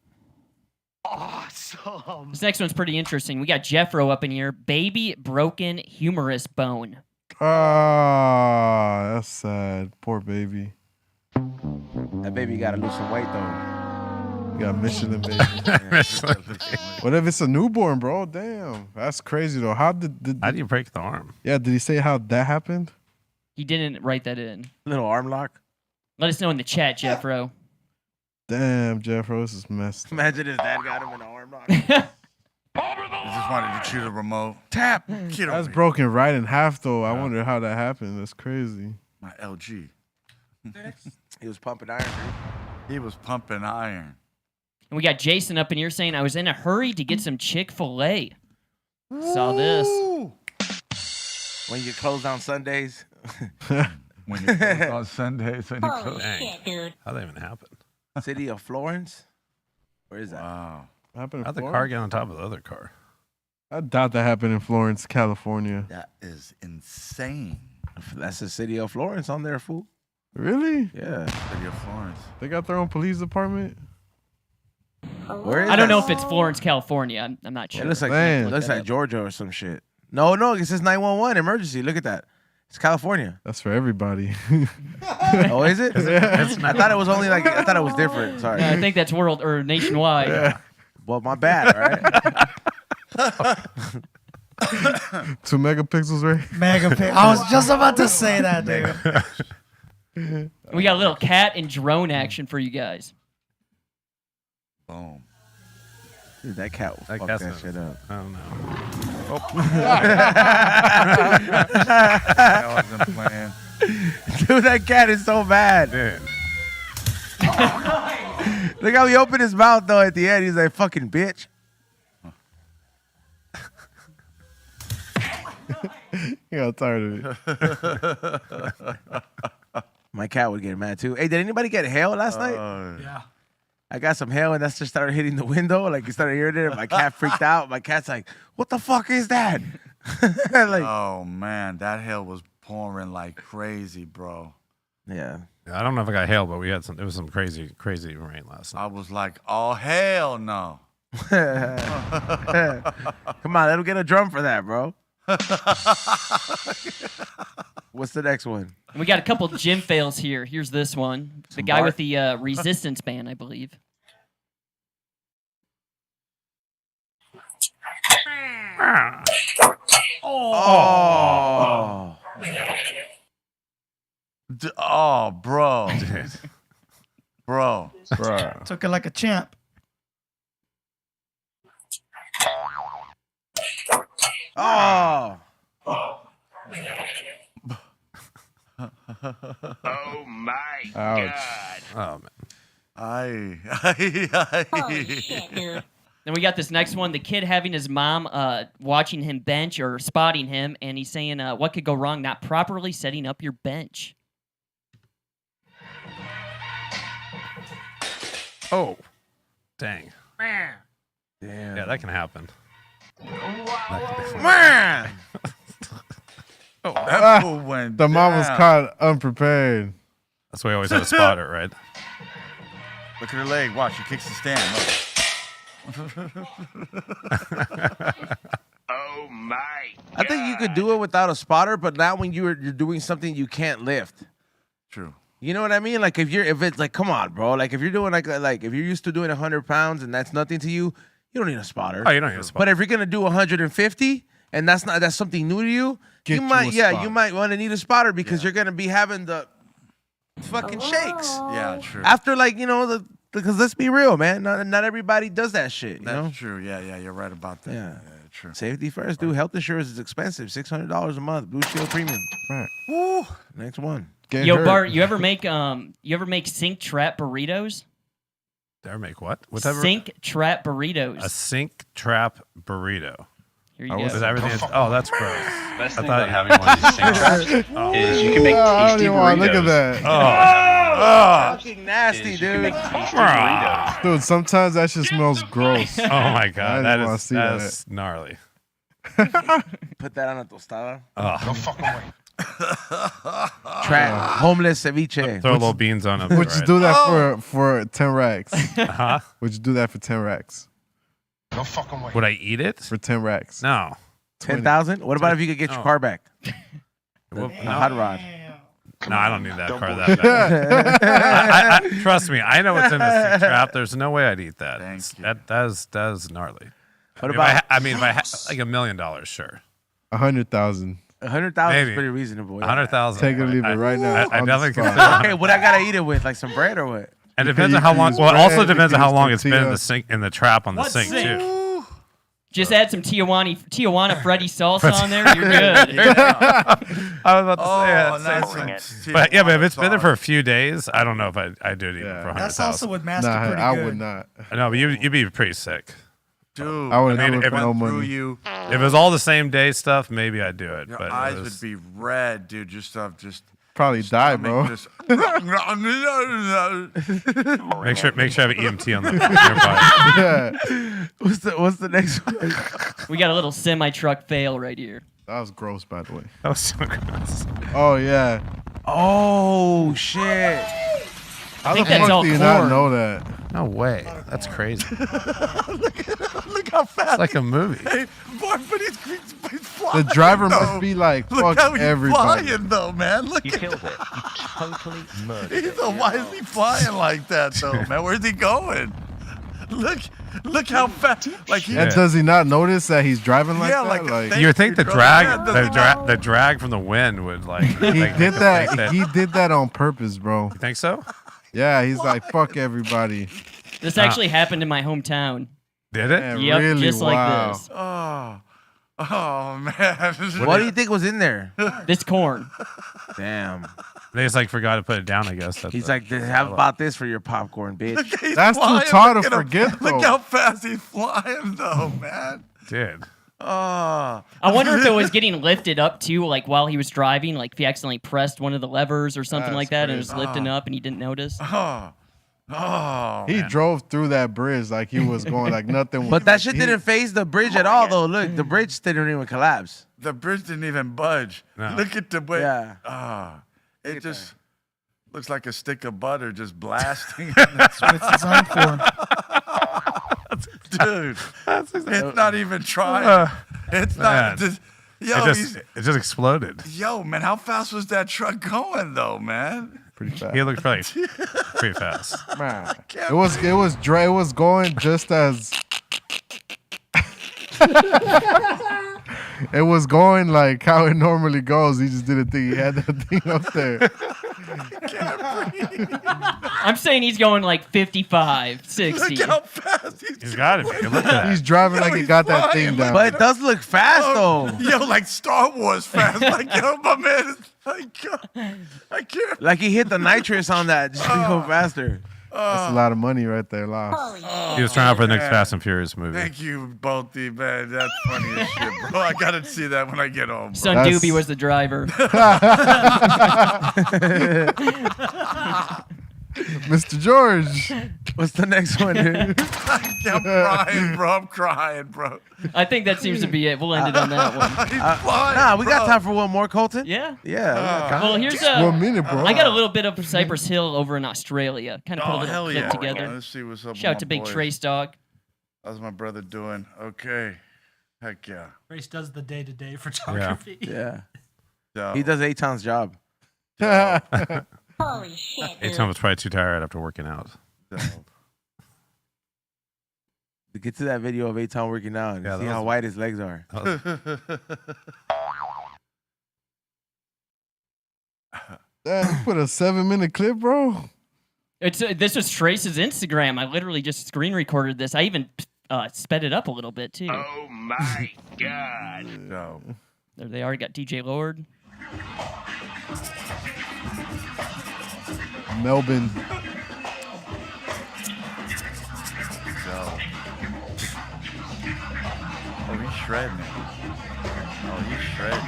Awesome. This next one's pretty interesting. We got Jeffro up in here. "Baby broken humerus bone." Ah, that's sad. Poor baby. That baby got to lose some weight, though. You got Michelin baby. What if it's a newborn, bro? Damn. That's crazy, though. How do you break the arm? Yeah, did he say how that happened? He didn't write that in. Little arm lock? Let us know in the chat, Jeffro. Damn, Jeffro, this is messed. Imagine his dad got him in an arm lock. I just wanted to chew the remote. Tap. That's broken right in half, though. I wonder how that happened. That's crazy. My LG. He was pumping iron, dude. He was pumping iron. And we got Jason up in here saying, "I was in a hurry to get some Chick-fil-A. Saw this." When you close down Sundays. When you close on Sundays. When you close. Dang. Dude. How'd that even happen? City of Florence? Where is that? Wow. Happened in How'd the Florence? car get on top of the other car? I doubt that happened in Florence, California. That is insane. That's the city of Florence on there, fool. Really? Yeah. City of Florence. They got their own police department? Where is I don't know that? if it's Florence, California. I'm not sure. It looks like Man. looks like Georgia or some shit. No, it says 911 emergency. Look at that. It's California. That's for everybody. Oh, is it? I thought it was only like I thought it was different. Sorry. I think that's world or nationwide. Yeah. Well, my bad. All right. 2 megapixels, right? Megapixel. I was just about to say that, dude. We got a little cat and drone action for you guys. Boom. Dude, that cat will fuck cat's that not- shit up. I don't know. I wasn't playing. Dude, that cat is so bad. Dude. Look how he opened his mouth though at the end. He's like, "Fucking bitch." You got tired of it. My cat would get mad too. Hey, did anybody get hail last night? Yeah. I got some hail and that just started hitting the window. Like, you started hearing it. And my cat freaked out. My cat's like, "What the fuck is that?" Like, Oh man, that hail was pouring like crazy, bro. yeah. I don't know if I got hail, but we had some. It was some crazy rain last night. I was like, oh hell no. Come on, let him get a drum for that, bro. What's the next one? And we got a couple gym fails here. Here's this one. The guy with the resistance band, I believe. Oh. Oh, bro. Bro. Bruh. Took it like a champ. Oh. Oh my Ouch. Oh man. Aye. Then we got this next one. The kid having his mom watching him bench or spotting him, and he's saying, what could go wrong? Not properly setting up your bench. Oh. Dang. Damn. Yeah, that can happen. Man. That fool went The mom was down. caught unprepared. That's why we always have to spot it, right? Look at her leg. Watch, she kicks the stand. Oh my I think you could do it without a spotter, but not when you're doing something you can't lift. True. You know what I mean? Like if it's like, come on, bro. Like if you're doing like if you're used to doing 100 pounds and that's nothing to you, you don't need a spotter. Oh, you don't need a spot. But if you're gonna do 150 and that's something new to you, Get you you might a spot. you might want to need a spotter because you're gonna be having the fucking shakes Yeah, true. after because let's be real, man. Not everybody does that shit. You know? That's true. Yeah, you're right about that. Yeah. True. Safety first, dude. Health insurance is expensive. $600 a month. Blue Shield Premium. Right. Woo. Next one. Get Yo, hurt. Bart, you ever make sink trap burritos? Did I make what? Whatever. Sink trap burritos. A sink trap burrito. Here you Is go. everything? Oh, that's gross. Best I thing thought about having one of these sink traps is you can make I don't tasty even want to look at burritos. that. Fucking nasty, You can make dude. tasty burritos. Dude, sometimes that shit smells gross. Oh my I god, didn't wanna see that. that's gnarly. Put that on a tostada. Oh, Homeless ceviche. throw little beans on it. Would you do that for 10 racks? Huh? Would you do that for 10 racks? Would I eat it? For 10 racks? No. 10,000? What about if you could get your car back? Well, A hot rod. No, I don't need that car that bad. I, trust me, I know what's in the sink trap. There's no way I'd eat that. Thank you. That is gnarly. What If about I mean, if I had like $1 million, sure. 100,000. 100,000 is Maybe. pretty reasonable. yeah. 100,000. Take it or leave it right now. I on the definitely spot. consider. Okay, what I gotta eat it with? Like some bread or what? And it You depends can- on how you long. can Well, it use also bread, depends you on can how use long it's been in tortilla. the sink, in the trap on the What sink sink? too. Just add some Tijuana Freddy salsa on there. You're good. I was about to say Oh, that. nice. But yeah, but if it's been there for a few days, I don't know if I'd do it even Yeah. for That salsa 100,000. would master Nah, pretty I good. would not. No, but you'd be pretty sick. Dude, I would I mean, never if put it no through money. you, If it was all the same day stuff, maybe I'd do it. your But eyes it was, would be red, dude. Your stuff just Probably die, bro. Just, make sure I have an EMT on the nearby. Yeah. What's the next one? We got a little semi truck fail right here. That was gross, by the way. That was so gross. Oh, yeah. Oh shit! I think How the that's fuck all do you not corn. know that? No way. That's crazy. Look how fast. It's like a movie. Hey, boy, but he's flying. The driver though. must be like, Look fuck how he's everybody. flying, though, man. Look You at killed it. You totally murdered it. Why is he flying like that, though, man? Where's he going? Look how fast. Like he. And does he not notice that he's driving like that? Like, you would think the drag from the wind would like. he did that. He did that on purpose, bro. You think so? Yeah, he's like, fuck everybody. This actually happened in my hometown. Did it? Yeah, Yep, really? just like Wow. this. Oh man. What do you think was in there? This corn. Damn. They just like forgot to put it down. I guess. He's like, have about this for your popcorn, bitch. He's That's flying. too tall to Look at him. forget, Look though. how fast he's flying, though, man. Dude. I wonder if it was getting lifted up too, like while he was driving, like if he accidentally pressed one of the levers or something That's like that, and it was crazy. lifting up and he didn't notice. He drove through that bridge like he was going like nothing. But that shit didn't phase the bridge at all, though. Look, the bridge didn't even collapse. The bridge didn't even budge. No. Look at the way. Yeah. It just looks like a stick of butter just blasting. That's what it's designed for. Dude, it's not even trying. It's not. Man. Yo, it just exploded. Yo, man, how fast was that truck going, though, man? Pretty fast. He looked pretty fast. Man, it was going just as it was going like how it normally goes. He just didn't think he had that thing up there. I'm saying he's going like 55, 60. Look how fast He's got it. Look at that. He's driving like he got that thing down. But it does look fast, though. Yo, like Star Wars fast. Like, yo, my man is like, I can't. Like he hit the nitrous on that just to go faster. That's a lot of money right there, Lost. He was trying out for the next man. Fast and Furious movie. Thank you, Bolty, man. That's funny as shit, bro. I gotta see that when I get home, bro. Son Doobie was the driver. Mr. George. What's the next one, dude? I'm crying, bro. I'm crying, bro. I think that seems to be it. We'll end it on that one. He's flying, Nah, we got bro. time for one more, Colton. Yeah. Yeah. Well, here's 1 minute, bro. I got a little bit of Cypress Hill over in Australia. Kind of put a Oh, little hell clip yeah. together. Let's see what's up. Shout out with to my Big boys. Trace Dog. How's my brother doing? Okay. Heck yeah. Race does the day-to-day photography. Yeah. So, He does A-Town's job. Holy shit. A-Town was probably too tired after working out. so, To get to that video of A-Town working out and Yeah, see that how was- white his legs are. Damn, you put a 7-minute clip, bro. It's this was Trace's Instagram. I literally just screen recorded this. I even sped it up a little bit too. Oh my God. so, There they are. Got DJ Lord. Melbourne. so. Oh, he's shredding it. Oh, he's shredding it.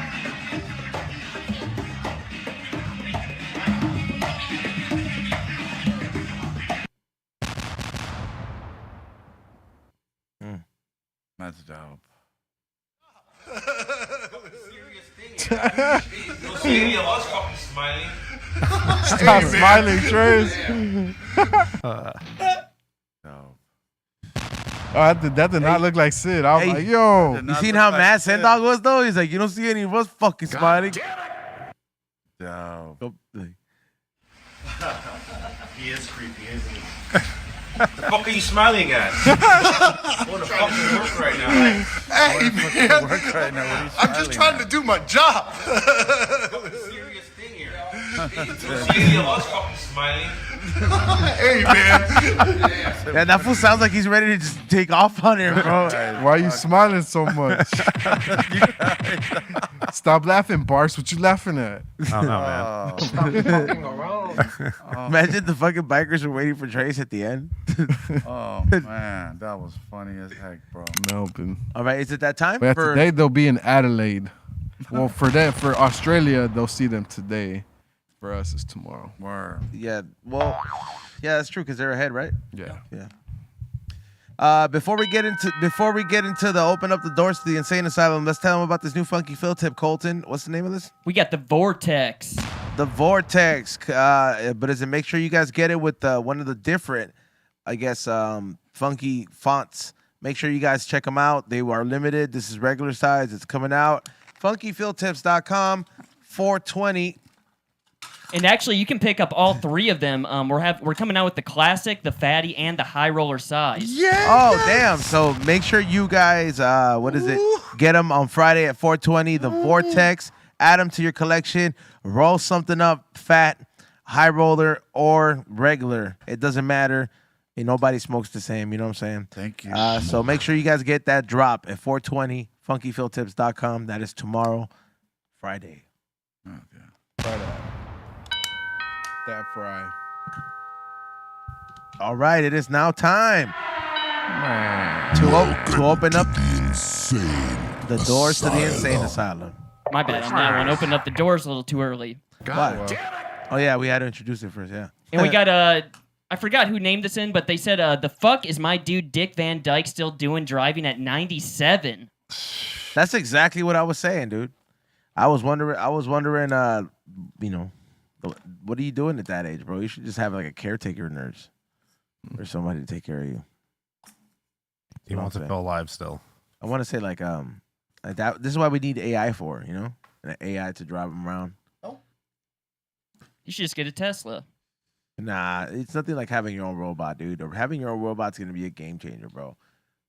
That's dope. Stop smiling, Trace. Dope. Oh, that did not look like Sid. I was Hey, like, yo. You Not seen look how like mad Sid. Sen Dog was, though? He's like, you don't see any of us fucking smiling. Dope. Go- like, He is creepy, isn't he? What the fuck are you smiling at? What the fuck is work right now? Hey, man. Work right now. What are you I'm just smiling trying to do my job. Serious thing here. See you lost fucking smiling. Hey, man. yeah, that fool sounds like he's ready to just take off on here, bro. Why are you smiling so much? Stop laughing, Bars. What you laughing at? I don't know, man. Imagine the fucking bikers were waiting for Trace at the end. Oh man, that was funny as heck, bro. Melbourne. All right, is it that time? But for today they'll be in Adelaide. Well, for Australia, they'll see them today. For us, it's tomorrow. Word. Yeah, well, yeah, that's true because they're ahead, right? Yeah. Yeah. Before we get into the open up the doors to the insane asylum, let's tell them about this new funky fill tip, Colton. What's the name of this? We got the Vortex. The Vortex. But is it make sure you guys get it with one of the different I guess, funky fonts. Make sure you guys check them out. They are limited. This is regular size. It's coming out. FunkyFieldTips.com, 420. And actually, you can pick up all 3 of them. We're coming out with the classic, the fatty, and the high roller size. Yeah. Oh, damn. So make sure you guys, get them on Friday at 420. The Vortex. Add them to your collection. Roll something up, fat, high roller, or regular. It doesn't matter. Nobody smokes the same. You know what I'm saying? Thank you. So make sure you guys get that drop at 420. FunkyFieldTips.com. That is tomorrow, Friday. Friday. That fry. All right, it is now time to open up the doors to the insane asylum. My bad on that one. Opened up the doors a little too early. Oh yeah, we had to introduce it first. Yeah, and we got I forgot who named this in, but they said the fuck is my dude Dick Van Dyke still doing driving at 97? That's exactly what I was saying, dude. I was wondering, what are you doing at that age, bro? You should just have like a caretaker nurse or somebody to take care of you. He wants to feel alive still. I want to say like that. This is why we need AI for, an AI to drive him around. Oh, you should just get a Tesla. Nah, it's nothing like having your own robot, dude. Or having your own robot's gonna be a game changer, bro.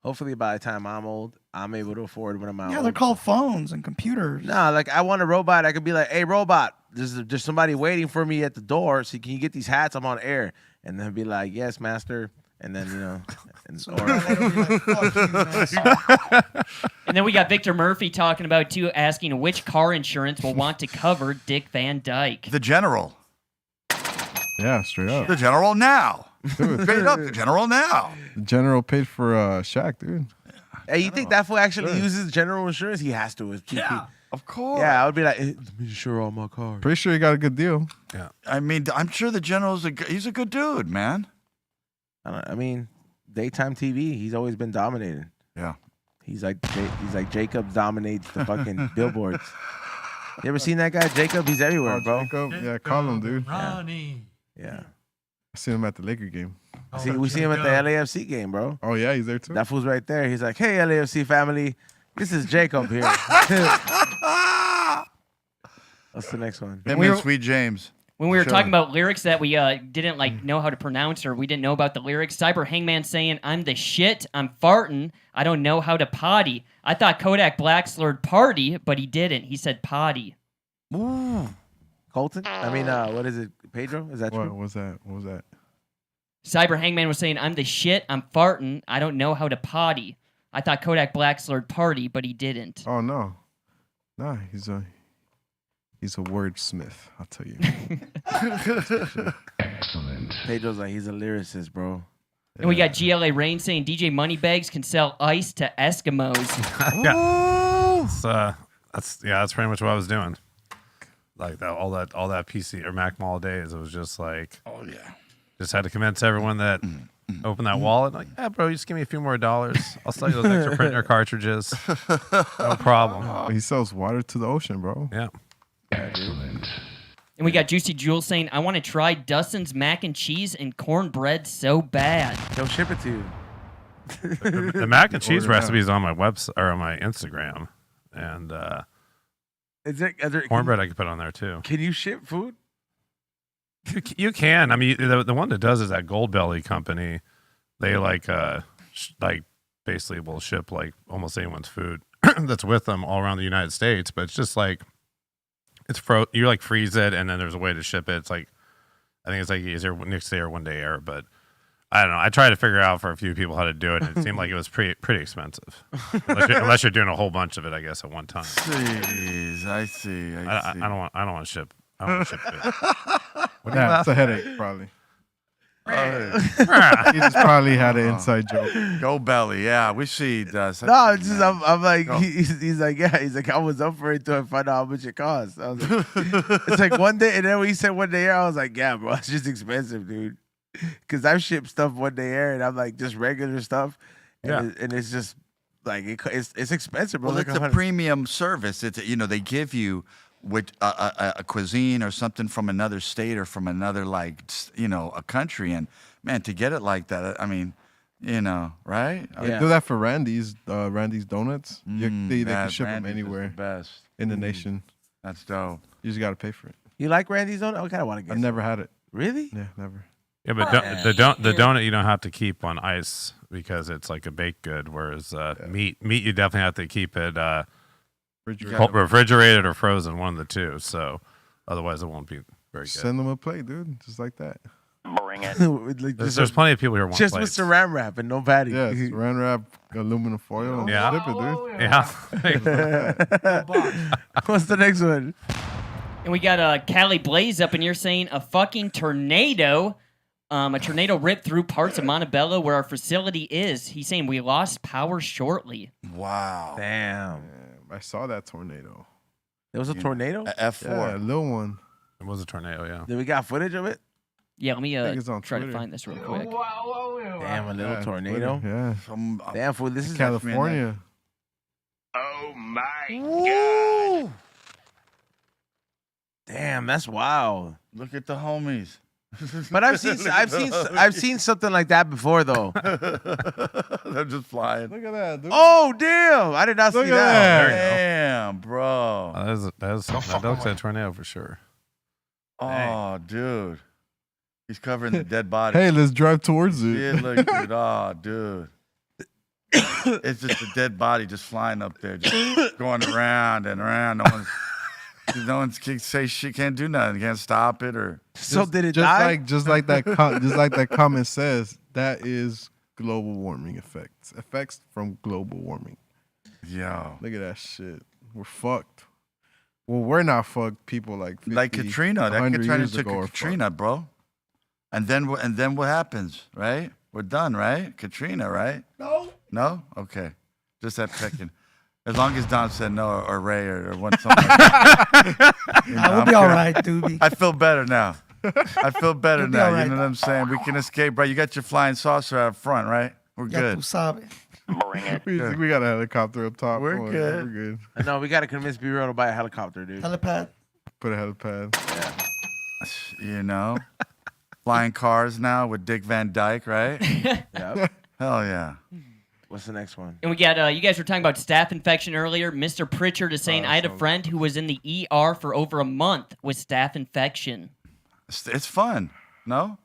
Hopefully, by the time I'm old, I'm able to afford one of my. Yeah, own. they're called phones and computers. Nah, like I want a robot. I could be like, "Hey, robot, there's somebody waiting for me at the door. So can you get these hats? I'm on air." And then be like, "Yes, master." And then and then we got Victor Murphy talking about too, asking which car insurance will want to cover Dick Van Dyke. The General. Yeah, straight up. The General now. Straight up, the General now. The General paid for Shaq, dude. Hey, you think that fool actually uses general insurance? He has to. Yeah, of course. Yeah, I would be like, hey, let me insure all my cars. Pretty sure he got a good deal. Yeah. I mean, I'm sure the General's he's a good dude, man. I mean, daytime TV, he's always been dominating. Yeah. He's like Jacob dominates the fucking billboards. You ever seen that guy, Jacob? He's everywhere, bro. Jacob, yeah, call him, dude. Ronnie. Yeah. I seen him at the Laker game. We see him at the LAFC game, bro. Oh yeah, he's there too. That fool's right there. He's like, "Hey, LAFC family, this is Jacob here." What's the next one? Him and Sweet James. When we were talking about lyrics that we didn't know how to pronounce, or we didn't know about the lyrics, Cyber Hangman saying, "I'm the shit, I'm farting, I don't know how to potty." I thought Kodak Black slurred party, but he didn't. He said potty. Ooh. Colton? I mean, what is it? Pedro? Is that true? What was that? What was that? Cyber Hangman was saying, "I'm the shit, I'm farting, I don't know how to potty." I thought Kodak Black slurred party, but he didn't. Oh no, nah, he's a wordsmith. I'll tell you. Excellent. Pedro's like, he's a lyricist, bro. And we got GLA Rain saying DJ Moneybags can sell ice to Eskimos. Yeah. That's pretty much what I was doing. Like that, all that PC or Mac Mall days. It was just like, oh yeah, just had to convince everyone that open that wallet. Like, yeah, bro, you just give me a few more dollars. I'll sell you those extra printer cartridges. No problem. Oh, he sells water to the ocean, bro. Yeah. Excellent. And we got Juicy Jules saying, "I want to try Dustin's mac and cheese and cornbread so bad." They'll ship it to you. The mac and cheese recipe is on my website or on my Instagram, and is there cornbread I could put on there too. Can you ship food? You can. I mean, the one that does is that Goldbelly company. They basically will ship like almost anyone's food that's with them all around the United States. But it's just like you like freeze it, and then there's a way to ship it. It's like I think it's like either next day or one day air, but. I don't know. I tried to figure out for a few people how to do it, and it seemed like it was pretty expensive. Unless you're doing a whole bunch of it, I guess, at one time. Jeez, I see. I don't want to ship. I don't want to ship food. Yeah, it's a headache, probably. He just probably had an inside joke. Go belly, yeah. We see does. No, it's just I'm like he's like yeah. He's like I was up for it to find out how much it costs. I was like, it's like one day, and then when he said one day air, I was like, yeah, bro, it's just expensive, dude. Because I've shipped stuff one day air, and I'm like just regular stuff, and it's just like it's expensive, bro. Well, like it's a premium service. It's they give you with a cuisine or something from another state or from another a country, and man, to get it like that, I mean, you know, right? They do that for Randy's Donuts. They can ship them Randy's is anywhere the best in the nation. That's dope. You just got to pay for it. You like Randy's donut? I kind of want to get. I've never had it. Really? Yeah, never. Yeah, but the donut you don't have to keep on ice because it's like a baked good, whereas meat you definitely have to keep it refrigerated or frozen, one of the two. So otherwise it won't be very good. Send them a plate, dude, just like that. Bring it. There's plenty of people here who want just plates. with saran wrap and no patty. Yeah, saran wrap, aluminum foil, and ship it, dude. Yeah. What's the next one? And we got Cali Blaze up, and you're saying a fucking tornado. A tornado ripped through parts of Montebello where our facility is. He's saying we lost power shortly. Wow. Damn. I saw that tornado. There was a tornado? A F4. Yeah, a little one. It was a tornado, yeah. Did we got footage of it? Yeah, let me try Twitter. to find this real quick. Damn, a little tornado. Yeah. Damn, fool. This is California. Oh my God. Damn, that's wild. Look at the homies. But I've seen something like that before though. They're just flying. Look at that, dude. Oh damn! I did not see that. Damn, bro. That looks like a tornado for sure. Oh, dude. He's covering the dead body. Hey, let's drive towards it. Yeah, look, dude. Oh, dude. It's just a dead body just flying up there, just going around and around. No one can say shit, can't do nothing, can't stop it or. So did it just die? Just like that comment says, that is global warming effects from global warming. Yo, look at that shit. We're fucked. Well, we're not fucked. People like 50, like Katrina. That Katrina years took ago a Katrina, bro. And then what happens, right? We're done, right? Katrina, right? No. Okay. Just that pecking. As long as Don said no or Ray or one something. We'll be all right, Doobie. I feel better now. I feel better You'll be now. all right. You know what I'm saying? We can escape, bro. You got your flying saucer out front, right? We're Ya good. tú sabes. Bring it. We got a helicopter up top. We're Come on, good. We're good. No, we got to convince B-Real to buy a helicopter, dude. Helipad. Put a helipad. You know? Flying cars now with Dick Van Dyke, right? Yep. Hell yeah. What's the next one? And we got, you guys were talking about staph infection earlier. Mr. Pritchard is saying, I had a friend who was in the ER for over a month with staph infection. It's fun, no?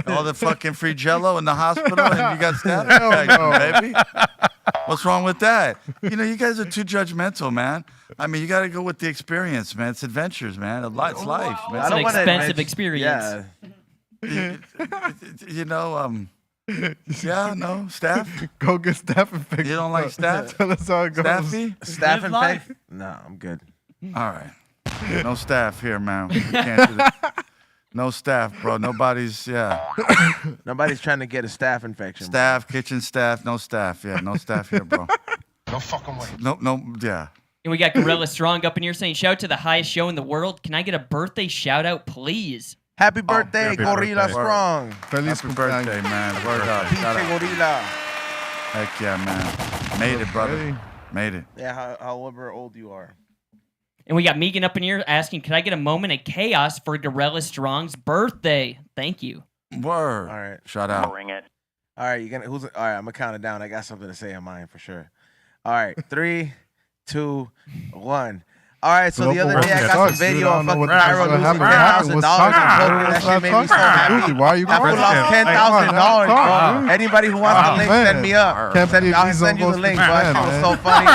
All the fucking free Jello in the hospital and you got staph infection, baby. What's wrong with that? You know, you guys are too judgmental, man. I mean, you got to go with the experience, man. It's adventures, man. It's life, man. It's an expensive experience. Yeah. You know, yeah, no, staph. Go get staph infection. You don't like staph? Tell us how it goes. Staffy? Staph infection? No, I'm good. All right. No staff here, man. We can't do that. No staff, bro. Nobody's trying to get a staph infection. Staff, kitchen staff, no staff. Yeah, no staff here, bro. No fucking way. No, yeah. And we got Gorilla Strong up in here saying, shout out to the highest show in the world. Can I get a birthday shout out, please? Happy birthday, happy Gorilla birthday. Strong. Feliz Happy birthday, man. Word up. Shout Pinche out. Gorilla. Heck yeah, man. Made it, brother. Made it. Yeah, however old you are. And we got Megan up in here asking, can I get a moment of chaos for Gorilla Strong's birthday? Thank you. Word. All right. Shout out. Bring it. All right, all right, I'm gonna count it down. I got something to say on mine for sure. All right, 3, 2, 1. All right, so the other day I got some video of fucking Pyro losing $10,000. That shit made me so happy. Why are you I lost $10,000, bro. Anybody who wants the link, send me up. I'll send you the link, bro. That shit was so funny.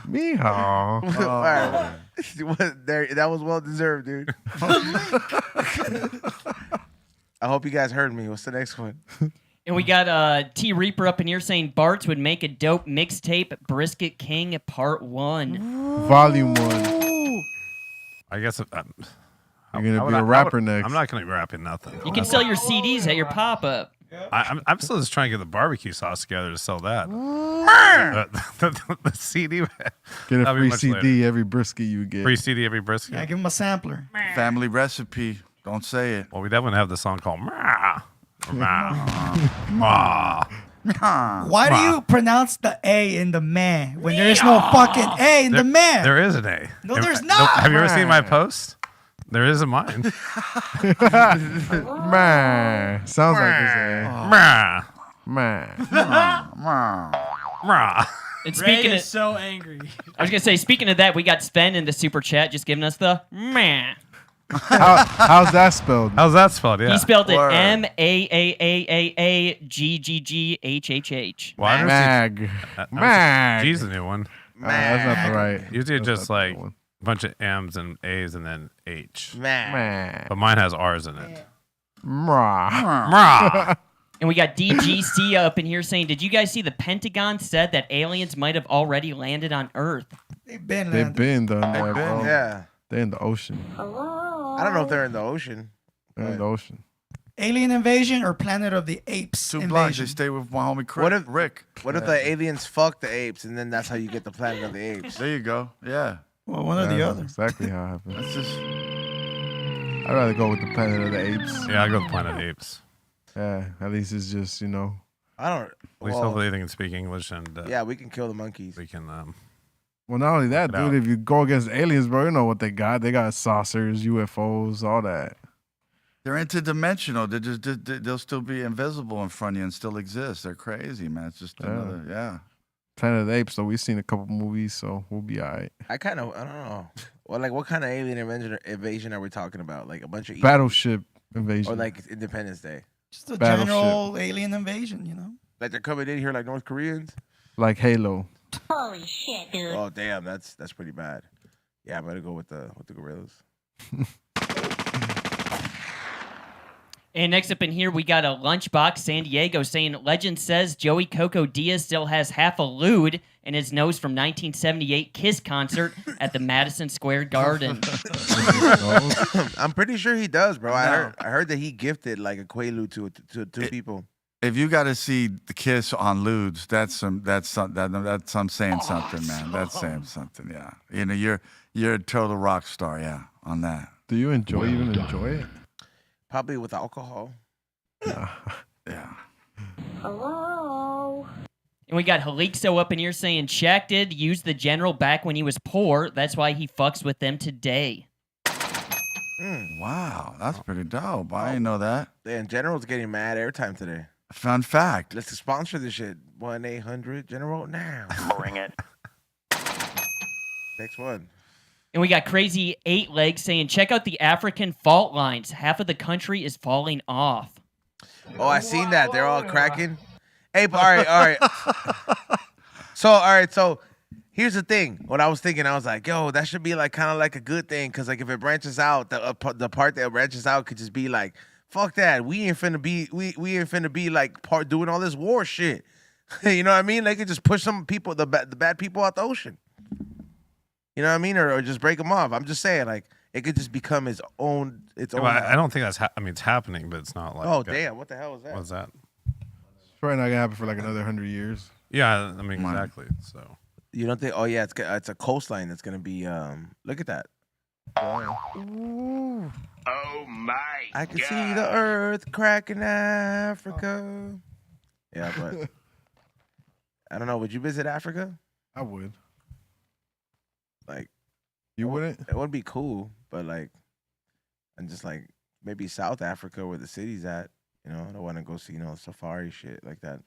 Meow. All right. That was well deserved, dude. I hope you guys heard me. What's the next one? And we got T Reaper up in here saying Bart's would make a dope mixtape, Brisket King Part 1. Volume 1. I guess You're going to be a rapper next. I'm not going to be rapping nothing. You can sell your CDs at your pop-up. I'm still just trying to get the barbecue sauce together to sell that. The CD. Get a free CD every brisket you get. Free CD every brisket. Yeah, give him a sampler. Family recipe. Don't say it. Well, we definitely have the song called Ma. Ma. Ma. Why do you pronounce the A in the man when there's no fucking A in the man? There is an A. No, there's not. Have you ever seen my post? There is a mine. Man, sounds like it's a man. And Ray speaking is of, so angry. I was gonna say, speaking of that, we got Sven in the super chat just giving us the meh. How's that spelled? How's that spelled? Yeah. He spelled it Word. MAAAAAGGGHHH. Well, I never Mag. seen- Mag. G's the new one. That's not the right. Usually That's just not the like one. a bunch of M's and A's and then H. Man. But mine has R's in it. Mwah. And we got DGC up in here saying, did you guys see the Pentagon said that aliens might have already landed on Earth? They've been They've landed. been done that, bro. Yeah. They're in the ocean. I don't know if they're in the ocean. They're in the ocean. Alien invasion or Planet of the Apes Too blind. They invasion? stay with my homie What if Rick. What if the aliens fuck the apes and then that's how you get the Planet of the Apes? There you go. Yeah. Well, one or the That's other. exactly how it happens. That's just. I'd rather go with the Planet of the Apes. Yeah, I go with Planet Apes. Yeah, at least it's just, I don't. At least Well, hopefully they can speak English and yeah, we can kill the monkeys. we can. Well, not only that, Check it dude, out. if you go against aliens, bro, you know what they got. They got saucers, UFOs, all that. They're interdimensional. They'll still be invisible in front of you and still exist. They're crazy, man. It's just another, yeah. Planet of the Apes, so we've seen a couple movies, so we'll be all right. I don't know. Well, like, what kind of alien invasion are we talking about? Like a bunch of Battleship invasion. or like Independence Day? Just a Battleship. general alien invasion, you know? Like they're coming in here like North Koreans? Like Halo. Holy shit, dude. Oh damn, that's pretty bad. Yeah, I'm gonna go with the gorillas. And next up in here, we got a Lunchbox San Diego saying, legend says Joey Coco Diaz still has half a lewd in his nose from 1978 Kiss concert at the Madison Square Garden. I'm pretty sure he does, bro. I heard that he gifted like a Quaalude to two people. If you got to see the Kiss on Ludes, that's saying something, man. That's saying something, yeah. You know, you're a total rock star, yeah, on that. Do you enjoy it? Probably with alcohol. Yeah. Hello? And we got Halixo up in here saying, Shaq did use the general back when he was poor. That's why he fucks with them today. Wow, that's pretty dope. I didn't know that. Yeah, and General's getting mad airtime today. Fun fact. Let's sponsor this shit. 1-800-GENERAL now. Bring it. Next one. And we got Crazy 8 Legs saying, check out the African fault lines. Half of the country is falling off. Oh, I seen that. They're all cracking. Hey, but all right. So here's the thing. What I was thinking, I was like, yo, that should be like kind of like a good thing, because like if it branches out, the part that branches out could just be like, fuck that. We ain't finna be like part doing all this war shit. You know what I mean? They could just push some people, the bad people out the ocean. You know what I mean? Or just break them off. I'm just saying, like, it could just become its own. Well, I don't think that's. I mean, it's happening, but it's not like. Oh damn! What the hell was that? What's that? It's probably not gonna happen for like another 100 years. Yeah, I mean exactly. So. You don't think? Oh yeah, it's a coastline that's gonna be. Look at that. Oh my I can see the earth crack in Africa. Yeah, but I don't know. Would you visit Africa? I would. Like, you wouldn't? It would be cool, but like, and just like maybe South Africa where the city's at. You know, I don't want to go see safari shit like that.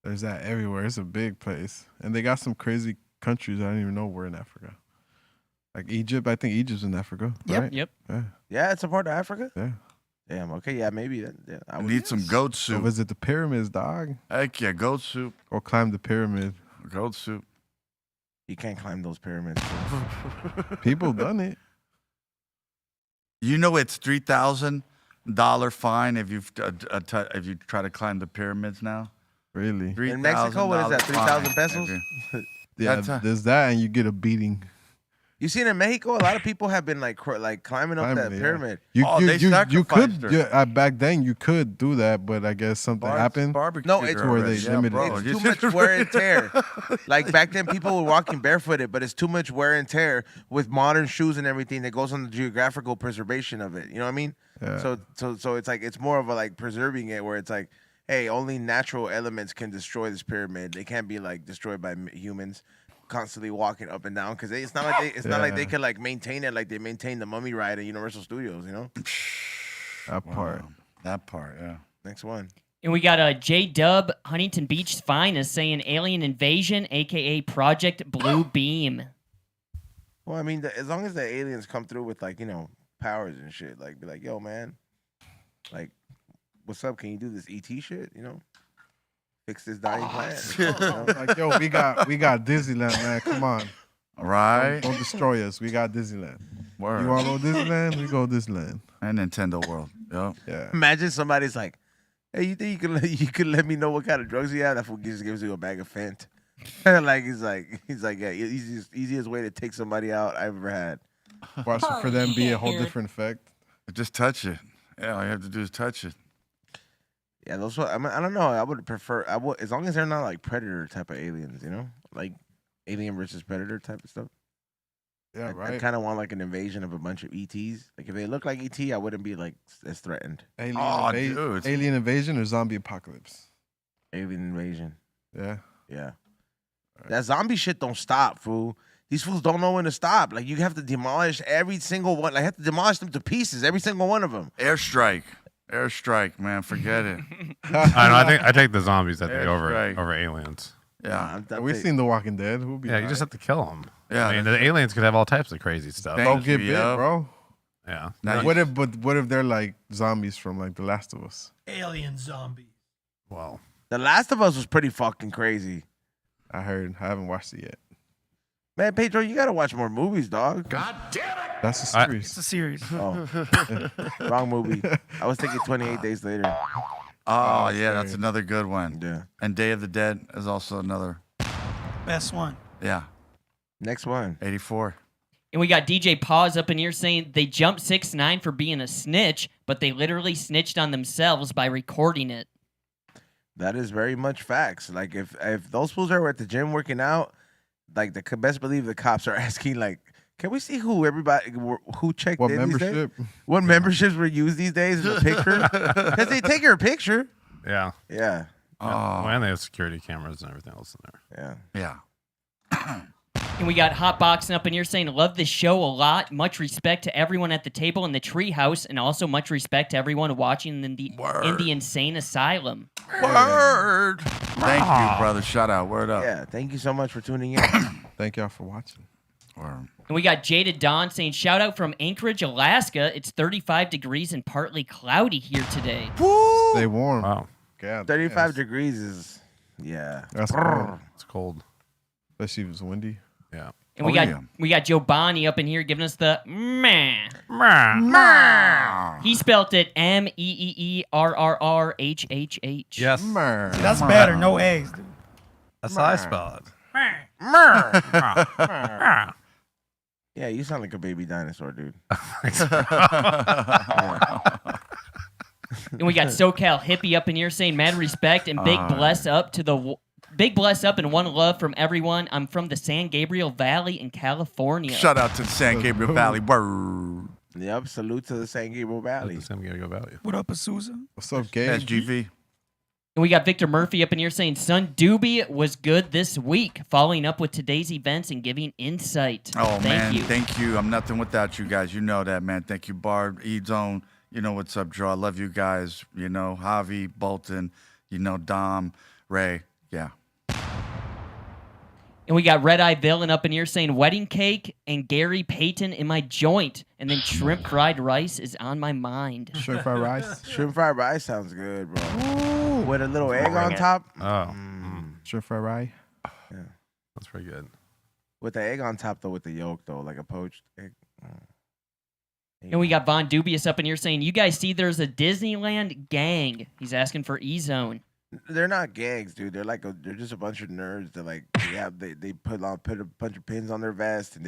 There's that everywhere. It's a big place, and they got some crazy countries I don't even know were in Africa. Like Egypt, I think Egypt's in Africa, right? Yep. Yeah, it's a part of Africa. Yeah. Damn. Okay. Yeah. Maybe. Yeah, I need some goat soup. Go visit the pyramids, dog. Heck yeah, goat soup. Or climb the pyramid. Goat soup. You can't climb those pyramids. People done it. You know it's $3,000 fine if you try to climb the pyramids now. Really? In Mexico, what is that? 3,000 pesos. Yeah, there's that, and you get a beating. You seen in Mexico, a lot of people have been like climbing up that pyramid. You could back then you could do that, but I guess something happened. No, it's where they limited. It's too much wear and tear. Like back then, people were walking barefooted, but it's too much wear and tear with modern shoes and everything that goes on the geographical preservation of it. You know what I mean? Yeah. So it's like it's more of a like preserving it, where it's like, hey, only natural elements can destroy this pyramid. They can't be like destroyed by humans constantly walking up and down because it's not like they can like maintain it like they maintain the Mummy ride at Universal Studios. You know. That part. Wow. That part. Yeah. Next one. And we got a J Dub Huntington Beach's finest saying Alien Invasion, aka Project Blue Beam. Well, I mean, as long as the aliens come through with like powers and shit, like be like, yo, man, like, what's up? Can you do this ET shit? You know, fix this dying planet. You know? Like, yo, we got Disneyland, man. Come on. All right. Don't destroy us. We got Disneyland. Word. You want to go Disneyland? We go Disneyland. And Nintendo World. Yep. Yeah. Imagine somebody's like, hey, you think you could let me know what kind of drugs you have? That fool just gives you a bag of Fent. Like he's like, yeah, easiest way to take somebody out I've ever had. Watch for them be a whole different effect. Just touch it. Yeah, all you have to do is touch it. Yeah, those. I mean, I don't know. I would prefer. As long as they're not like Predator type of aliens, you know, like Alien versus Predator type of stuff. Yeah, right. I kind of want like an invasion of a bunch of ETs. Like if they look like ET, I wouldn't be like as threatened. Alien invasion or zombie apocalypse? Alien invasion. Yeah. Yeah. That zombie shit don't stop, fool. These fools don't know when to stop. Like you have to demolish every single one. Like you have to demolish them to pieces, every single one of them. Airstrike, man. Forget it. I know. I take the zombies over aliens. Yeah, we've seen The Walking Dead. Who'll be you just have to kill them. Yeah, I mean the aliens could have all types of crazy stuff. Don't get bit, bro. Yeah. Now what if they're like zombies from like The Last of Us? Alien zombies. Well, The Last of Us was pretty fucking crazy. I heard. I haven't watched it yet. Man, Pedro, you gotta watch more movies, dog. God damn it! That's a series. It's a series. Oh, wrong movie. I was thinking 28 Days Later. Oh yeah, that's another good one. Yeah. And Day of the Dead is also another. Best one. Yeah. Next one. 84. And we got DJ Paws up in here saying they jumped 6ix9ine for being a snitch, but they literally snitched on themselves by recording it. That is very much facts. Like if those fools are at the gym working out, like best believe the cops are asking like, can we see who checked What in membership? these days? What memberships were used these days as a picture? Because they take your picture. Yeah. Yeah. Oh. Well, and they have security cameras and everything else in there. Yeah. Yeah. And we got Hotboxing up in here saying, love this show a lot. Much respect to everyone at the table in the treehouse, and also much respect to everyone watching in the insane asylum. Word. Thank you, brother. Shout out. Word up. Yeah. Thank you so much for tuning in. Thank y'all for watching. Word. And we got Jaded Dawn saying, shout out from Anchorage, Alaska. It's 35 degrees and partly cloudy here today. Stay warm. Wow. God, 35 degrees is, yeah. That's cold. It's cold. Especially if it's windy. Yeah. And we got Joe Bonnie up in here giving us the meh. He spelt it MEEERRRHHH. Yes. See, that's better. No A's, dude. That's how I spell it. Yeah, you sound like a baby dinosaur, dude. And we got SoCal Hippie up in here saying mad respect and big bless up to the big bless up and one love from everyone. I'm from the San Gabriel Valley in California. Shout out to the San Gabriel Valley. Word. Yep, salute to the San Gabriel Valley. San Gabriel Valley. What up, Azusa? What's up, Gabe? That's GV. And we got Victor Murphy up in here saying Son Doobie was good this week, following up with today's events and giving insight. Oh, Thank you. Thank you. I'm nothing without you guys. You know that, man. Thank you, Barb, E-Zone. You know what's up, Joe. I love you guys. You know, Javi, Bolton, you know, Dom, Ray. Yeah. And we got Red Eye Villain up in here saying wedding cake and Gary Payton in my joint. And then shrimp fried rice is on my mind. Shrimp fried rice? Shrimp fried rice sounds good, bro. Ooh, with a little egg on top. Oh. Shrimp fried rice? Yeah. That's pretty good. With the egg on top, though, with the yolk, though, like a poached egg. And we got Von Dubious up in here saying, you guys see there's a Disneyland gang. He's asking for E-Zone. They're not gangs, dude. They're like they're just a bunch of nerds that like they put a bunch of pins on their vest and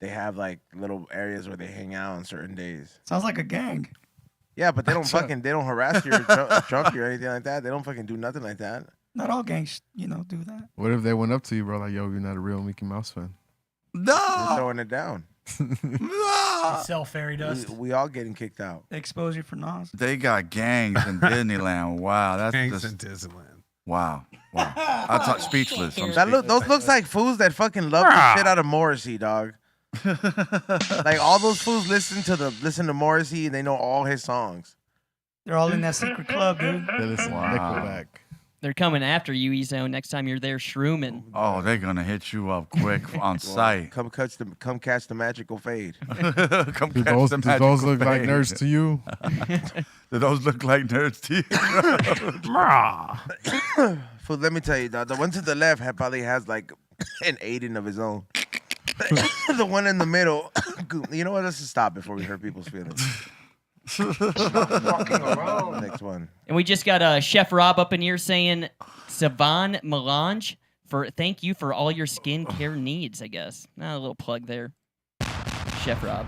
they have like little areas where they hang out on certain days. Sounds like a gang. Yeah, but they don't harass you or jump you or anything like that. They don't fucking do nothing like that. Not all gangs, do that. What if they went up to you, bro? Like, yo, you're not a real Mickey Mouse fan. They're throwing it down. They sell fairy dust. We all getting kicked out. Exposure for Nas. They got gangs in Disneyland. Wow, that's Gangs just, in Disneyland. wow. I'm speechless. I'm Those looks like fools that fucking love the shit out of Morrissey, dog. Like all those fools listen to Morrissey and they know all his songs. They're all in that secret club, dude. They listen to Nickelback. They're coming after you, E-Zone, next time you're there shrooming. Oh, they're gonna hit you up quick on site. Come catch the magical fade. Come Do catch those, the do magical those look like fade. nerds to you? Do those look like nerds to you? Fool, let me tell you, the one to the left probably has like an Aiden of his own. The one in the middle, you know what? Let's just stop before we hurt people's feelings. Next one. And we just got Chef Rob up in here saying, Savan Melange, thank you for all your skincare needs, I guess. A little plug there. Chef Rob.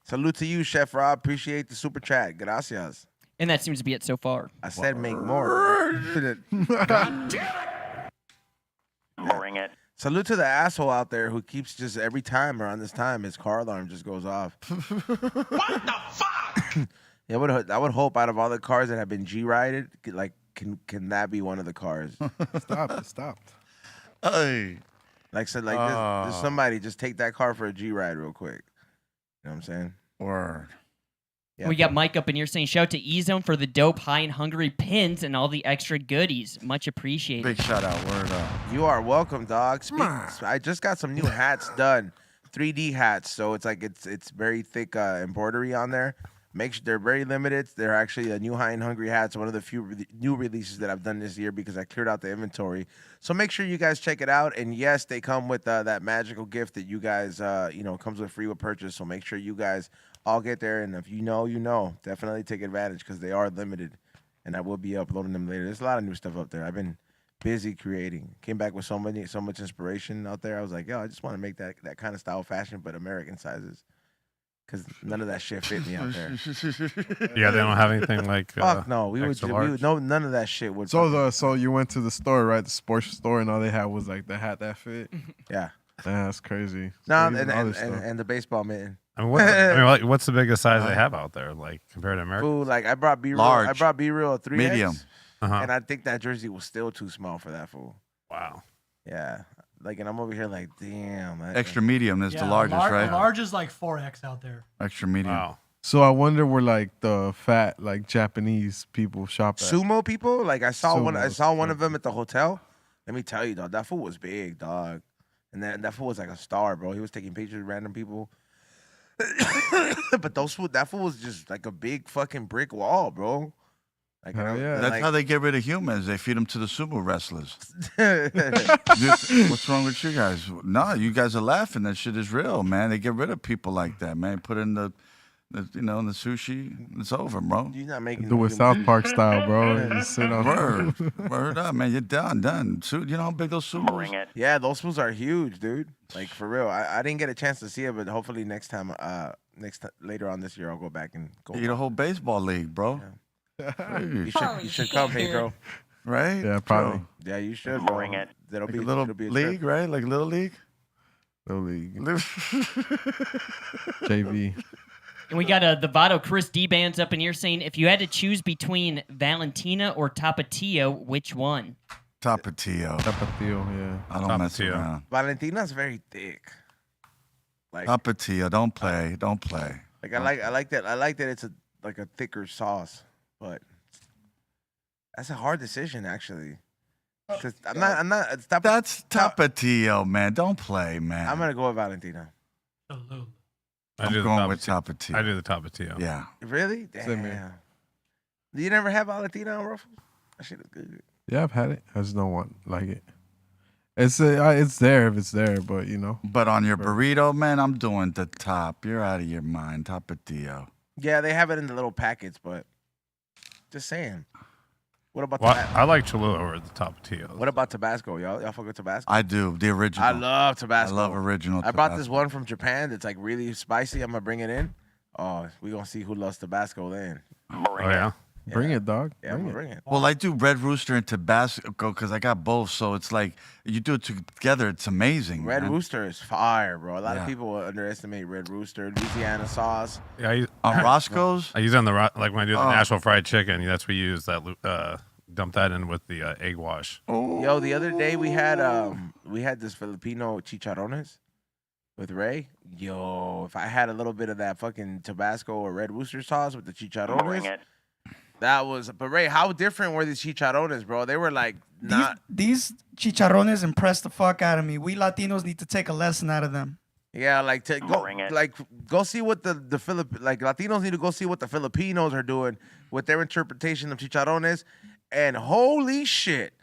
Salute to you, Chef Rob. Appreciate the super chat. Gracias. And that seems to be it so far. I said make more. Bring it. Salute to the asshole out there who keeps just every time around this time his car alarm just goes off. What the fuck? Yeah, I would hope out of all the cars that have been G-rided, like can that be one of the cars? It stopped. Hey. Like so, like this somebody just take that car for a G-ride real quick. You know what I'm saying? Word. Yeah, We got Mike up in here saying, shout out to E-Zone for the dope, high and hungry pins and all the extra goodies. Much appreciated. Big shout out. Word up. You are welcome, dog. I just got some new hats done, 3D hats. So it's like it's very thick embroidery on there. Make sure they're very limited. They're actually a new high and hungry hats, one of the few new releases that I've done this year because I cleared out the inventory. So make sure you guys check it out. And yes, they come with that magical gift that you guys comes with free with purchase. So make sure you guys all get there. And if you know, definitely take advantage because they are limited. And I will be uploading them later. There's a lot of new stuff up there. I've been busy creating. Came back with so much inspiration out there. I was like, yo, I just want to make that kind of style fashion, but American sizes. Because none of that shit fit me out there. Yeah, they don't have anything like. Fuck no, we extra would large. no, none of that shit would. So you went to the store, right? The sports store, and all they had was like the hat that fit. Yeah. Man, that's crazy. No, So even other stuff. and the baseball mitten. I mean, what's the biggest size they have out there, like compared to America? Fool, like I brought B-Real. Large. I brought B-Real a 3X. Medium. And I think that jersey was still too small for that fool. Wow. Yeah. Like, and I'm over here like, damn. Extra medium is the largest, right? Large is like 4X out there. Extra medium. Wow. So I wonder where like the fat like Japanese people shop at. Sumo people, like I saw one Sumos, of them at the hotel. Let me tell you, dog, that fool was big, dog. And that fool was like a star, bro. He was taking pictures of random people. But that fool was just like a big fucking brick wall, bro. Like, yeah. That's how they get rid of humans. They feed them to the sumo wrestlers. Dude, what's wrong with you guys? No, you guys are laughing. That shit is real, man. They get rid of people like that, man. Put in the in the sushi. It's over, bro. You're not making Do it South Park style, bro. Just sit on Word up, man. You're done. You know how big those sumos? Yeah, those fools are huge, dude. Like for real. I didn't get a chance to see it, but hopefully next time, later on this year, I'll go back and go. Eat a whole baseball league, bro. Yeah. You should come, Pedro. Right? Yeah, probably. Yeah, you should. Bring it. That'll Like be a little it'll be a league, trip. right? Like little league. Little league. JV. And we got the Vado Chris D bands up in here saying, if you had to choose between Valentina or Tapatio, which one? Tapatio. Tapatio, yeah. I don't mess Tapatio. around. Valentina's very thick. Like Tapatio. Don't play. Like I like that. I like that it's like a thicker sauce, but that's a hard decision actually. Because I'm not. It's That's Tapatio, man. Don't play, man. I'm gonna go with Valentina. Salute. I I'm do the going with Tapatio. Tapatio. I do the Tapatio. Yeah. Really? Same Damn. here. You never have Valentina on Ruffles? That shit is good. Yeah, I've had it. I just don't want like it. It's there if it's there, but you know. But on your burrito, man, I'm doing the top. You're out of your mind. Tapatio. Yeah, they have it in the little packets, but just saying. What about Well, Tabasco? I like Cholula over the Tapatio. What about Tabasco? Y'all fuck with Tabasco? I do. The original. I love Tabasco. I love original I brought Tabasco. this one from Japan that's like really spicy. I'm gonna bring it in. Oh, we gonna see who loves Tabasco then. Oh yeah. Bring it, dog. Yeah, we'll bring it. Well, I do Red Rooster and Tabasco because I got both. So it's like you do it together. It's amazing. Red man. Rooster is fire, bro. A lot Yeah. of people underestimate Red Rooster. Louisiana sauce. Yeah, On Roscoe's? I use it on like when I do the Oh. Nashville fried chicken. That's what we use. That dump that in with the egg wash. Yo, the other day we had this Filipino chicharrones with Ray. Yo, if I had a little bit of that fucking Tabasco or Red Rooster sauce with the chicharrones, Bring it. that was. But Ray, how different were these chicharrones, bro? They were like not. These chicharrones impressed the fuck out of me. We Latinos need to take a lesson out of them. Yeah, like to go, Bring it. like go see what the Latinos need to go see what the Filipinos are doing with their interpretation of chicharrones, and holy shit,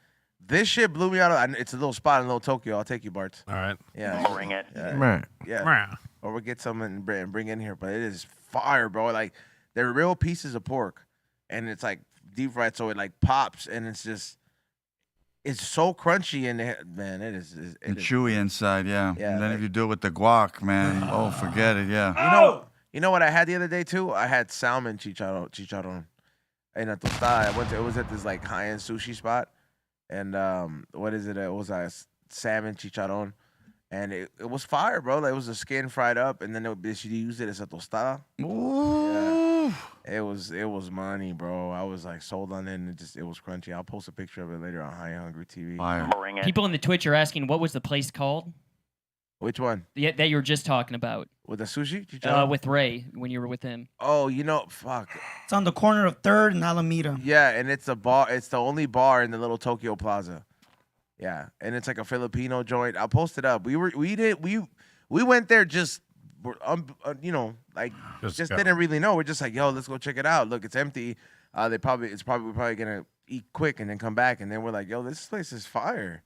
this shit blew me out. It's a little spot in Little Tokyo. I'll take you, Bart. All right. Yeah, Bring it. Man. yeah. Or we'll get some and bring in here, but it is fire, bro. Like they're real pieces of pork, and it's like deep fried, so it like pops, and it's just. It's so crunchy and man, it is And chewy inside, yeah. Yeah, And then like- if you do it with the guac, man, oh, forget it, yeah. You know what I had the other day too? I had salmon chicharron in a tostada. It was at this like high-end sushi spot, and what is it? It was a salmon chicharron, and it was fire, bro. Like, it was the skin fried up, and then she used it as a tostada. Ooh. It was money, bro. I was like sold on it, and it was crunchy. I'll post a picture of it later on High Hungry TV. Fire. Bring it. People in the Twitch are asking, what was the place called? Which one? That you were just talking about. With the sushi chicharron? With Ray, when you were with him. Oh, fuck. It's on the corner of 3rd and Alameda. Yeah, and it's a bar. It's the only bar in the little Tokyo Plaza. Yeah, and it's like a Filipino joint. I'll post it up. We went there just, just go. didn't really know. We're just like, yo, let's go check it out. Look, it's empty. We're probably gonna eat quick and then come back. And then we're like, yo, this place is fire.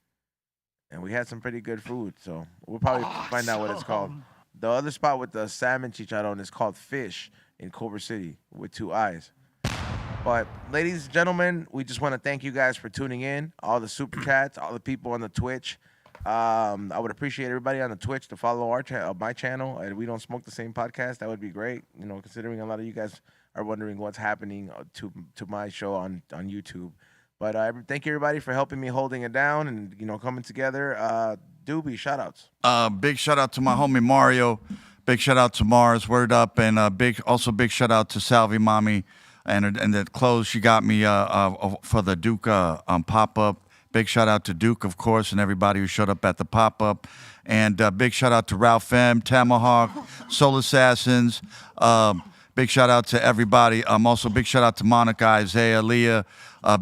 And we had some pretty good food, so we'll probably find out what it's called. The other spot with the salmon chicharron is called Fish in Culver City with 2 eyes. But ladies and gentlemen, we just want to thank you guys for tuning in. All the super chats, all the people on the Twitch. I would appreciate everybody on the Twitch to follow my channel. And We Don't Smoke the Same podcast. That would be great. Considering a lot of you guys are wondering what's happening to my show on YouTube. But thank you everybody for helping me holding it down and coming together. Doobie, shoutouts. Big shout out to my homie Mario. Big shout out to Mars, Word Up, and big shout out to Salvi Mommy and the clothes she got me for the Duke pop up. Big shout out to Duke, of course, and everybody who showed up at the pop up. And big shout out to Ralph M, Tamahawk, Soul Assassins. Big shout out to everybody. Also big shout out to Monica, Isaiah, Leah.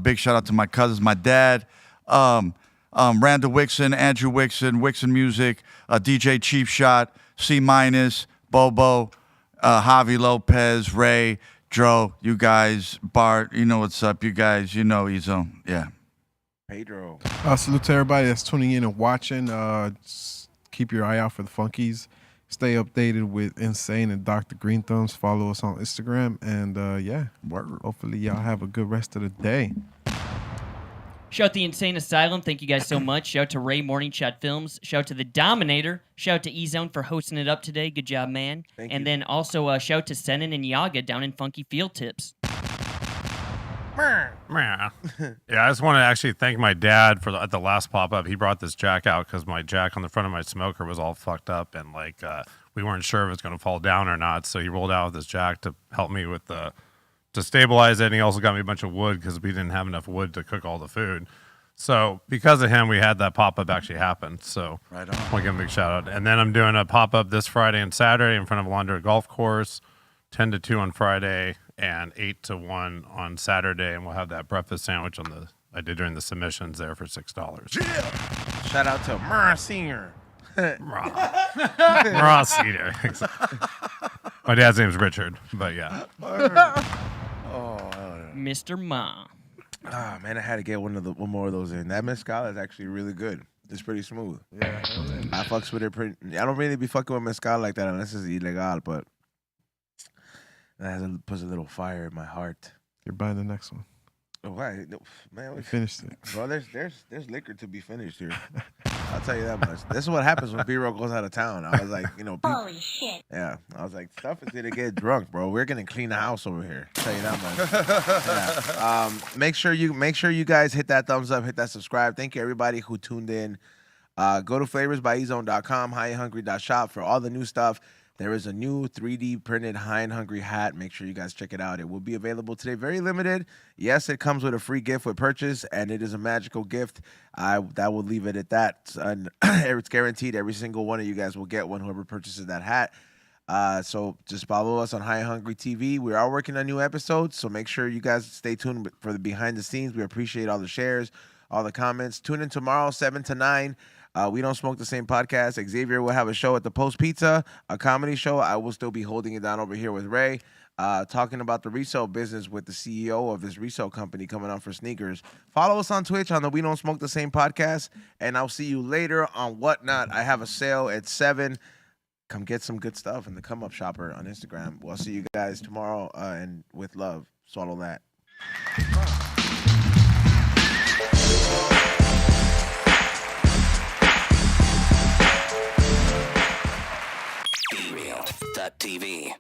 Big shout out to my cousins, my dad. Randall Wixon, Andrew Wixon, Wixon Music, DJ Cheap Shot, C-, Bobo, Javi Lopez, Ray, Dro, you guys, Bart, you know what's up, you guys, Ezo, yeah. Pedro. Salute to everybody that's tuning in and watching. Keep your eye out for the Funkies. Stay updated with Insane and Dr. Greenthumbs. Follow us on Instagram. And hopefully y'all have a good rest of the day. Shout out the Insane Asylum. Thank you guys so much. Shout out to Ray Morning Shot Films. Shout out to the Dominator. Shout out to E-Zone for hosting it up today. Good job, man. Thank and you. then also shout out to Senan and Yaga down in Funky Field Tips. Yeah, I just want to actually thank my dad for at the last pop-up. He brought this jack out because my jack on the front of my smoker was all fucked up, and we weren't sure if it was going to fall down or not. So he rolled out with this jack to help me with to stabilize it. And he also got me a bunch of wood because we didn't have enough wood to cook all the food. So because of him, we had that pop-up actually happen. So Right on. I want to give him a big shout out. And then I'm doing a pop-up this Friday and Saturday in front of Laundry Golf Course, 10 to 2 on Friday and 8 to 1 on Saturday. And we'll have that breakfast sandwich I did during the submissions there for $6. Shout out to Mara Senior. Ross Cedar. My dad's name's Richard, but yeah. Mr. Ma. Ah, man, I had to get one more of those in. That mezcal is actually really good. It's pretty smooth. Yeah. I fucks with it I don't really be fucking with mezcal like that unless it's illegal, but that puts a little fire in my heart. You're buying the next one. Why, man? We finished it. Bro, there's liquor to be finished here. I'll tell you that much. This is what happens when B-roll goes out of town. I was like, Holy shit. Yeah, I was like, stuff is gonna get drunk, bro. We're gonna clean the house over here. I'll tell you that much. Yeah. Make sure you guys hit that thumbs up, hit that subscribe. Thank you everybody who tuned in. Go to flavorsbyezone.com, highandhungry.shop for all the new stuff. There is a new 3D printed High and Hungry hat. Make sure you guys check it out. It will be available today. Very limited. Yes, it comes with a free gift with purchase, and it is a magical gift. That will leave it at that. And it's guaranteed. Every single one of you guys will get one, whoever purchases that hat. So just follow us on High and Hungry TV. We are working on new episodes, so make sure you guys stay tuned for the behind the scenes. We appreciate all the shares, all the comments. Tune in tomorrow, 7 to 9. We Don't Smoke the Same podcast. Xavier will have a show at the Post Pizza, a comedy show. I will still be holding it down over here with Ray, talking about the resale business with the CEO of this resale company coming out for sneakers. Follow us on Twitch on the We Don't Smoke the Same podcast, and I'll see you later on Whatnot. I have a sale at 7. Come get some good stuff in the Come Up Shopper on Instagram. We'll see you guys tomorrow, and with love. Swallow that. BREALTV.